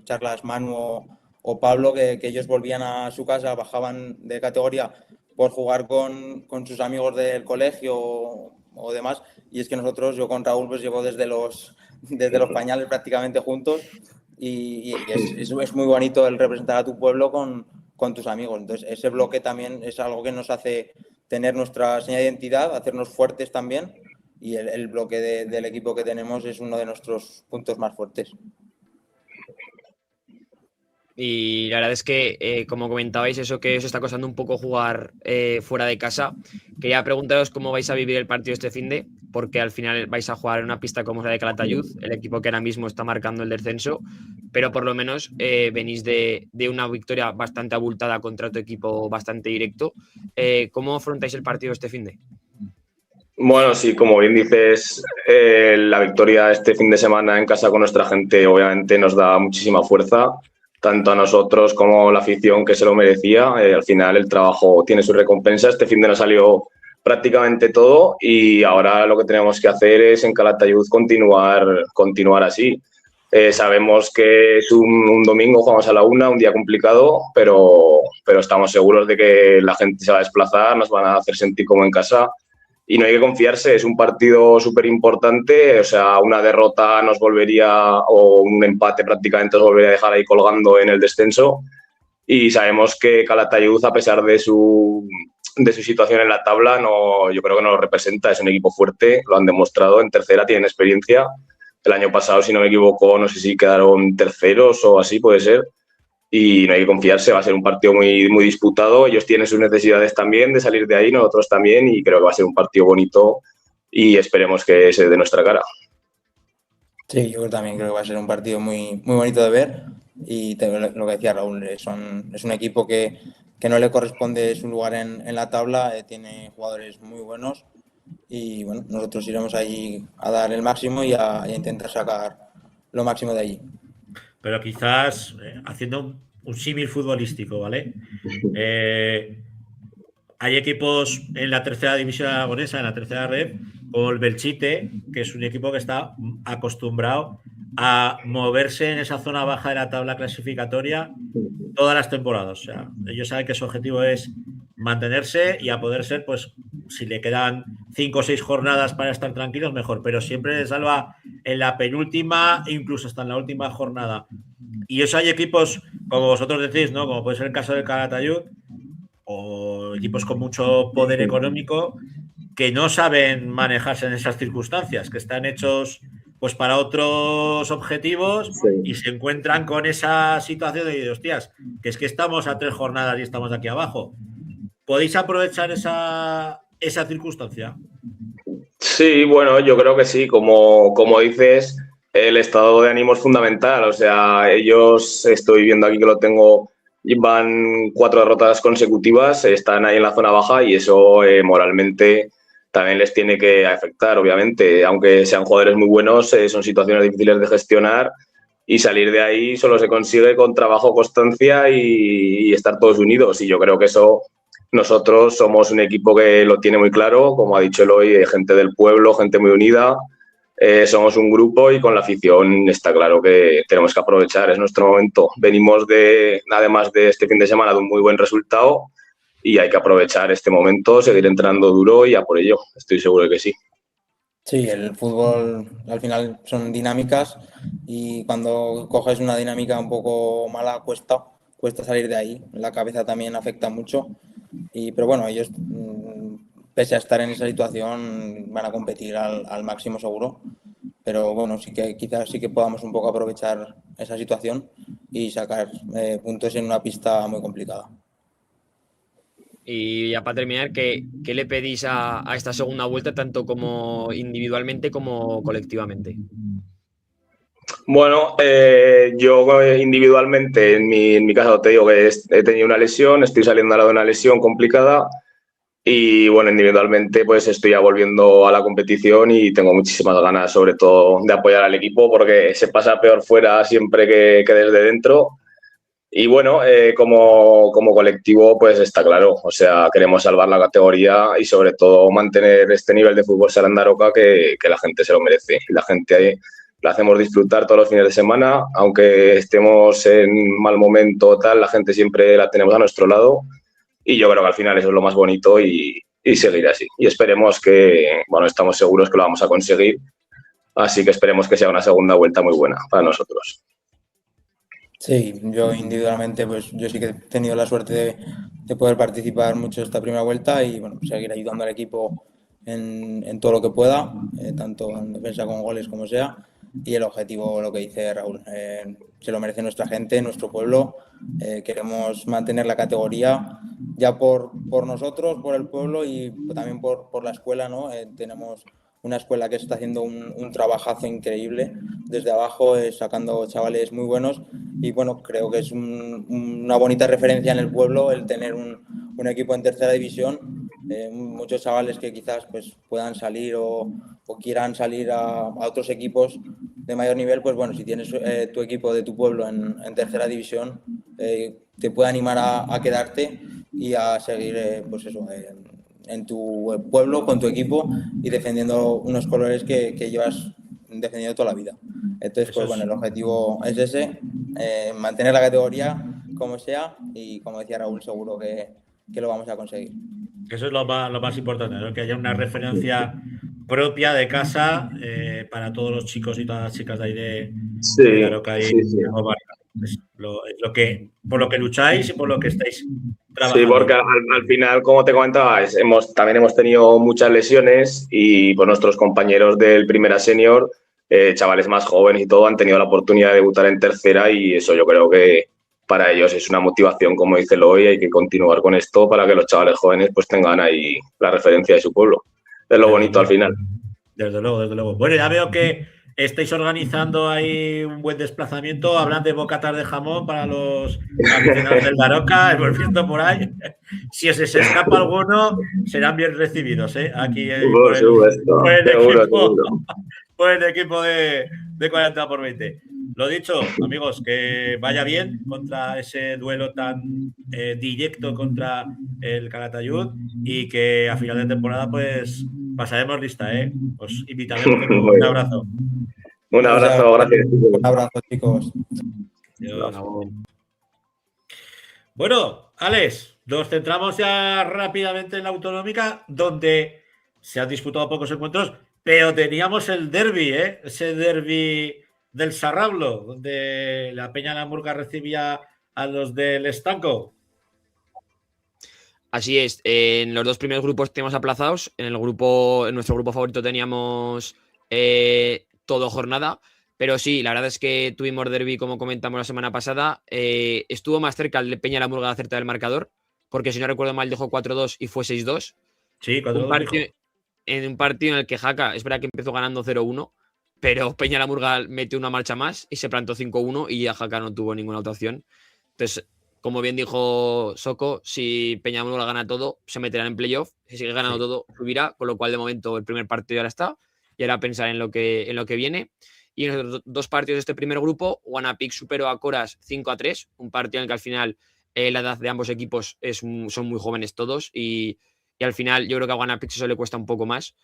charlas Manu o Pablo, que ellos volvían a su casa, bajaban de categoría por jugar con sus amigos del colegio o demás. Y es que yo con Raúl pues llevo desde los pañales prácticamente juntos y es muy bonito el representar a tu pueblo con tus amigos. Entonces ese bloque también es algo que nos hace tener nuestra señal de identidad, hacernos fuertes también, y el bloque del equipo que tenemos es uno de nuestros puntos más fuertes. Y la verdad es que, como comentabais, eso que os está costando un poco jugar fuera de casa. Quería preguntaros cómo vais a vivir el partido este finde, porque al final vais a jugar en una pista como la de Calatayud, el equipo que ahora mismo está marcando el descenso, pero por lo menos venís de una victoria bastante abultada contra otro equipo bastante directo. ¿Cómo afrontáis el partido este finde? Bueno, sí, como bien dices, la victoria este fin de semana en casa con nuestra gente obviamente nos da muchísima fuerza, tanto a nosotros como a la afición, que se lo merecía. Al final el trabajo tiene su recompensa. Este fin de nos salió prácticamente todo y ahora lo que tenemos que hacer es en Calatayud continuar así. Sabemos que es un domingo, jugamos a la 1, un día complicado, pero estamos seguros de que la gente se va a desplazar, nos van a hacer sentir como en casa. Y no hay que confiarse, es un partido súper importante, o sea, una derrota nos volvería, o un empate prácticamente nos volvería a dejar ahí colgando en el descenso. Y sabemos que Calatayud, a pesar de su situación en la tabla, yo creo que no lo representa, es un equipo fuerte, lo han demostrado, en tercera tienen experiencia El año pasado, si no me equivoco, no sé si quedaron terceros o así, puede ser. Y no hay que confiarse, va a ser un partido muy, muy disputado. Ellos tienen sus necesidades también de salir de ahí, nosotros también, y creo que va a ser un partido bonito y esperemos que se dé nuestra cara. Sí, yo también creo que va a ser un partido muy, muy bonito de ver y lo que decía Raúl, es un equipo que no le corresponde su lugar en la tabla, tiene jugadores muy buenos y bueno, nosotros iremos ahí a dar el máximo y a intentar sacar lo máximo de allí. Pero quizás haciendo un símil futbolístico, ¿vale? Hay equipos en la tercera división aragonesa, en la tercera red, como el Belchite, que es un equipo que está acostumbrado a moverse en esa zona baja de la tabla clasificatoria todas las temporadas. O sea, ellos saben que su objetivo es mantenerse y a poder ser, pues, si le quedan 5 o 6 jornadas para estar tranquilos, mejor. Pero siempre les salva en la penúltima, incluso hasta en la última jornada. Y eso hay equipos, como vosotros decís, ¿no? Como puede ser el caso del Calatayud, o equipos con mucho poder económico que no saben manejarse en esas circunstancias, que están hechos pues para otros objetivos y se encuentran con esa situación de hostias, que es que estamos a 3 jornadas y estamos aquí abajo. ¿Podéis aprovechar esa circunstancia? Sí, bueno, yo creo que sí, como dices, el estado de ánimo es fundamental, o sea, ellos, estoy viendo aquí que lo tengo, van 4 derrotas consecutivas, están ahí en la zona baja y eso moralmente también les tiene que afectar, obviamente. Aunque sean jugadores muy buenos, son situaciones difíciles de gestionar y salir de ahí solo se consigue con trabajo, constancia y estar todos unidos. Y yo creo que eso, nosotros somos un equipo que lo tiene muy claro, como ha dicho Eloy, gente del pueblo, gente muy unida. Somos un grupo y con la afición está claro que tenemos que aprovechar, es nuestro momento. Venimos además de este fin de semana, de un muy buen resultado y hay que aprovechar este momento, seguir entrenando duro y a por ello, estoy seguro de que sí. Sí, el fútbol al final son dinámicas y cuando coges una dinámica un poco mala cuesta salir de ahí. La cabeza también afecta mucho, pero bueno, ellos pese a estar en esa situación van a competir al máximo seguro, pero bueno, sí que quizás sí que podamos un poco aprovechar esa situación y sacar puntos en una pista muy complicada. Y ya para terminar, ¿qué le pedís a esta segunda vuelta, tanto como individualmente como colectivamente? Bueno, yo individualmente, en mi caso te digo que he tenido una lesión, estoy saliendo ahora de una lesión complicada y bueno, individualmente pues estoy ya volviendo a la competición y tengo muchísimas ganas sobre todo de apoyar al equipo porque se pasa peor fuera siempre que desde dentro. Y bueno, como colectivo, pues está claro, o sea, queremos salvar la categoría y sobre todo mantener este nivel de fútbol sala Andaroca que la gente se lo merece. Y la gente la hacemos disfrutar todos los fines de semana, aunque estemos en mal momento o tal, la gente siempre la tenemos a nuestro lado y yo creo que al final eso es lo más bonito y seguir así. Y esperemos que, bueno, estamos seguros que lo vamos a conseguir, así que esperemos que sea una segunda vuelta muy buena para nosotros. Sí, yo individualmente, pues yo sí que he tenido la suerte de poder participar mucho esta primera vuelta y bueno, seguir ayudando al equipo en todo lo que pueda, tanto en defensa como goles como sea. Y el objetivo, lo que dice Raúl, se lo merece nuestra gente, nuestro pueblo. Queremos mantener la categoría ya por nosotros, por el pueblo y también por la escuela, ¿no? Tenemos una escuela que está haciendo un trabajazo increíble desde abajo, sacando chavales muy buenos y bueno, creo que es una bonita referencia en el pueblo el tener un equipo en tercera división, muchos chavales que quizás pues puedan salir o quieran salir a otros equipos de mayor nivel, pues bueno, si tienes tu equipo de tu pueblo en tercera división, te puede animar a quedarte y a seguir pues eso, en tu pueblo, con tu equipo y defendiendo unos colores que llevas defendiendo toda la vida. Entonces, pues bueno, el objetivo es ese, mantener la categoría como sea y como decía Raúl, seguro que lo vamos a conseguir. Eso es lo más importante, ¿no? Que haya una referencia propia de casa para todos los chicos y todas las chicas de ahí de Daroca y es lo que, por lo que lucháis y por lo que estáis trabajando. Sí, porque al final, como te comentaba, también hemos tenido muchas lesiones y pues nuestros compañeros del Primera Senior chavales más jóvenes y todo han tenido la oportunidad de debutar en tercera y eso yo creo que para ellos es una motivación, como dice Eloy, hay que continuar con esto para que los chavales jóvenes pues tengan ahí la referencia de su pueblo. Es lo bonito al final. Desde luego, desde luego. Bueno, ya veo que estáis organizando ahí un buen desplazamiento. Hablan de bocatas de jamón para los aficionados del Daroca, hemos visto por ahí. Si se escapa alguno, serán bien recibidos, ¿eh? Aquí por el equipo de 40x20. Lo dicho, amigos, que vaya bien contra ese duelo tan directo contra el Calatayud y que a final de temporada pues pasaremos lista, ¿eh? Os invitaremos. Un abrazo. Un abrazo, gracias. Un abrazo, chicos. Adiós. Bueno, Alex, nos centramos ya rápidamente en la autonómica, donde se han disputado pocos encuentros, pero teníamos el derbi, ¿eh? Ese derbi del Sarrablo, donde la Peña de la Murga recibía a los del Estanco. Así es, en los dos primeros grupos teníamos aplazados. En nuestro grupo favorito teníamos todo jornada. Pero sí, la verdad es que tuvimos derbi, como comentamos la semana pasada. Estuvo más cerca el de Peña la Murga de acertar el marcador, porque si no recuerdo mal dejó 4-2 y fue 6-2. Sí, 4-2. En un partido en el que Jaca, es verdad que empezó ganando 0-1, pero Peña la Murga metió una marcha más y se plantó 5-1 y ya Jaca no tuvo ninguna otra opción. Entonces, como bien dijo Soco, si Peña la Murga gana todo, se meterán en playoff. Si sigue ganando todo, subirá, con lo cual de momento el primer partido ahora está y ahora pensar en lo que viene. Y en los dos partidos de este primer grupo, Guanapix superó a Coras 5-3, un partido en el que al final la edad de ambos equipos son muy jóvenes todos y al final yo creo que a Guanapix eso le cuesta un poco más.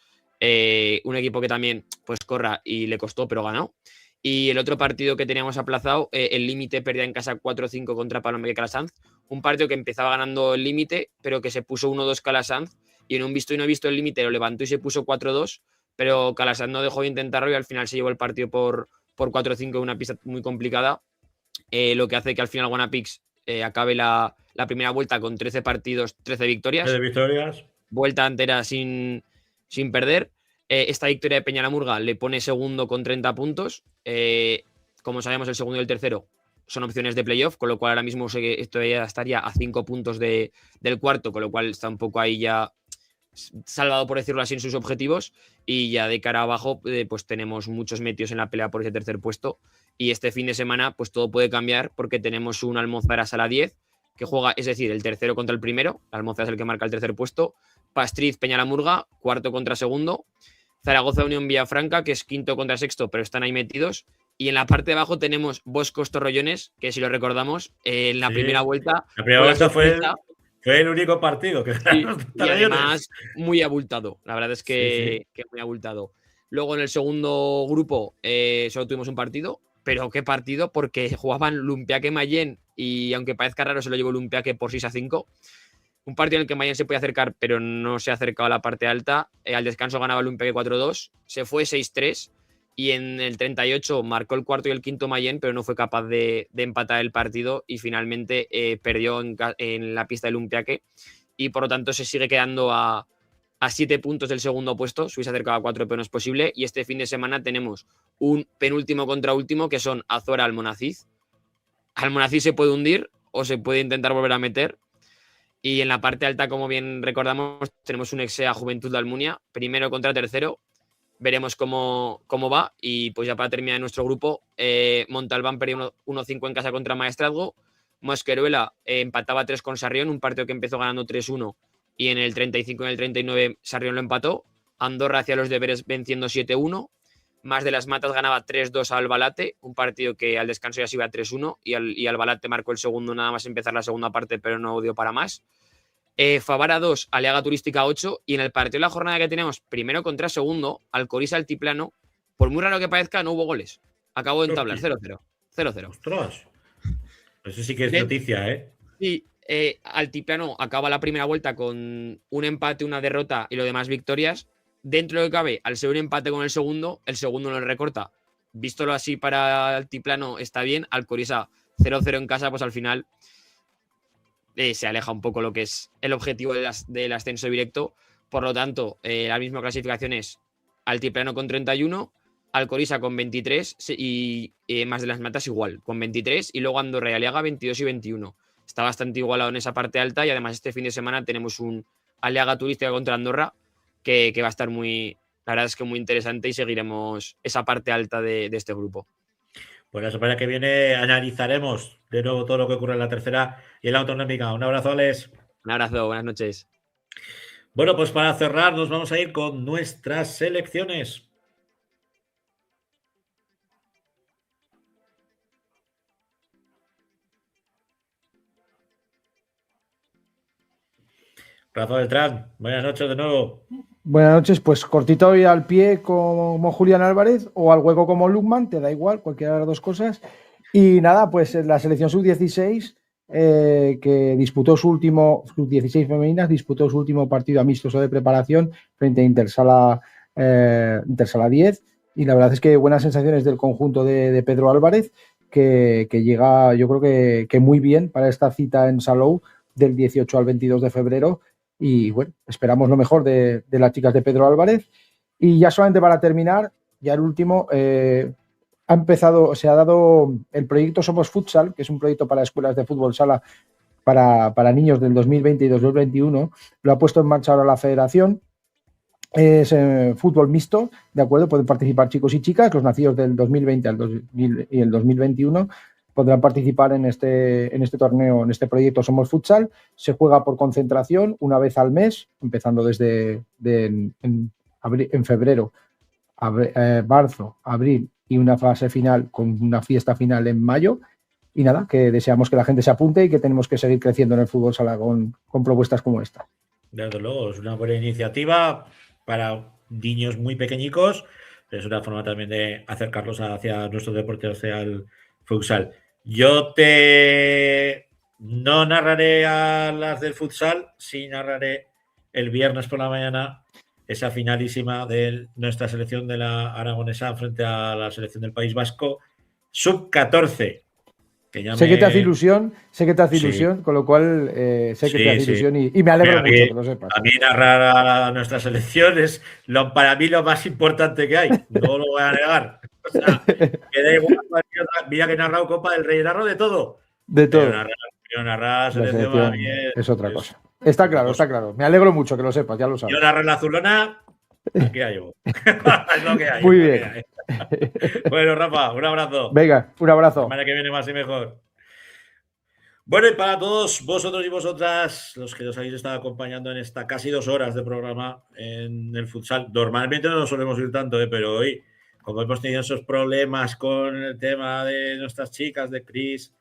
Un equipo que también pues corra y le costó, pero ganó. Y el otro partido que teníamos aplazado, el Límite perdía en casa 4-5 contra Palomé de Calasanz, un partido que empezaba ganando el Límite, pero que se puso 1-2 Calasanz y en un visto y no visto el Límite lo levantó y se puso 4-2. Pero Calasanz no dejó de intentarlo y al final se llevó el partido por 4-5 en una pista muy complicada, lo que hace que al final Guanapix acabe la primera vuelta con 13 partidos, 13 victorias. 13 victorias. Vuelta entera sin perder. Esta victoria de Peña la Murga le pone segundo con 30 puntos. Como sabemos, el segundo y el tercero son opciones de playoff, con lo cual ahora mismo esto ya estaría a 5 puntos del cuarto, con lo cual está un poco ahí ya salvado, por decirlo así, en sus objetivos. Y ya de cara abajo pues tenemos muchos metidos en la pelea por ese tercer puesto y este fin de semana pues todo puede cambiar porque tenemos un Almonzaras a la 10 que juega, es decir, el tercero contra el primero. Almonzaras es el que marca el tercer puesto, Pastriz Peña la Murga, cuarto contra segundo, Zaragoza Unión Villafranca, que es quinto contra sexto, pero están ahí metidos. Y en la parte de abajo tenemos Boscos Torrellones, que si lo recordamos, en la primera vuelta. La primera vuelta fue el único partido que ganó. Y además muy abultado. La verdad es que muy abultado. Luego en el segundo grupo solo tuvimos un partido. Pero qué partido, porque jugaban Lumpiaque Mayén y aunque parezca raro se lo llevó Lumpiaque por 6-5. Un partido en el que Mayén se puede acercar, pero no se ha acercado a la parte alta. Al descanso ganaba Lumpiaque 4-2. Se fue 6-3. Y en el 38 marcó el cuarto y el quinto Mayén, pero no fue capaz de empatar el partido y finalmente perdió en la pista de Lumpiaque. Y por lo tanto se sigue quedando a 7 puntos del segundo puesto. Se hubiese acercado a 4, pero no es posible. Y este fin de semana tenemos un penúltimo contra último, que son Azora Almonacid. Almonacid se puede hundir o se puede intentar volver a meter. Y en la parte alta, como bien recordamos, tenemos un Exea Juventud de Almunia, primero contra tercero. Veremos cómo va. Y pues ya para terminar nuestro grupo, Montalbán perdió 1-5 en casa contra Maestrazgo. Mosqueruela empataba 3 con Sarrión, un partido que empezó ganando 3-1 y en el 35 y en el 39 Sarrión lo empató. Andorra hacía los deberes venciendo 7-1. Más de las Matas ganaba 3-2 a Albalate, un partido que al descanso ya se iba a 3-1 y Albalate marcó el segundo nada más empezar la segunda parte, pero no dio para más. Favara 2, Aliaga Turística 8 y en el partido de la jornada que tenemos primero contra segundo, Alcoriza Altiplano, por muy raro que parezca, no hubo goles. Acabó en tablas 0-0. 0-0. ¡Ostras! Eso sí que es noticia, ¿eh? Sí, Altiplano acaba la primera vuelta con un empate, una derrota y lo demás victorias. Dentro de lo que cabe, al ser un empate con el segundo no lo recorta. Vístolo así para Altiplano está bien. Alcoriza 0-0 en casa, pues al final se aleja un poco lo que es el objetivo del ascenso directo. Por lo tanto, la misma clasificación es Altiplano con 31, Alcoriza con 23 y Mas de las Matas igual, con 23, y luego Andorra y Aliaga 22 y 21. Está bastante igualado en esa parte alta, y además este fin de semana tenemos un Aliaga Turística contra Andorra que va a estar muy, la verdad es que muy interesante, y seguiremos esa parte alta de este grupo. Pues la semana que viene analizaremos de nuevo todo lo que ocurre en la tercera y en la autonómica. Un abrazo, Alex. Un abrazo, buenas noches. Bueno, pues para cerrar nos vamos a ir con nuestras selecciones. Rafa Beltrán, buenas noches de nuevo. Buenas noches, pues cortito y al pie como Julián Álvarez o al hueco como Lukman, te da igual, cualquiera de las dos cosas. Y nada, pues la selección sub-16 que disputó sub-16 femeninas, disputó su último partido amistoso de preparación frente a Intersala 10, y la verdad es que buenas sensaciones del conjunto de Pedro Álvarez, que llega yo creo que muy bien para esta cita en Salou del 18 al 22 de febrero. Y bueno, esperamos lo mejor de las chicas de Pedro Álvarez. Y ya solamente para terminar, ya el último, se ha dado el proyecto Somos Futsal, que es un proyecto para escuelas de fútbol sala para niños del 2020 y 2021. Lo ha puesto en marcha ahora la federación. Es fútbol mixto, ¿de acuerdo? Pueden participar chicos y chicas, los nacidos del 2020 y el 2021. Podrán participar en este torneo, en este proyecto Somos Futsal. Se juega por concentración una vez al mes, empezando desde en febrero, marzo, abril, y una fase final con una fiesta final en mayo. Y nada, que deseamos que la gente se apunte y que tenemos que seguir creciendo en el fútbol sala con propuestas como esta. Desde luego, es una buena iniciativa para niños muy pequeñicos. Es una forma también de acercarlos hacia nuestro deporte, hacia el futsal. Yo no narraré a las del futsal, sí narraré el viernes por la mañana esa finalísima de nuestra selección de la aragonesa frente a la selección del País Vasco, sub-14. Sé que te hace ilusión, con lo cual sé que te hace ilusión y me alegro mucho que lo sepas. A mí narrar a nuestra selección es para mí lo más importante que hay, no lo voy a negar. O sea, que da igual, mira que he narrado Copa del Rey, narro de todo. De todo. Pero narrar selección para mí es otra cosa. Está claro. Me alegro mucho que lo sepas, ya lo sabes. Yo narro la azulona, aquí hay yo. Es lo que hay. Muy bien. Bueno, Rafa, un abrazo. Venga, un abrazo. La semana que viene más y mejor. Bueno, y para todos vosotros y vosotras, los que nos habéis estado acompañando en esta casi 2 horas de programa en el futsal, normalmente no nos solemos ir tanto, pero hoy, como hemos tenido esos problemas con el tema de nuestras chicas, de Cris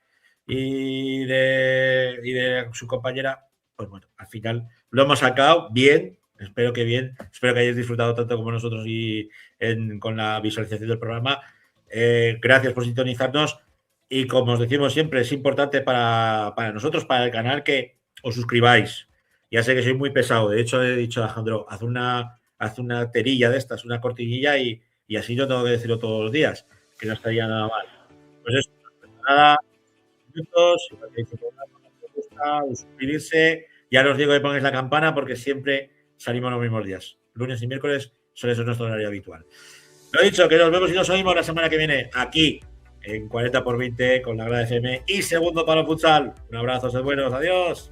y de su compañera, pues bueno, al final lo hemos sacado bien. Espero que hayáis disfrutado tanto como nosotros con la visualización del programa. Gracias por sintonizarnos, y como os decimos siempre, es importante para nosotros, para el canal, que os suscribáis. Ya sé que soy muy pesado, de hecho he dicho a Alejandro, haz una terilla de estas, una cortinilla, y así yo tengo que decirlo todos los días, que no estaría nada mal. Pues eso, nada, minutos, si os gusta, suscribirse. Ya os digo que pongáis la campana, porque siempre salimos los mismos días. Lunes y miércoles suele ser nuestro horario habitual. Lo dicho, que nos vemos y nos oímos la semana que viene aquí en 40x20 con la Grada FM y Segundo Palo Futsal. Un abrazo, sed buenos, adiós.